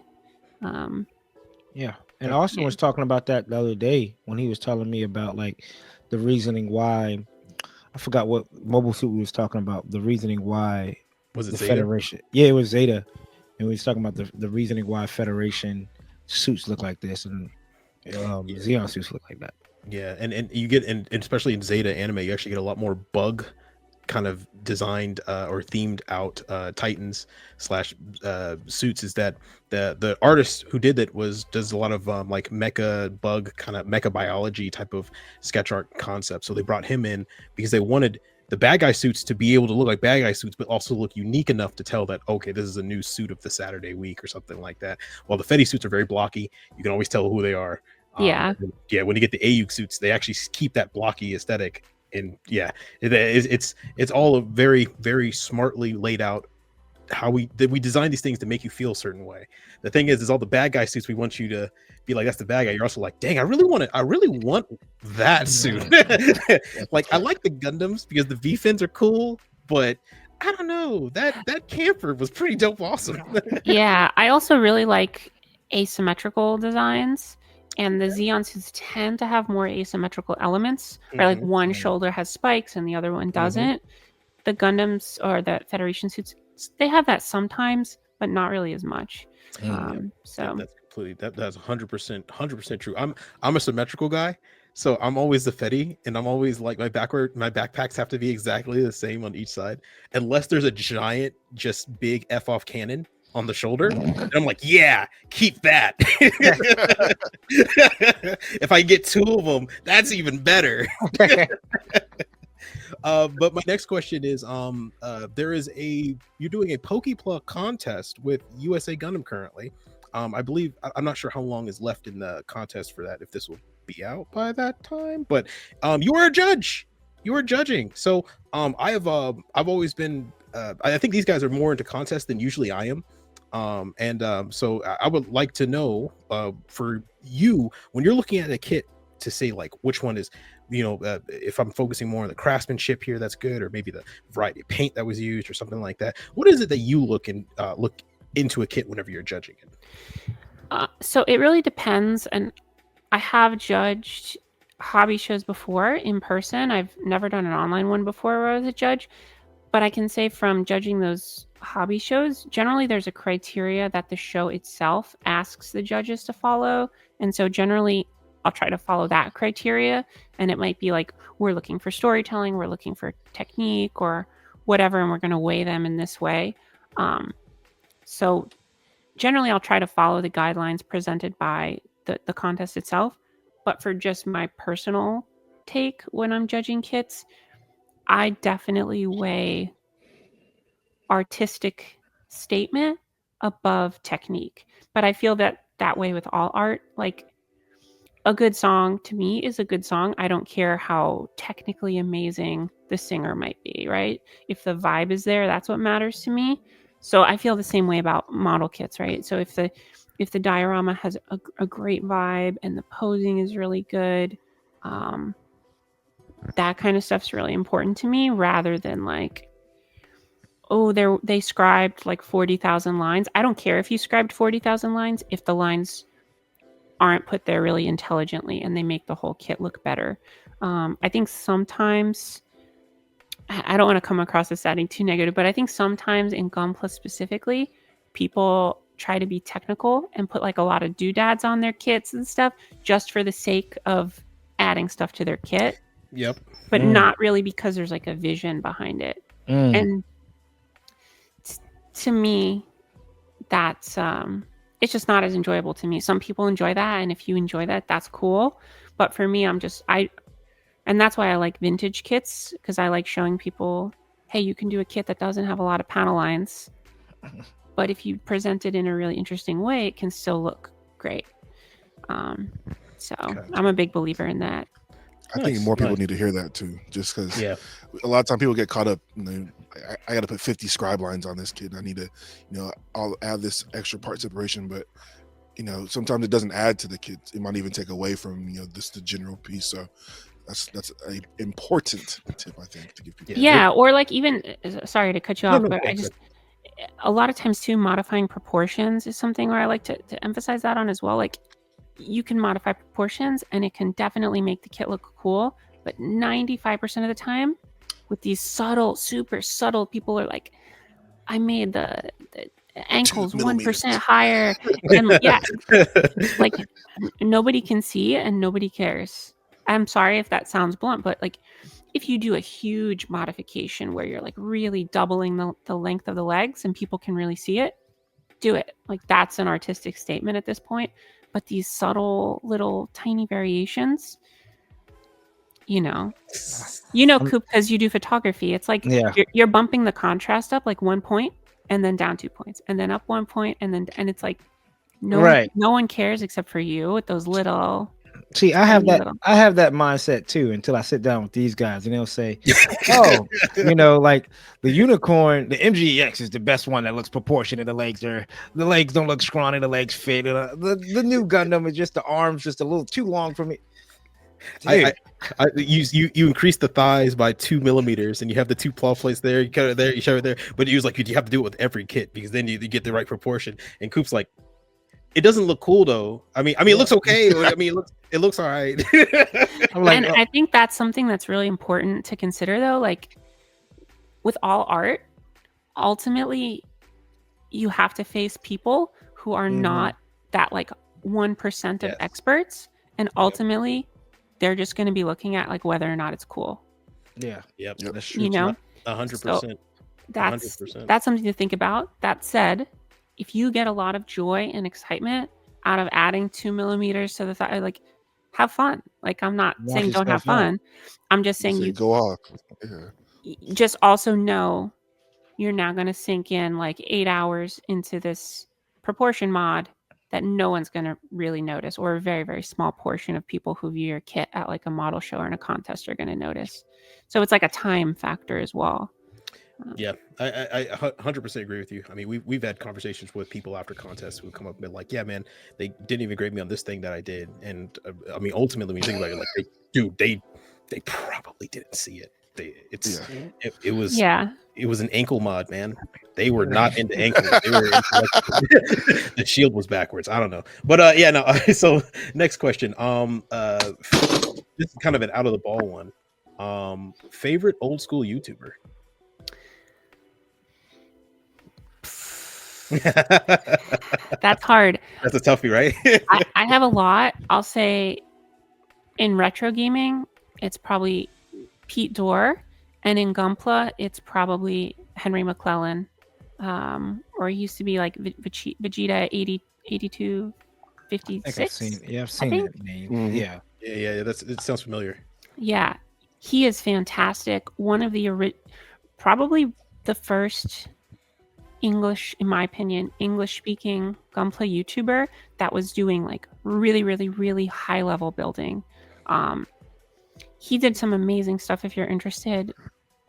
Yeah. And Austin was talking about that the other day when he was telling me about like the reasoning why. I forgot what mobile suit we was talking about. The reasoning why Was it the Zeta? Federation. Yeah, it was Zeta. And we was talking about the reasoning why Federation suits look like this and Xeon suits look like that. Yeah, and you get, and especially in Zeta anime, you actually get a lot more bug kind of designed or themed out Titans slash suits. Is that the artist who did that does a lot of like mecha bug kind of mecha biology type of sketch art concept. So they brought him in because they wanted the bad guy suits to be able to look like bad guy suits, but also look unique enough to tell that, okay, this is a new suit of the Saturday week or something like that. While the Fetty suits are very blocky, you can always tell who they are. Yeah. When you get the AU suits, they actually keep that blocky aesthetic. And yeah, it's all a very, very smartly laid out how we design these things to make you feel a certain way. The thing is all the bad guy suits, we want you to be like, that's the bad guy. You're also like, dang, I really want that suit. Like, I like the Gundams because the V-fins are cool, but I don't know, that camper was pretty dope awesome. Yeah, I also really like asymmetrical designs, and the Xeon suits tend to have more asymmetrical elements, where like one shoulder has spikes and the other one doesn't. The Gundams or the Federation suits, they have that sometimes, but not really as much. So that's completely that's 100% true. I'm a symmetrical guy, so I'm always the Fetty, and I'm always like my backpacks have to be exactly the same on each side, unless there's a giant, just big F off cannon on the shoulder, and I'm like, yeah, keep that. If I get two of them, that's even better. But my next question is, you're doing a Pokepla contest with USA Gundam currently. I believe, I'm not sure how long is left in the contest for that, if this will be out by that time, but you are a judge. You are judging. So I've always been, I think these guys are more into contests than usually I am. So I would like to know, for you, when you're looking at a kit, to say like which one is, if I'm focusing more on the craftsmanship here, that's good, or maybe the variety of paint that was used or something like that. What is it that you look into a kit whenever you're judging it? So it really depends, and I have judged hobby shows before in person. I've never done an online one before where I was a judge, but I can say from judging those hobby shows, generally there's a criteria that the show itself asks the judges to follow, and so generally I'll try to follow that criteria. And it might be like, we're looking for storytelling, we're looking for technique, or whatever, and we're going to weigh them in this way. So generally, I'll try to follow the guidelines presented by the contest itself. But for just my personal take when I'm judging kits, I definitely weigh artistic statement above technique. But I feel that way with all art. Like, a good song to me is a good song. I don't care how technically amazing the singer might be, right? If the vibe is there, that's what matters to me. So I feel the same way about model kits, right? So if the diorama has a great vibe and the posing is really good, that kind of stuff's really important to me, rather than like, oh, they scribed like 40,000 lines. I don't care if you scribed 40,000 lines if the lines aren't put there really intelligently and they make the whole kit look better. I think sometimes, I don't want to come across as adding too negative, but I think sometimes in GUNPLA specifically, people try to be technical and put like a lot of doodads on their kits and stuff just for the sake of adding stuff to their kit. Yep. But not really because there's like a vision behind it. And to me, that's it's just not as enjoyable to me. Some people enjoy that, and if you enjoy that, that's cool. But for me, and that's why I like vintage kits, because I like showing people, hey, you can do a kit that doesn't have a lot of panel lines, but if you present it in a really interesting way, it can still look great. So I'm a big believer in that. I think more people need to hear that too, just because a lot of time people get caught up. I got to put 50 scribe lines on this kid. I need to, I'll add this extra part separation, but sometimes it doesn't add to the kit. It might even take away from the general piece. So that's a important tip, I think, to give people. Yeah, or like even, sorry to cut you off, but a lot of times too, modifying proportions is something where I like to emphasize that on as well. Like, you can modify proportions and it can definitely make the kit look cool, but 95% of the time with these super subtle, people are like, I made the ankles 1% higher, and like nobody can see and nobody cares. I'm sorry if that sounds blunt, but like, if you do a huge modification where you're like really doubling the length of the legs and people can really see it, do it. Like, that's an artistic statement at this point. But these subtle little tiny variations, Coop, because you do photography, it's like you're bumping the contrast up like 1 point and then down 2 points and then up 1 point and it's like no one cares except for you with those little. See, I have that mindset too until I sit down with these guys and they'll say, oh, like the unicorn, the MGEX is the best one that looks proportionate. The legs don't look scrawny, the legs fit. The new Gundam is just the arms just a little too long for me. You increase the thighs by 2 millimeters and you have the 2 claw plates there, you cut it there, you shove it there, but you have to do it with every kit because then you get the right proportion. And Coop's like, it doesn't look cool though. I mean, it looks okay. It looks all right. And I think that's something that's really important to consider though. Like, with all art, ultimately, you have to face people who are not that like 1% of experts, and ultimately, they're just going to be looking at like whether or not it's cool. Yeah. Yep. That's true. 100%. That's something to think about. That said, if you get a lot of joy and excitement out of adding 2 millimeters to the thigh, like, have fun. Like, I'm not saying don't have fun. I'm just saying you go off. Just also know you're now going to sink in like 8 hours into this proportion mod that no one's going to really notice, or a very, very small portion of people who view your kit at like a model show or in a contest are going to notice. So it's like a time factor as well. Yeah, I 100% agree with you. I mean, we've had conversations with people after contests who come up and be like, yeah, man, they didn't even grade me on this thing that I did. And I mean, ultimately, when you think about it, like, they probably didn't see it. It was an ankle mod, man. They were not into ankles. They were into, like, the shield was backwards. I don't know, but yeah, no. So next question. This is kind of an out of the ball one. Favorite old school YouTuber. That's hard. That's a toughie, right? I have a lot. I'll say in retro gaming, it's probably Pete Dorr, And in Gunpla, it's probably Henry McClellan, or he used to be like Vegeta 82, I think I've 56. seen. Yeah, I've I seen think. that name. Mhm. Yeah. Yeah. It sounds familiar. Yeah, he is fantastic. One of the probably the first English, in my opinion, English speaking Gunpla YouTuber that was doing like really, really, really high level building. He did some amazing stuff if you're interested.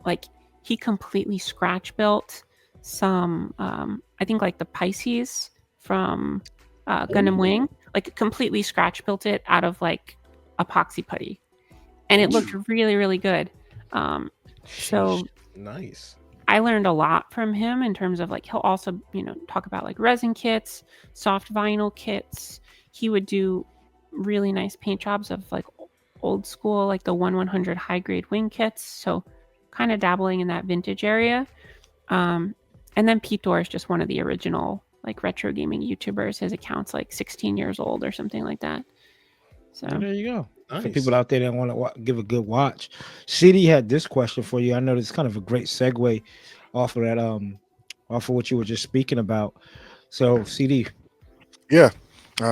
Like he completely scratch built some, I think like the Pisces from Gundam Wing, like completely scratch built it out of like epoxy putty, and it looked really, really good. So Nice. I learned a lot from him in terms of like he'll also, talk about like resin kits, soft vinyl kits. He would do really nice paint jobs of like old school, like the 1/100 high grade wing kits. So kind of dabbling in that vintage area. And then Pete Dorr is just one of the original like retro gaming YouTubers. His account's like 16 years old or something like that. So There you go. Nice. For people out there that want to give a good watch, CD had this question for you. I know it's kind of a great segue off of that, off of what you were just speaking about. So, CD, Yeah.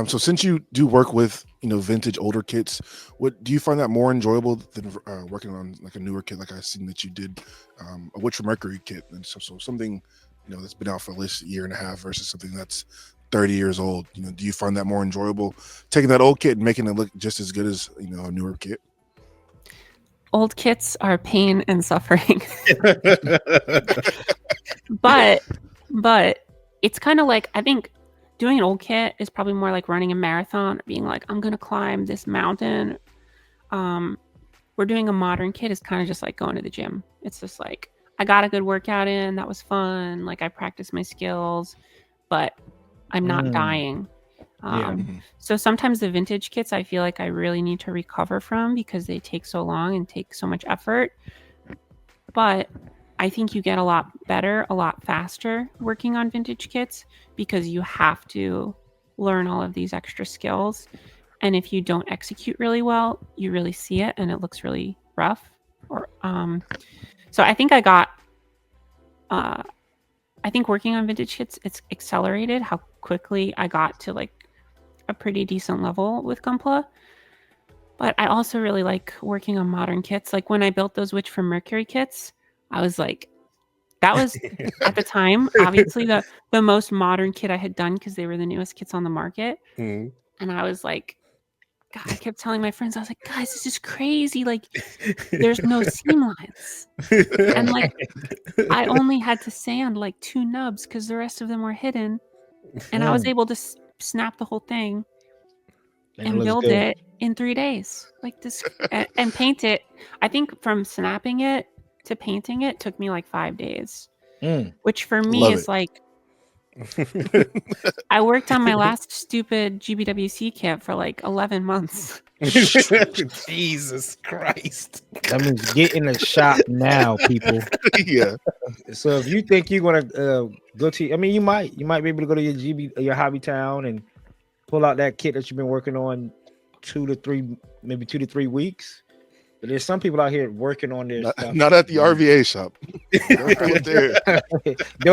So since you do work with vintage older kits, what do you find that more enjoyable than working on like a newer kit, like I seen that you did a Witch for Mercury kit, and so something that's been out for at least a year and a half versus something that's 30 years old? Do you find that more enjoyable taking that old kit and making it look just as good as a newer kit? old kits are pain and suffering. but it's kind of like, I think doing an old kit is probably more like running a marathon, or being like, I'm gonna climb this mountain. We're doing a modern kit is kind of just like going to the gym. It's just like, I got a good workout in, that was fun, like I practiced my skills, but I'm not dying. So sometimes the vintage kits I feel like I really need to recover from because they take so long and take so much effort. But I think you get a lot better, a lot faster working on vintage kits because you have to learn all of these extra skills. And if you don't execute really well, you really see it and it looks really rough. So I think I think working on vintage kits, it's accelerated how quickly I got to like a pretty decent level with Gunpla. But I also really like working on modern kits. Like when I built those Witch from Mercury kits, I was like, that was at the time, obviously the most modern kit I had done because they were the newest kits on the market. Mhm. And I was like, God, I kept telling my friends, I was like, guys, this is crazy. Like, there's no seam lines. And like, I only had to sand like 2 nubs because the rest of them were hidden. And I was able to snap the whole thing and build it in 3 days. Like this, and paint it. I think from snapping it to painting it took me like 5 days, which for me Love is it. like, I worked on my last stupid GBWC kit for like 11 months. Jesus Christ. that means get in the shop now, people. Yeah. So if you think you're gonna go to, I mean, you might be able to go to your Hobby Town and pull out that kit that you've been working on 2 to 3 weeks. But there's some people out here working on their stuff. Not at the RVA shop. Don't come up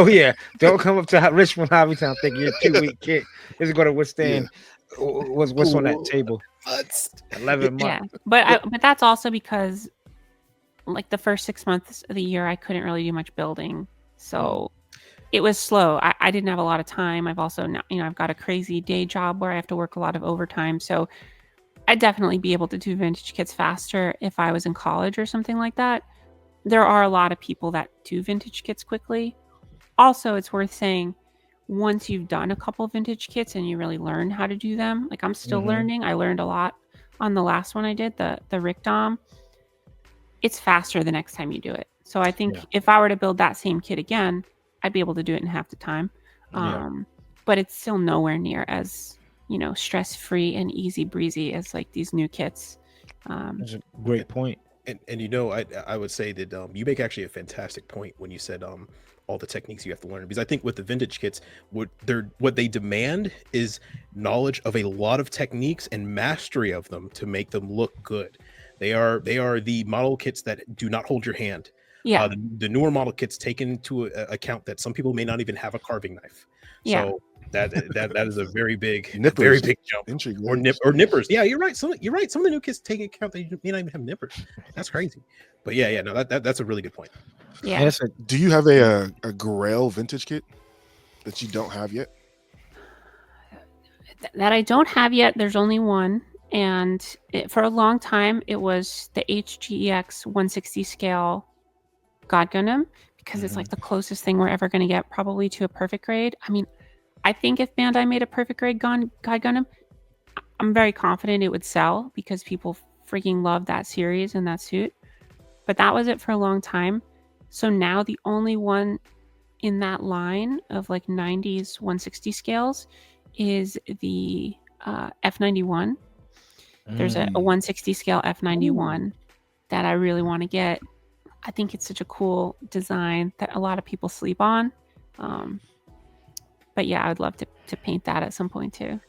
there. Don't come up to Richmond Hobby Town thinking your 2-week kit is going to withstand what's on that table. 11 months. Yeah, but that's also because like the first 6 months of the year I couldn't really do much building, so it was slow. I didn't have a lot of time. I've also now, I've got a crazy day job where I have to work a lot of overtime, so I'd definitely be able to do vintage kits faster if I was in college or something like that. There are a lot of people that do vintage kits quickly. Also, it's worth saying, once you've done a couple vintage kits and you really learn how to do them, like I'm still learning. I learned a lot on the last one I did, the Rick Dom. It's faster the next time you do it. So I think if I were to build that same kit again, I'd be able to do it in half the time. But it's still nowhere near as stress-free and easy breezy as like these new kits. That's a great point. And I would say that you make actually a fantastic point when you said all the techniques you have to learn, because I think with the vintage kits, what they demand is knowledge of a lot of techniques and mastery of them to make them look good. They are the model kits that do not hold your hand. Yeah. The newer model kits take into account that some people may not even have a carving knife. Yeah. So that is a very big Nippers. jump. Entry Or gloves. nippers. Yeah, you're right. Some of the new kits take into account that you may not even have nippers. That's crazy. But yeah, no, that's a really good point. Yeah. And it's a, Do you have a Grail vintage kit that you don't have yet? That I don't have yet. There's only one. And for a long time, it was the HGEX 160 scale God Gundam, because it's like the closest thing we're ever going to get probably to a perfect grade. I mean, I think if Bandai made a perfect grade God Gundam, I'm very confident it would sell because people freaking love that series and that suit. But that was it for a long time. So now the only one in that line of like 90s 160 scales is the F91. There's a 160 scale F91 that I really want to get. I think it's such a cool design that a lot of people sleep on. But yeah, I would love to paint that at some point too.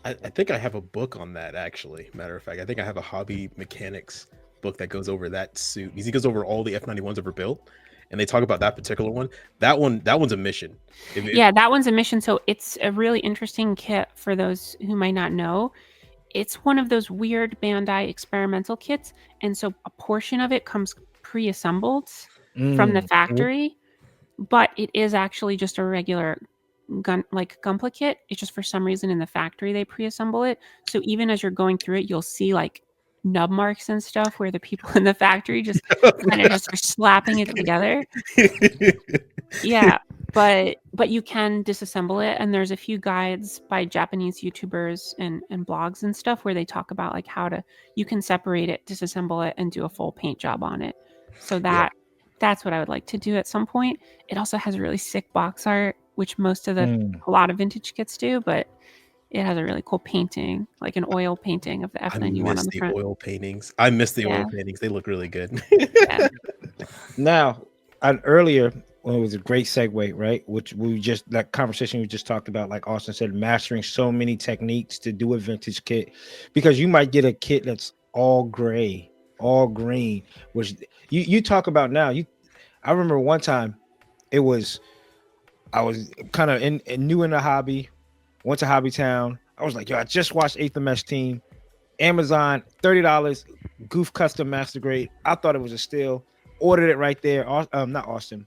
I think I have a book on that, actually. Matter of fact, I think I have a hobby mechanics book that goes over that suit. He goes over all the F91s ever built, and they talk about that particular one. That one's a mission. Yeah, that one's a mission. So it's a really interesting kit for those who might not know. It's one of those weird Bandai experimental kits, and so a portion of it comes pre-assembled from the factory, but it is actually just a regular Gunpla kit. It's just for some reason in the factory they pre-assemble it. So even as you're going through it, you'll see like nub marks and stuff where the people in the factory just kind of just are slapping it together. Yeah, but you can disassemble it, and there's a few guides by Japanese YouTubers and blogs and stuff where they talk about like you can separate it, disassemble it, and do a full paint job on it. So that's what I would like to do at some point. It also has really sick box art, which a lot of vintage kits do, but it has a really cool painting, like an oil painting of the F91 on the front. Oil paintings. I miss the oil paintings. They look really good. Yeah. Now, earlier, when it was a great segue, right? Which that conversation we just talked about, like Austin said, mastering so many techniques to do a vintage kit, because you might get a kit that's all gray, all green, which you talk about now. I remember one time I was kind of new in the hobby, went to Hobby Town. I was like, yo, I just watched 8th MS Team, Amazon, $30, Goof Custom Master Grade. I thought it was a steal. Ordered it right there. Not Austin,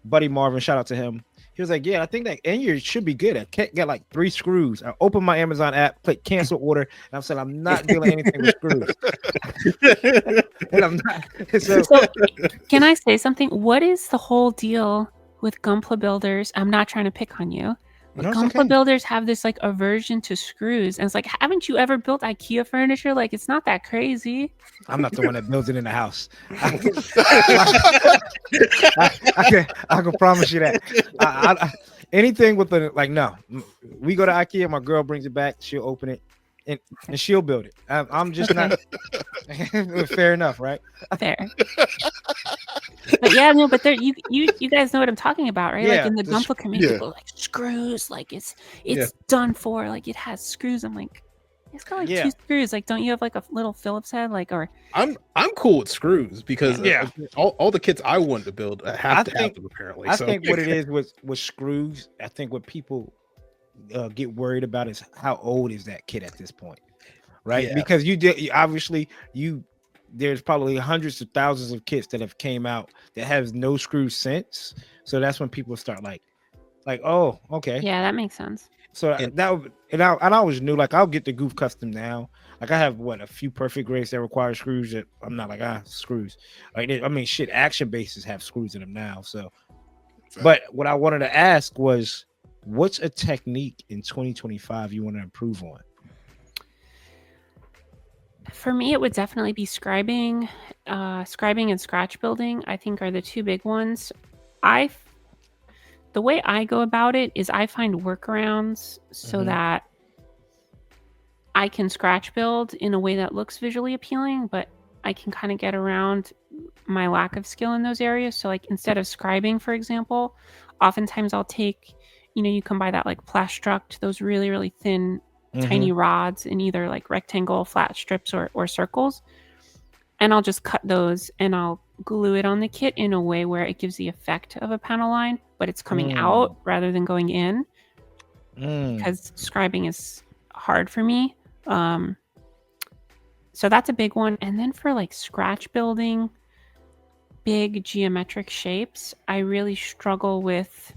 Buddy Marvin, shout out to him. He was like, yeah, I think that Enya should be good. I can't get like 3 screws. I opened my Amazon app, click cancel order, and I'm saying I'm not dealing anything with screws. And I'm not. So, can I say something? What is the whole deal with Gunpla builders? I'm not trying to pick on you. But Gunpla builders have this like aversion to screws, and it's like, haven't you ever built IKEA furniture? Like, it's not that crazy. I'm not the one that builds it in the house. I can promise you that. Anything with no. We go to IKEA, my girl brings it back, she'll open it, and she'll build it. I'm just not. Fair enough, right? Fair. But yeah, no, but there you guys know what I'm talking about, right? Yeah, like in the Gunpla community, people like screws, like it's done for, like it has screws. I'm like, it's got like 2 screws. Like, don't you have like a little Phillips head? Like, or I'm cool with screws because all the kits I want to build have to have them apparently. I think what it is with screws, I think what people get worried about is how old is that kit at this point, right? Because there's probably hundreds of thousands of kits that have came out that has no screws since. So that's when people start like, oh, okay. Yeah, that makes sense. So I always knew, like, I'll get the Goof Custom now. Like, I have a few perfect grades that require screws that I'm not like, screws. Like, action bases have screws in them now. So, but what I wanted to ask was, what's a technique in 2025 you want to improve on? For me, it would definitely be scribing. Scribing and scratch building, I think, are the 2 big ones. The way I go about it is I find workarounds so that I can scratch build in a way that looks visually appealing, but I can kind of get around my lack of skill in those areas. So like, instead of scribing, for example, oftentimes I'll take, you can buy that like Plastruct, those really, really thin, tiny rods in either like rectangle, flat strips or circles. and I'll just cut those and I'll glue it on the kit in a way where it gives the effect of a panel line, but it's coming out rather than going in, because scribing is hard for me. So that's a big one. And then for like scratch building big geometric shapes, I really struggle with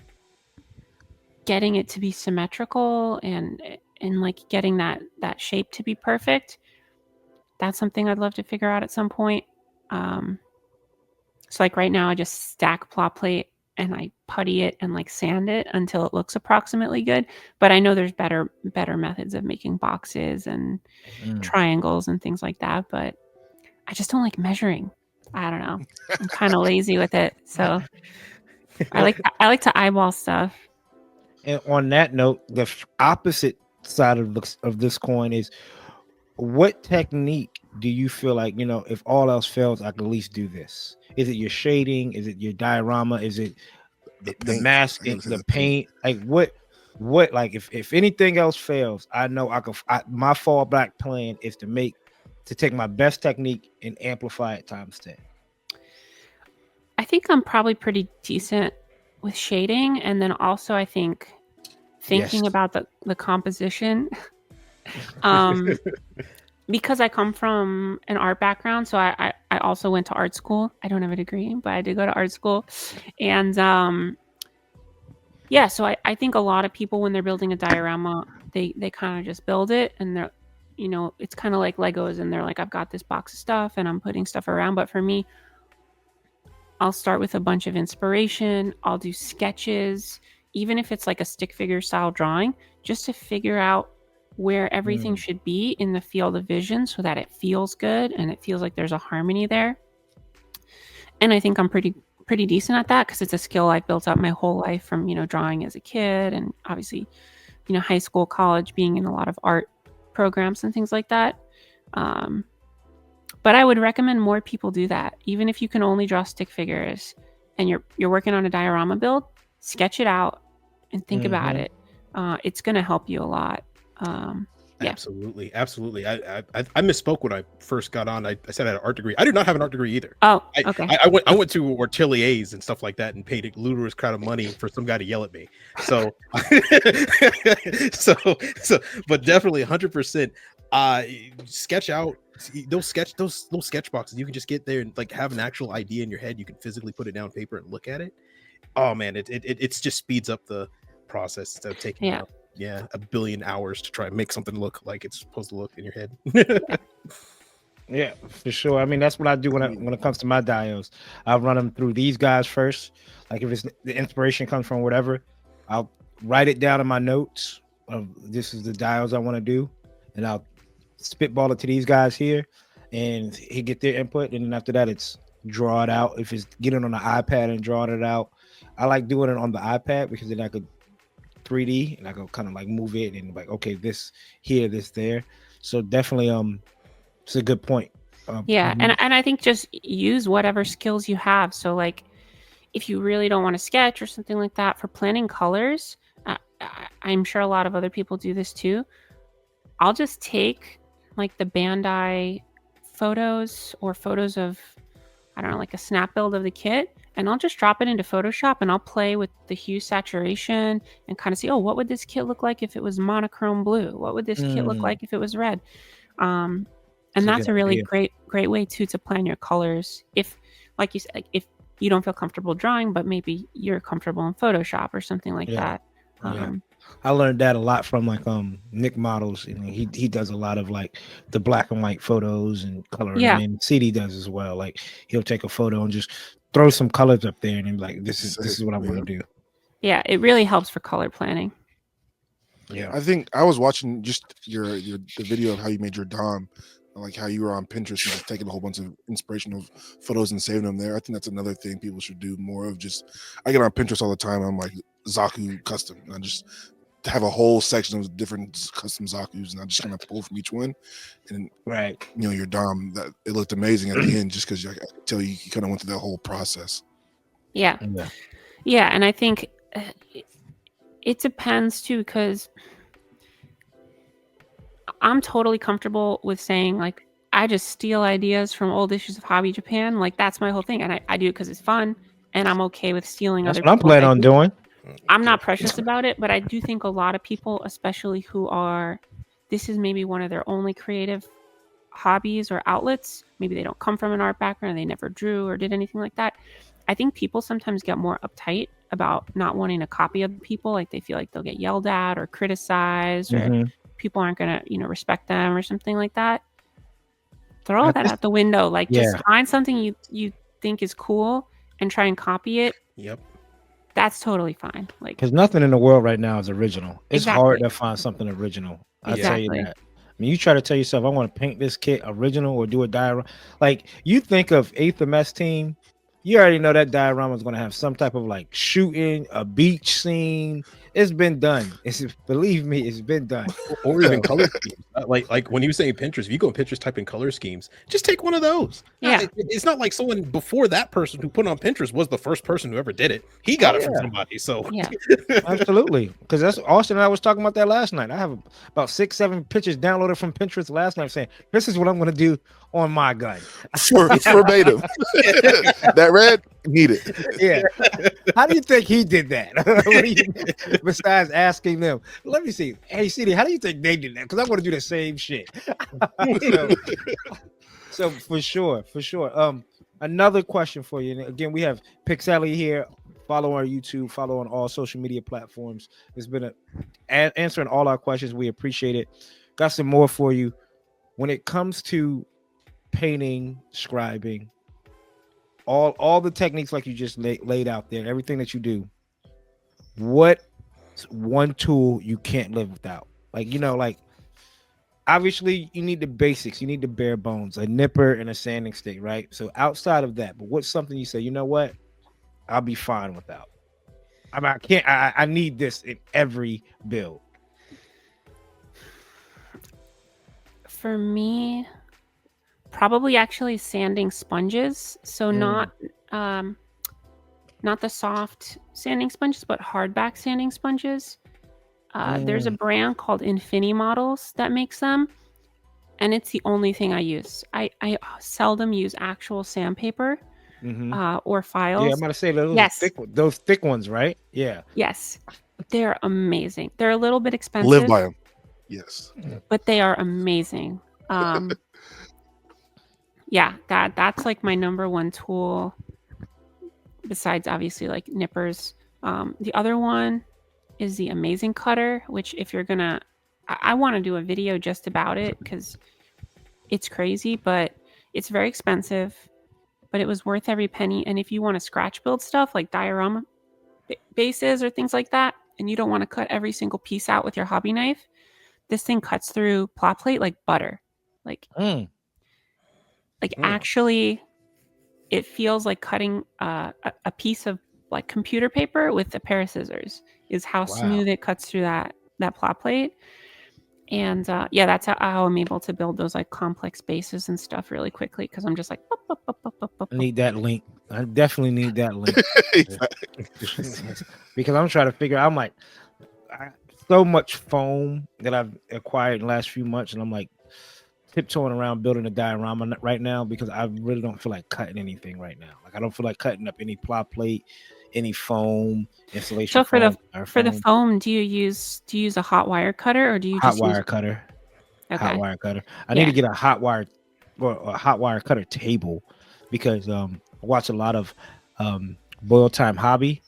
getting it to be symmetrical and like getting that shape to be perfect. That's something I'd love to figure out at some point. So like right now I just stack plot plate and I putty it and like sand it until it looks approximately good. But I know there's better methods of making boxes and triangles and things like that. But I just don't like measuring. I don't know. I'm kind of lazy with it. So I like to eyeball stuff. And on that note, the opposite side of this coin is, what technique do you feel like, if all else fails, I can at least do this? Is it your shading? Is it your diorama? Is it the masking, the paint? Like what like if anything else fails, I know my fallback plan is to take my best technique and amplify it times 10. I think I'm probably pretty decent with shading, and then also I think thinking about the composition. Because I come from an art background, so I also went to art school. I don't have a degree, but I did go to art school. And so I think a lot of people, when they're building a diorama, they kind of just build it, and they're, it's kind of like Legos, and they're like, I've got this box of stuff and I'm putting stuff around. But for me, I'll start with a bunch of inspiration. I'll do sketches, even if it's like a stick figure style drawing, just to figure out where everything should be in the field of vision so that it feels good and it feels like there's a harmony there. And I think I'm pretty decent at that, because it's a skill I've built up my whole life from, drawing as a kid, and obviously, high school, college, being in a lot of art programs and things like that. But I would recommend more people do that. Even if you can only draw stick figures and you're working on a diorama build, sketch it out and think about it. It's going to help you a lot. Yeah. Absolutely. I misspoke when I first got on. I said I had an art degree. I do not have an art degree either. Oh, okay. I went to ateliers and stuff like that and paid a ludicrous crowd of money for some guy to yell at me. So, but definitely 100%. Sketch out those little sketch boxes. You can just get there and like have an actual idea in your head. You can physically put it down on paper and look at it. Oh man, it's just speeds up the process instead of taking a billion hours to try and make something look like it's supposed to look in your head. Yeah, for sure. I mean, that's what I do when it comes to my dios. I run them through these guys first. Like if it's the inspiration comes from whatever, I'll write it down in my notes of this is the dios I want to do, and I'll spitball it to these guys here, and he get their input, and then after that it's draw it out. If it's getting on the iPad and drawing it out, I like doing it on the iPad because then I could 3D and I go kind of like move it and like, okay, this here, this there. So definitely it's a good point. And I think just use whatever skills you have. So like if you really don't want to sketch or something like that, for planning colors, I'm sure a lot of other people do this too. I'll just take like the Bandai photos or photos of, I don't know, like a snap build of the kit, and I'll just drop it into Photoshop and I'll play with the hue saturation and kind of see, what would this kit look like if it was monochrome blue? What would this kit look like if it was red? And that's a really great way too to plan your colors. If, like you said, like if you don't feel comfortable drawing, but maybe you're comfortable in Photoshop or something like that. I learned that a lot from like Nick Models, and he does a lot of like the black and white photos and coloring. And CD does as well. Like he'll take a photo and just throw some colors up there and be like, this is what I want to do. Yeah, it really helps for color planning. Yeah, I think I was watching just the video of how you made your Dom, like how you were on Pinterest and just taking a whole bunch of inspirational photos and saving them there. I think that's another thing people should do more of. Just I get on Pinterest all the time. I'm like Zaku custom. And I just have a whole section of different custom Zakus, and I just kind of pull from each one. And your Dom, that it looked amazing at the end, just because I could tell you kind of went through that whole process. Yeah, and I think it depends too, because I'm totally comfortable with saying like I just steal ideas from old issues of Hobby Japan. Like that's my whole thing, and I do it because it's fun, and I'm okay with stealing That's other what I'm people's planning on ideas. doing. I'm not precious about it, but I do think a lot of people, especially who are, this is maybe one of their only creative hobbies or outlets. Maybe they don't come from an art background, they never drew or did anything like that. I think people sometimes get more uptight about not wanting to copy other people. Like they feel like they'll get yelled at or criticized, or people aren't going to, respect them or something like that. Throw that out the window. Like just find something you think is cool and try and copy it. Yep. That's totally fine. Like, because nothing in the world right now is original. It's hard Exactly. to find something original. I tell Exactly. you that. I mean, you try to tell yourself, I want to paint this kit original or do a diorama. Like you think of 8th MS team, you already know that diorama is going to have some type of like shooting, a beach scene. It's been done. Believe me, it's been done. Or even color schemes. Like when you say Pinterest, if you go on Pinterest, type in color schemes, just take one of those. Yeah. It's not like someone before that person who put it on Pinterest was the first person who ever did it. He got it from somebody. So Yeah. Absolutely. Because that's Austin and I was talking about that last night. I have about 6-7 pictures downloaded from Pinterest last night saying, this is what I'm going to do on my gun. Verbatim. That red, need it. Yeah. How do you think he did that? Besides asking them, let me see. Hey, CD, how do you think they did that? Because I want to do the same shit. So for sure. Another question for you. And again, we have Pixxiellie here. Follow our YouTube. Follow on all social media platforms. It's been answering all our questions. We appreciate it. Got some more for you. When it comes to painting, scribing, all the techniques like you just laid out there, everything that you do, what one tool you can't live without? Like obviously you need the basics, you need the bare bones, a nipper and a sanding stick, right? So outside of that, but what's something you say, you know what, I'll be fine without? I mean, I need this in every build. For me, probably actually sanding sponges. So not the soft sanding sponges, but hardback sanding sponges. There's a brand called Infini Models that makes them, and it's the only thing I use. I seldom use actual sandpaper or files. Yeah, I'm gonna say those thick ones, right? Yeah. Yes, they're amazing. They're a little bit expensive. Live by them. Yes, but they are amazing. Yeah, that's like my number one tool. Besides, obviously, like nippers. The other one is the Amazing Cutter, which if you're gonna, I want to do a video just about it because it's crazy, but it's very expensive, but it was worth every penny. And if you want to scratch build stuff like diorama bases or things like that, and you don't want to cut every single piece out with your hobby knife, this thing cuts through plot plate like butter. Actually, it feels like cutting a piece of like computer paper with a pair of scissors is how smooth it cuts through that plot plate. And that's how I'm able to build those like complex bases and stuff really quickly because I'm just like I need that link. I definitely need that link. Because I'm trying to figure out, I'm like, so much foam that I've acquired in the last few months, and I'm like tiptoeing around building a diorama right now because I really don't feel like cutting anything right now. Like I don't feel like cutting up any plot plate, any foam, insulation. So for the foam, do you use a hot wire cutter or do you hot just wire cutter? Okay. Hot wire cutter. I need to get a hot wire cutter table because I watch a lot of Boil Time Hobby.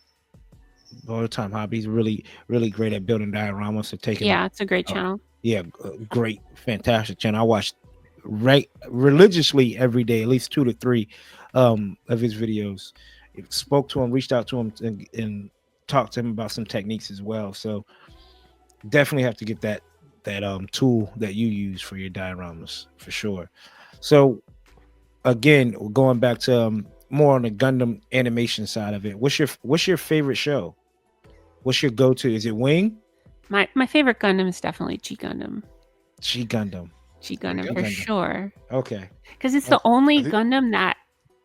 Boil Time Hobby is really, really great at building dioramas. So it's a great channel. Great, fantastic channel. I watch religiously every day, at least 2 to 3 of his videos. Spoke to him, reached out to him, and talked to him about some techniques as well. So definitely have to get that tool that you use for your dioramas for sure. So again, going back to more on the Gundam animation side of it, what's your favorite show? What's your go-to? Is it Wing? My favorite Gundam is definitely Gundam. Gundam for sure. Okay. Because it's the only Gundam that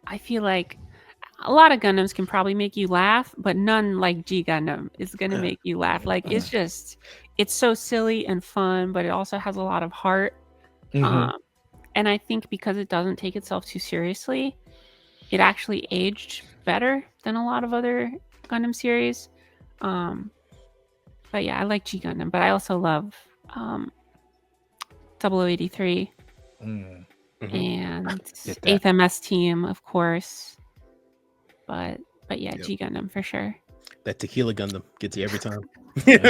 I feel like a lot of Gundams can probably make you laugh, but none like Gundam is gonna make you laugh. Like it's so silly and fun, but it also has a lot of heart. And And I think because it doesn't take itself too seriously, it actually aged better than a lot of other Gundam series. But yeah, I like G Gundam, but I also love 0083 Mm. and Get that. 8th MS Team, of course. But yeah, Yep. G Gundam for sure. That tequila Gundam gets you every time. I was gonna say, I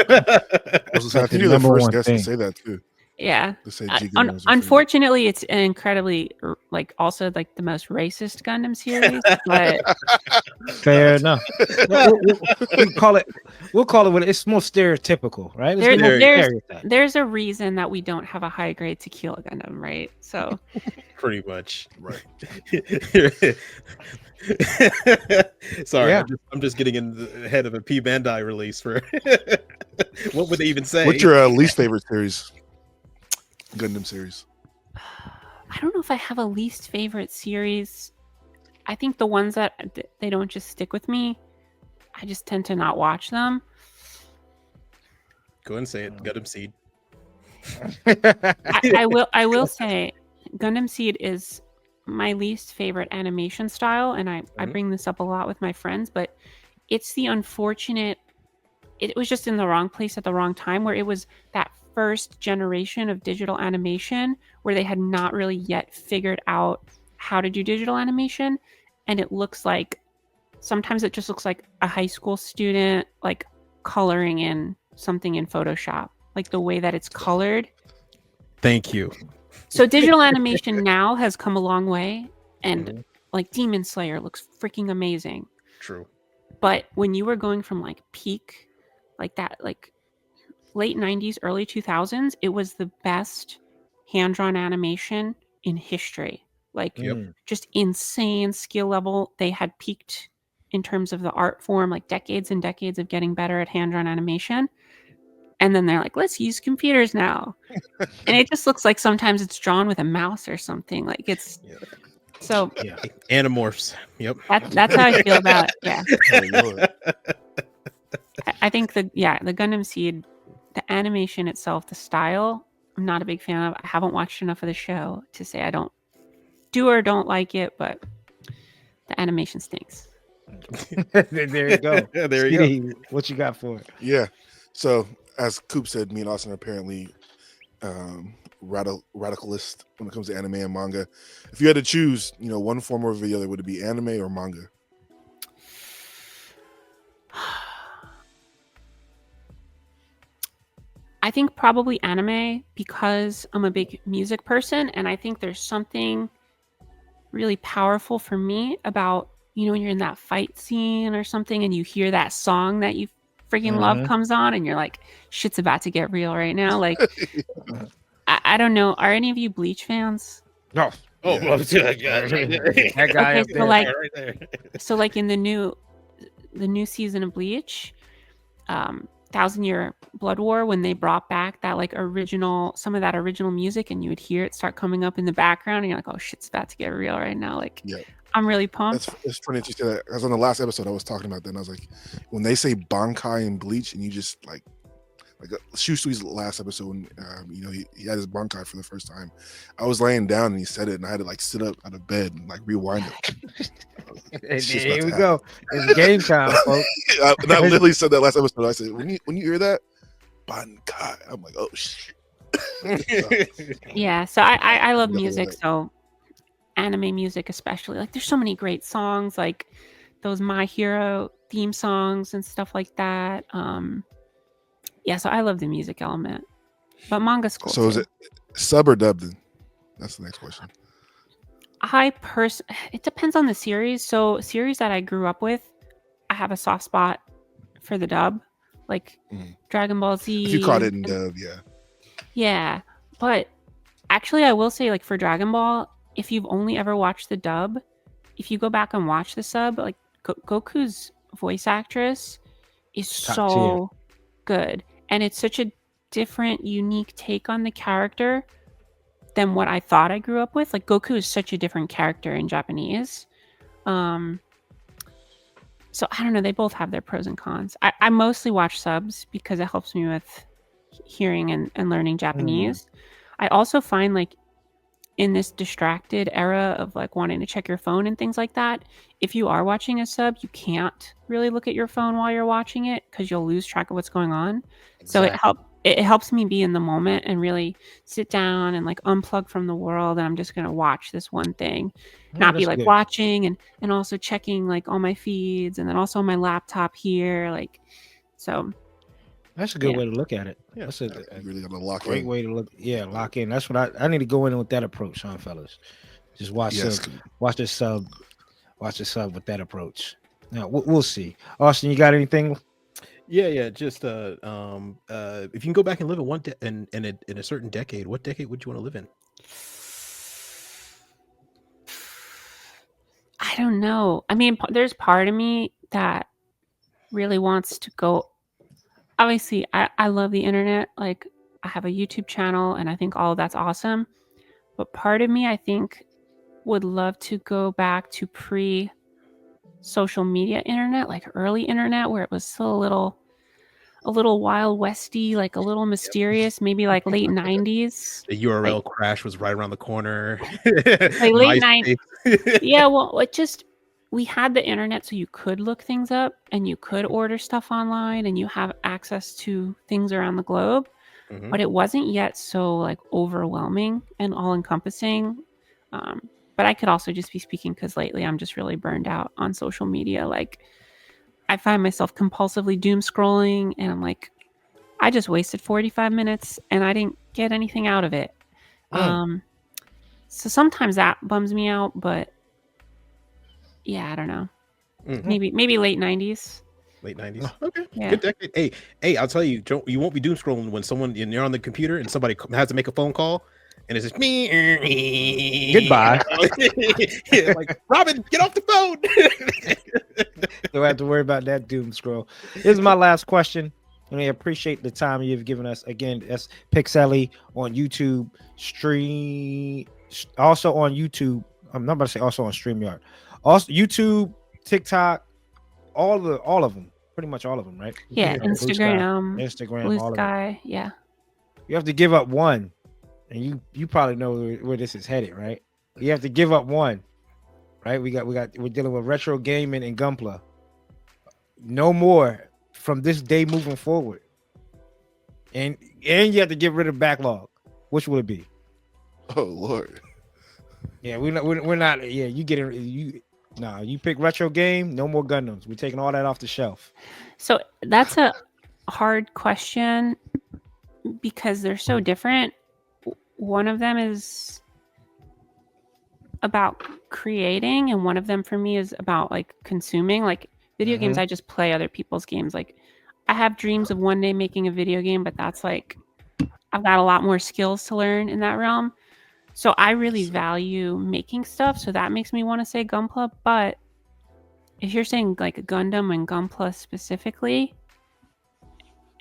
That's think the you're the number first one guest thing. to say that too. Yeah. To say G Gundam was your favorite. Unfortunately, it's an incredibly like also like the most racist Gundam series, but Fair enough. We'll call it. We'll call it what it's more stereotypical, right? Let's get more stereotype. there's a reason that we don't have a high grade tequila Gundam, right? So Pretty much. Right. Sorry, Yeah. I'm just getting in the head of a P Bandai release for what would they even say? What's your least favorite series? Gundam series. I don't know if I have a least favorite series. I think the ones that they don't just stick with me, I just tend to not watch them. Go ahead and say it. Gundam Seed. I will say Gundam Seed is my least favorite animation style, and I bring this up a lot with my friends, but it's the unfortunate, it was just in the wrong place at the wrong time, where it was that first generation of digital animation where they had not really yet figured out how to do digital animation, and it looks like sometimes it just looks like a high school student like coloring in something in Photoshop, like the way that it's colored. Thank you. So digital animation now has come a long way, and like Demon Slayer looks freaking amazing. True. But when you were going from like peak, like that, like late 90s, early 2000s, it was the best hand-drawn animation in history. Like just insane skill level. They had peaked in terms of the art form, like decades and decades of getting better at hand-drawn animation. And then they're like, let's use computers now. And it just looks like sometimes it's drawn with a mouse or something. Like it's so Animorphs. Yep. that's how I feel about it. Yeah. Oh, Lord. I think the Gundam Seed, the animation itself, the style, I'm not a big fan of. I haven't watched enough of the show to say I don't do or don't like it, but the animation stinks. There you go. There you go. What you got for it? Yeah. So as Coop said, me and Austin are apparently radicalist when it comes to anime and manga. If you had to choose, one form or the other, would it be anime or manga? I think probably anime, because I'm a big music person, and I think there's something really powerful for me about, when you're in that fight scene or something and you hear that song that you freaking love comes on and you're like, shit's about to get real right now. Like, I don't know. Are any of you Bleach fans? No. Oh, Yeah. That guy up Okay, there. right there. So like in the new season of Bleach, 1,000-Year Blood War, when they brought back that like some of that original music, and you would hear it start coming up in the background, and you're like, oh, shit's about to get real right now. Like, Yeah. I'm really pumped. It's funny that you say that, because on the last episode I was talking about that, and I was like, when they say Bankai and Bleach, and you just like Shusui's last episode, when he had his Bankai for the first time, I was laying down and he said it, and I had to like sit up out of bed and like rewind it. And here we go. It's game time, folks. And I literally said that last episode. I said, when you hear that Bankai, I'm like, oh shit. Yeah, so I love Definitely music, like- so anime music especially. Like, there's so many great songs, like those My Hero theme songs and stuff like that. Yeah, so I love the music element, but manga's cool. So is it sub or dubbed? Then that's the next question. It depends on the series. So series that I grew up with, I have a soft spot for the dub, like Dragon Ball Z. If you caught it in dub, yeah. Yeah, but actually I will say, like, for Dragon Ball, if you've only ever watched the dub, if you go back and watch the sub, like Goku's voice actress is Top so good, and it's such a different, unique take on the character than what I thought I grew up with. Like, Goku is such a different character in Japanese. So I don't know, they both have their pros and cons. I mostly watch subs because it helps me with hearing and learning Japanese. I also find, like, in this distracted era of like wanting to check your phone and things like that, if you are watching a sub, you can't really look at your phone while you're watching it because you'll lose track of what's going on. So it helps me be in the moment and really sit down and like unplug from the world, and I'm just gonna watch this one thing, not be that's like good. watching and also checking like all my feeds and then also on my laptop here, like so. That's a good Yeah. way to look at it. Yeah. That's You really gotta lock great in. way to look. Yeah, lock in. That's what I need to go in with that approach, son, fellas. Just watch Yes. watch the sub with that approach. Now we'll see. Austin, you got anything? Yeah. Just if you can go back and live in in a certain decade, what decade would you want to live in? I don't know. I mean, there's part of me that really wants to go. Obviously, I love the internet. Like, I have a YouTube channel, and I think all of that's awesome. But part of me, I think, would love to go back to pre-social media internet, like early internet, where it was still a little wild westy, like a little mysterious, maybe like late 90s. The URL crash was right around the corner. Like late 90s. MySpace. Yeah, well, we had the internet so you could look things up and you could order stuff online and you have access to things around the globe, Mhm. but it wasn't yet so like overwhelming and all encompassing. But I could also just be speaking because lately I'm just really burned out on social media. Like, I find myself compulsively doom scrolling and I'm like, I just wasted 45 minutes and I didn't get anything out of it. So sometimes that bums me out, but yeah, I don't know. Maybe late 90s. Late 90s. Okay. Yeah. Good decade. Hey, I'll tell you, you won't be doom scrolling when you're on the computer and somebody has to make a phone call and it's just me. Goodbye. Yeah, like, Robin, get off the phone. Don't have to worry about that doom scroll. This is my last question. And I appreciate the time you've given us. Again, that's Pixxiellie on YouTube, also on YouTube. I'm not about to say also on StreamYard. Also YouTube, TikTok, all of them. Pretty much all of them, right? Yeah, Instagram, Blue all Sky, of them. yeah. You have to give up one. And you probably know where this is headed, right? You have to give up one. Right? We're dealing with retro gaming and Gunpla. No more from this day moving forward. And you have to get rid of backlog. Which will it be? Oh Lord. Yeah, we're not. Yeah, you pick retro game. No more Gundams. We're taking all that off the shelf. So that's a hard question because they're so different. One of them is about creating, and one of them for me is about like consuming. Like video games, I just play other people's games. Like, I have dreams of one day making a video game, but that's like, I've got a lot more skills to learn in that realm. So I really value making stuff. So that makes me want to say Gunpla. But if you're saying like Gundam and Gunpla specifically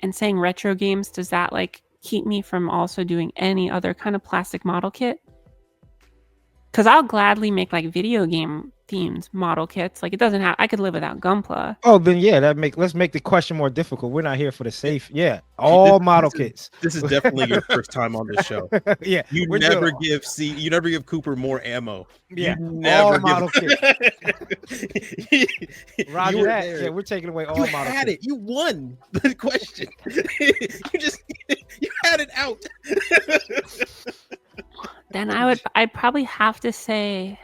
and saying retro games, does that like keep me from also doing any other kind of plastic model kit? Because I'll gladly make like video game themed model kits. Like, it doesn't have, I could live without Gunpla. Oh, then yeah, let's make the question more difficult. We're not here for the safe. Yeah, all model kits. This is definitely your first time on this show. Yeah, you never give Cooper more ammo. Yeah, you never all model kits. Roger that. There. Yeah, we're taking away all you model had kits. it. You won the question. you had it out. Then I'd probably have to say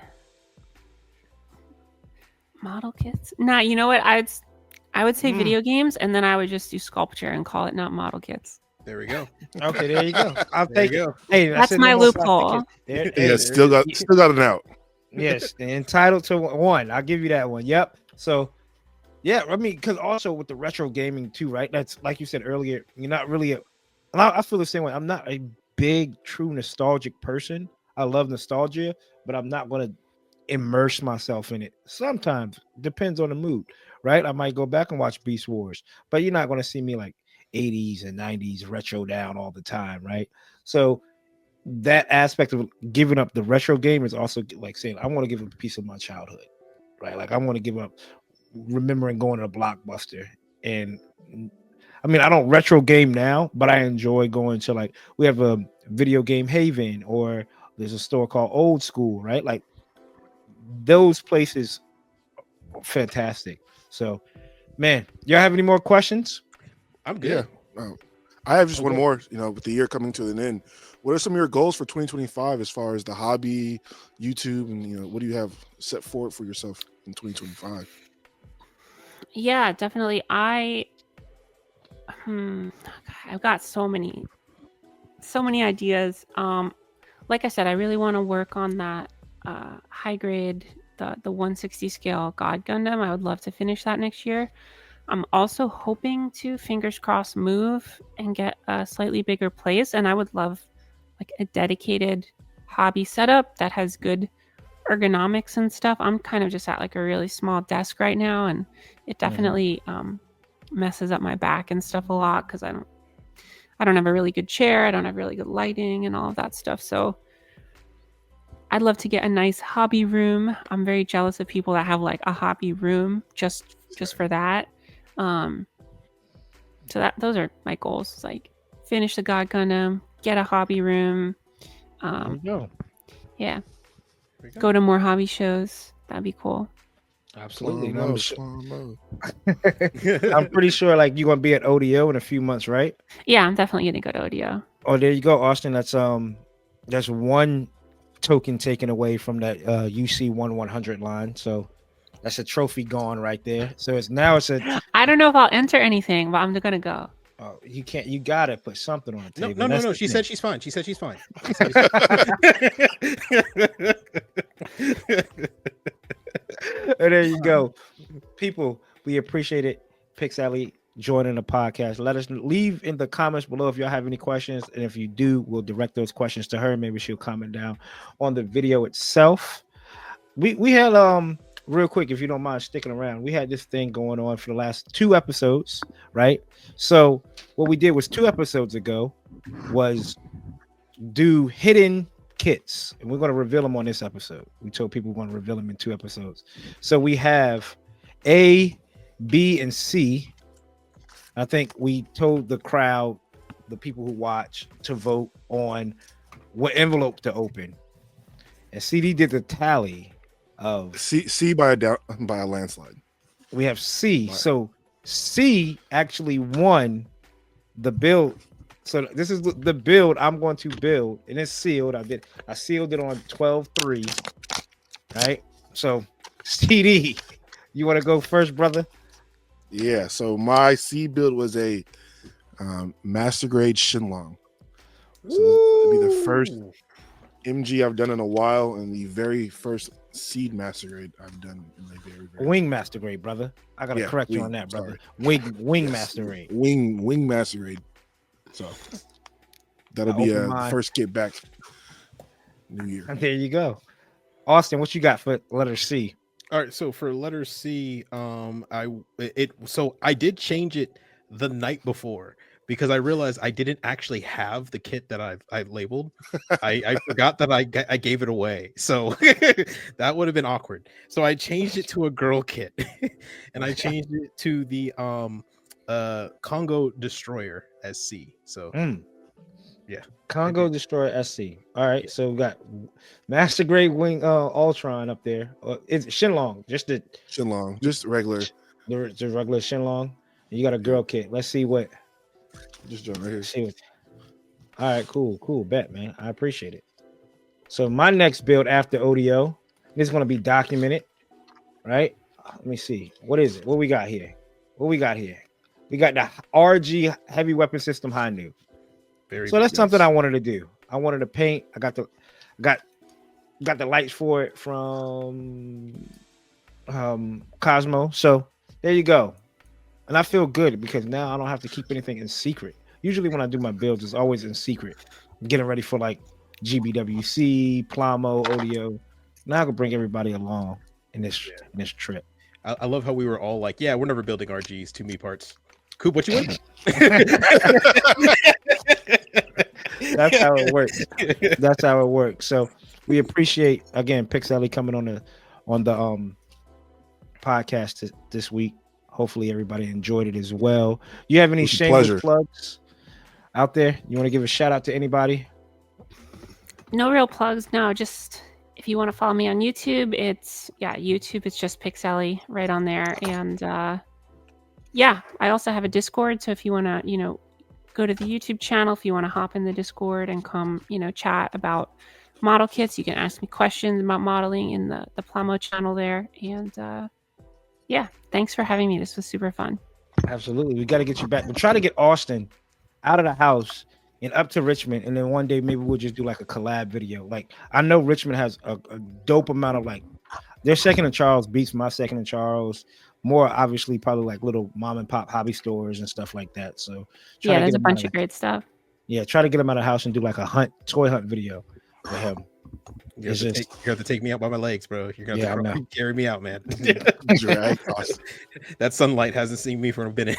model kits. Nah, you know what? I would say video games, and then I would just do sculpture and call it not model kits. There we go. Okay, there you go. I'll take it. Go. Hey, that's my loophole. Yeah, still got an out. Yes, entitled to one. I'll give you that one. Yep. So, yeah, I mean, because also with the retro gaming too, right? That's like you said earlier. You're not really I feel the same way. I'm not a big, true nostalgic person. I love nostalgia, but I'm not going to immerse myself in it. Sometimes depends on the mood, right? I might go back and watch Beast Wars, but you're not going to see me like 80s and 90s retro down all the time, right? So that aspect of giving up the retro game is also like saying I want to give up a piece of my childhood, right? Like I want to give up remembering going to a Blockbuster. And I mean, I don't retro game now, but I enjoy going to, like, we have a video game haven or There's a store called Old School, right? Like those places, fantastic. So, man, y'all have any more questions? I'm good. Yeah. I have just one Okay. more. With the year coming to an end, what are some of your goals for 2025 as far as the hobby, YouTube, and what do you have set forward for yourself in 2025? Yeah, definitely. I've got so many ideas. Like I said, I really want to work on that high grade, the 160 scale God Gundam. I would love to finish that next year. I'm also hoping to, fingers crossed, move and get a slightly bigger place. And I would love like a dedicated hobby setup that has good ergonomics and stuff. I'm kind of just at like a really small desk right now, and it definitely messes up my back and stuff a lot because I don't have a really good chair. I don't have really good lighting and all of that stuff. So I'd love to get a nice hobby room. I'm very jealous of people that have like a hobby room just for that. So those are my goals. It's like finish the God Gundam, get a hobby room. There you go. Yeah. Go to more hobby shows. That'd be cool. Absolutely. Slow No, I'm, mo, su- slow mo. I'm pretty sure like you're gonna be at ODO in a few months, right? Yeah, I'm definitely gonna go to ODO. Oh, there you go, Austin. That's one token taken away from that UC 100 line. So that's a trophy gone right there. So it's a I don't know if I'll enter anything, but I'm gonna go. you gotta put something on the table. No. She said she's fine. She said she's fine. There you go. People, we appreciate it. Pixxiellie joining the podcast. Let us leave in the comments below if y'all have any questions. And if you do, we'll direct those questions to her. Maybe she'll comment down on the video itself. We had real quick, if you don't mind sticking around, we had this thing going on for the last 2 episodes, right? So what we did was 2 episodes ago was do hidden kits, and we're going to reveal them on this episode. We told people we're going to reveal them in 2 episodes. So we have A, B, and C. I think we told the crowd, the people who watch, to vote on what envelope to open, and CD did the tally of C by a landslide. We have C. Right. So C actually won the build. So this is the build I'm going to build, and it's sealed. I sealed it on 12/3. Right. So CD, you want to go first, brother? Yeah. So my C build was a master grade Shinlong. So it'll be the first MG I've done in a while, and the very first Seed master grade I've done in my very Wing master grade, brother. I gotta correct you on that, brother. Sorry. Wing Yes, master grade. Wing master grade. So that'll be a first kit back New Year. And there you go. Austin, what you got for letter C? All right, so for letter C, I did change it the night before because I realized I didn't actually have the kit that I labeled. I forgot that I gave it away, so that would have been awkward. So I changed it to a girl kit, and I changed it to the Congo Destroyer as C. So yeah, Congo Destroyer SC. All right, so we got Master Grade Wing Ultron up there. It's Shinlong, just the Shinlong, just regular. The regular Shinlong. And you got a girl kit. Let's see what. Just jump right here. See what. All right, cool. Bet, man. I appreciate it. So my next build after ODO, this is going to be documented, right? Let me see. What is it? What we got here? We got the RG Heavy Weapon System Hainu. So that's something I wanted to do. I wanted to paint. I got the lights for it from Cosmo. So there you go. And I feel good because now I don't have to keep anything in secret. Usually when I do my builds, it's always in secret. I'm getting ready for like GBWC, Plamo, ODO. Now I can bring everybody along in this trip. I love how we were all like, yeah, we're never building RGs, 2 parts. Coop, what you win? That's how it works. So we appreciate again Pixxiellie coming on the podcast this week. Hopefully everybody enjoyed it as well. You have any shameless plugs out there? You want to give a shout out to anybody? No real plugs. No, just if you want to follow me on YouTube, YouTube. It's just Pixxiellie right on there. And I also have a Discord. So if you want to, go to the YouTube channel, if you want to hop in the Discord and come, chat about model kits, you can ask me questions about modeling in the Plamo channel there. And thanks for having me. This was super fun. Absolutely. We got to get you back. We'll try to get Austin out of the house and up to Richmond. And then one day maybe we'll just do like a collab video. Like I know Richmond has a dope amount of like their second and Charles beats my second and Charles. More obviously probably like little mom and pop hobby stores and stuff like that. So there's a bunch of great stuff. Yeah, try to get him out of the house and do like a toy hunt video for him. You have to take me out by my legs, bro. You're gonna have to carry me out, man. That sunlight hasn't seen me for a minute.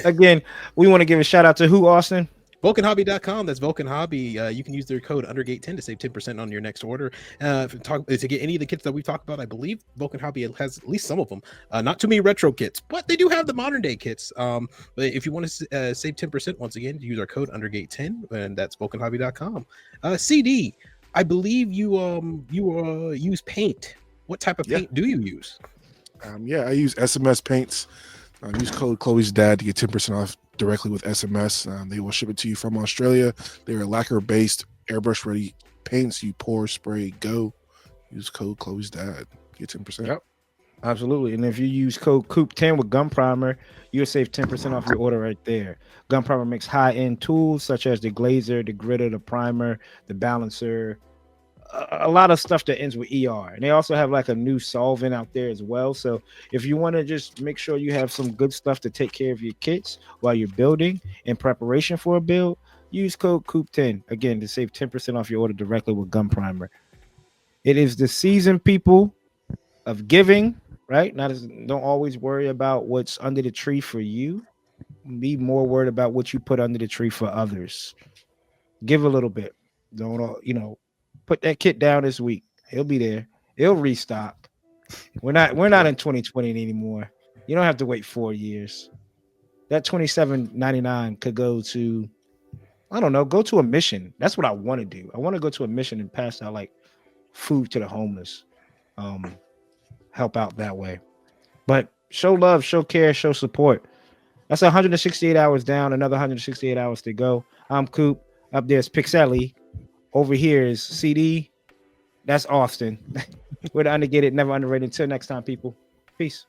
Again, we want to give a shout out to who, Austin? VulcanHobby.com. That's Vulcan Hobby. You can use their code Undergate10 to save 10% on your next order. To get any of the kits that we've talked about, I believe Vulcan Hobby has at least some of them. Not too many retro kits, but they do have the modern day kits. But if you want to save 10%, once again, use our code Undergate10, and that's VulcanHobby.com. CD, I believe you use paint. What type of paint do you use? I use SMS paints. Use code Chloe's Dad to get 10% off directly with SMS. They will ship it to you from Australia. They are lacquer-based, airbrush-ready paints. You pour, spray, go. Use code Chloe's Dad. Get 10%. Yep, absolutely. And if you use code COOP10 with Gun Primer, you'll save 10% off your order right there. Gun Primer makes high-end tools such as the glazer, the gritter, the primer, the balancer, a lot of stuff that ends with ER. And they also have like a new solvent out there as well. So if you want to just make sure you have some good stuff to take care of your kits while you're building in preparation for a build, use code COOP10 again to save 10% off your order directly with Gun Primer. It is the season, people, of giving, right? Don't always worry about what's under the tree for you. Be more worried about what you put under the tree for others. Give a little bit. Don't put that kit down this week. He'll be there. He'll restock. We're not in 2020 anymore. You don't have to wait 4 years. That $27.99 could go to, I don't know, go to a mission. That's what I want to do. I want to go to a mission and pass out like food to the homeless. Help out that way. But show love, show care, show support. That's 168 hours down, another 168 hours to go. I'm Coop. Up there's Pixxiellie. Over here is CD. That's Austin. We're the Undergated, never underrated. Until next time, people. Peace.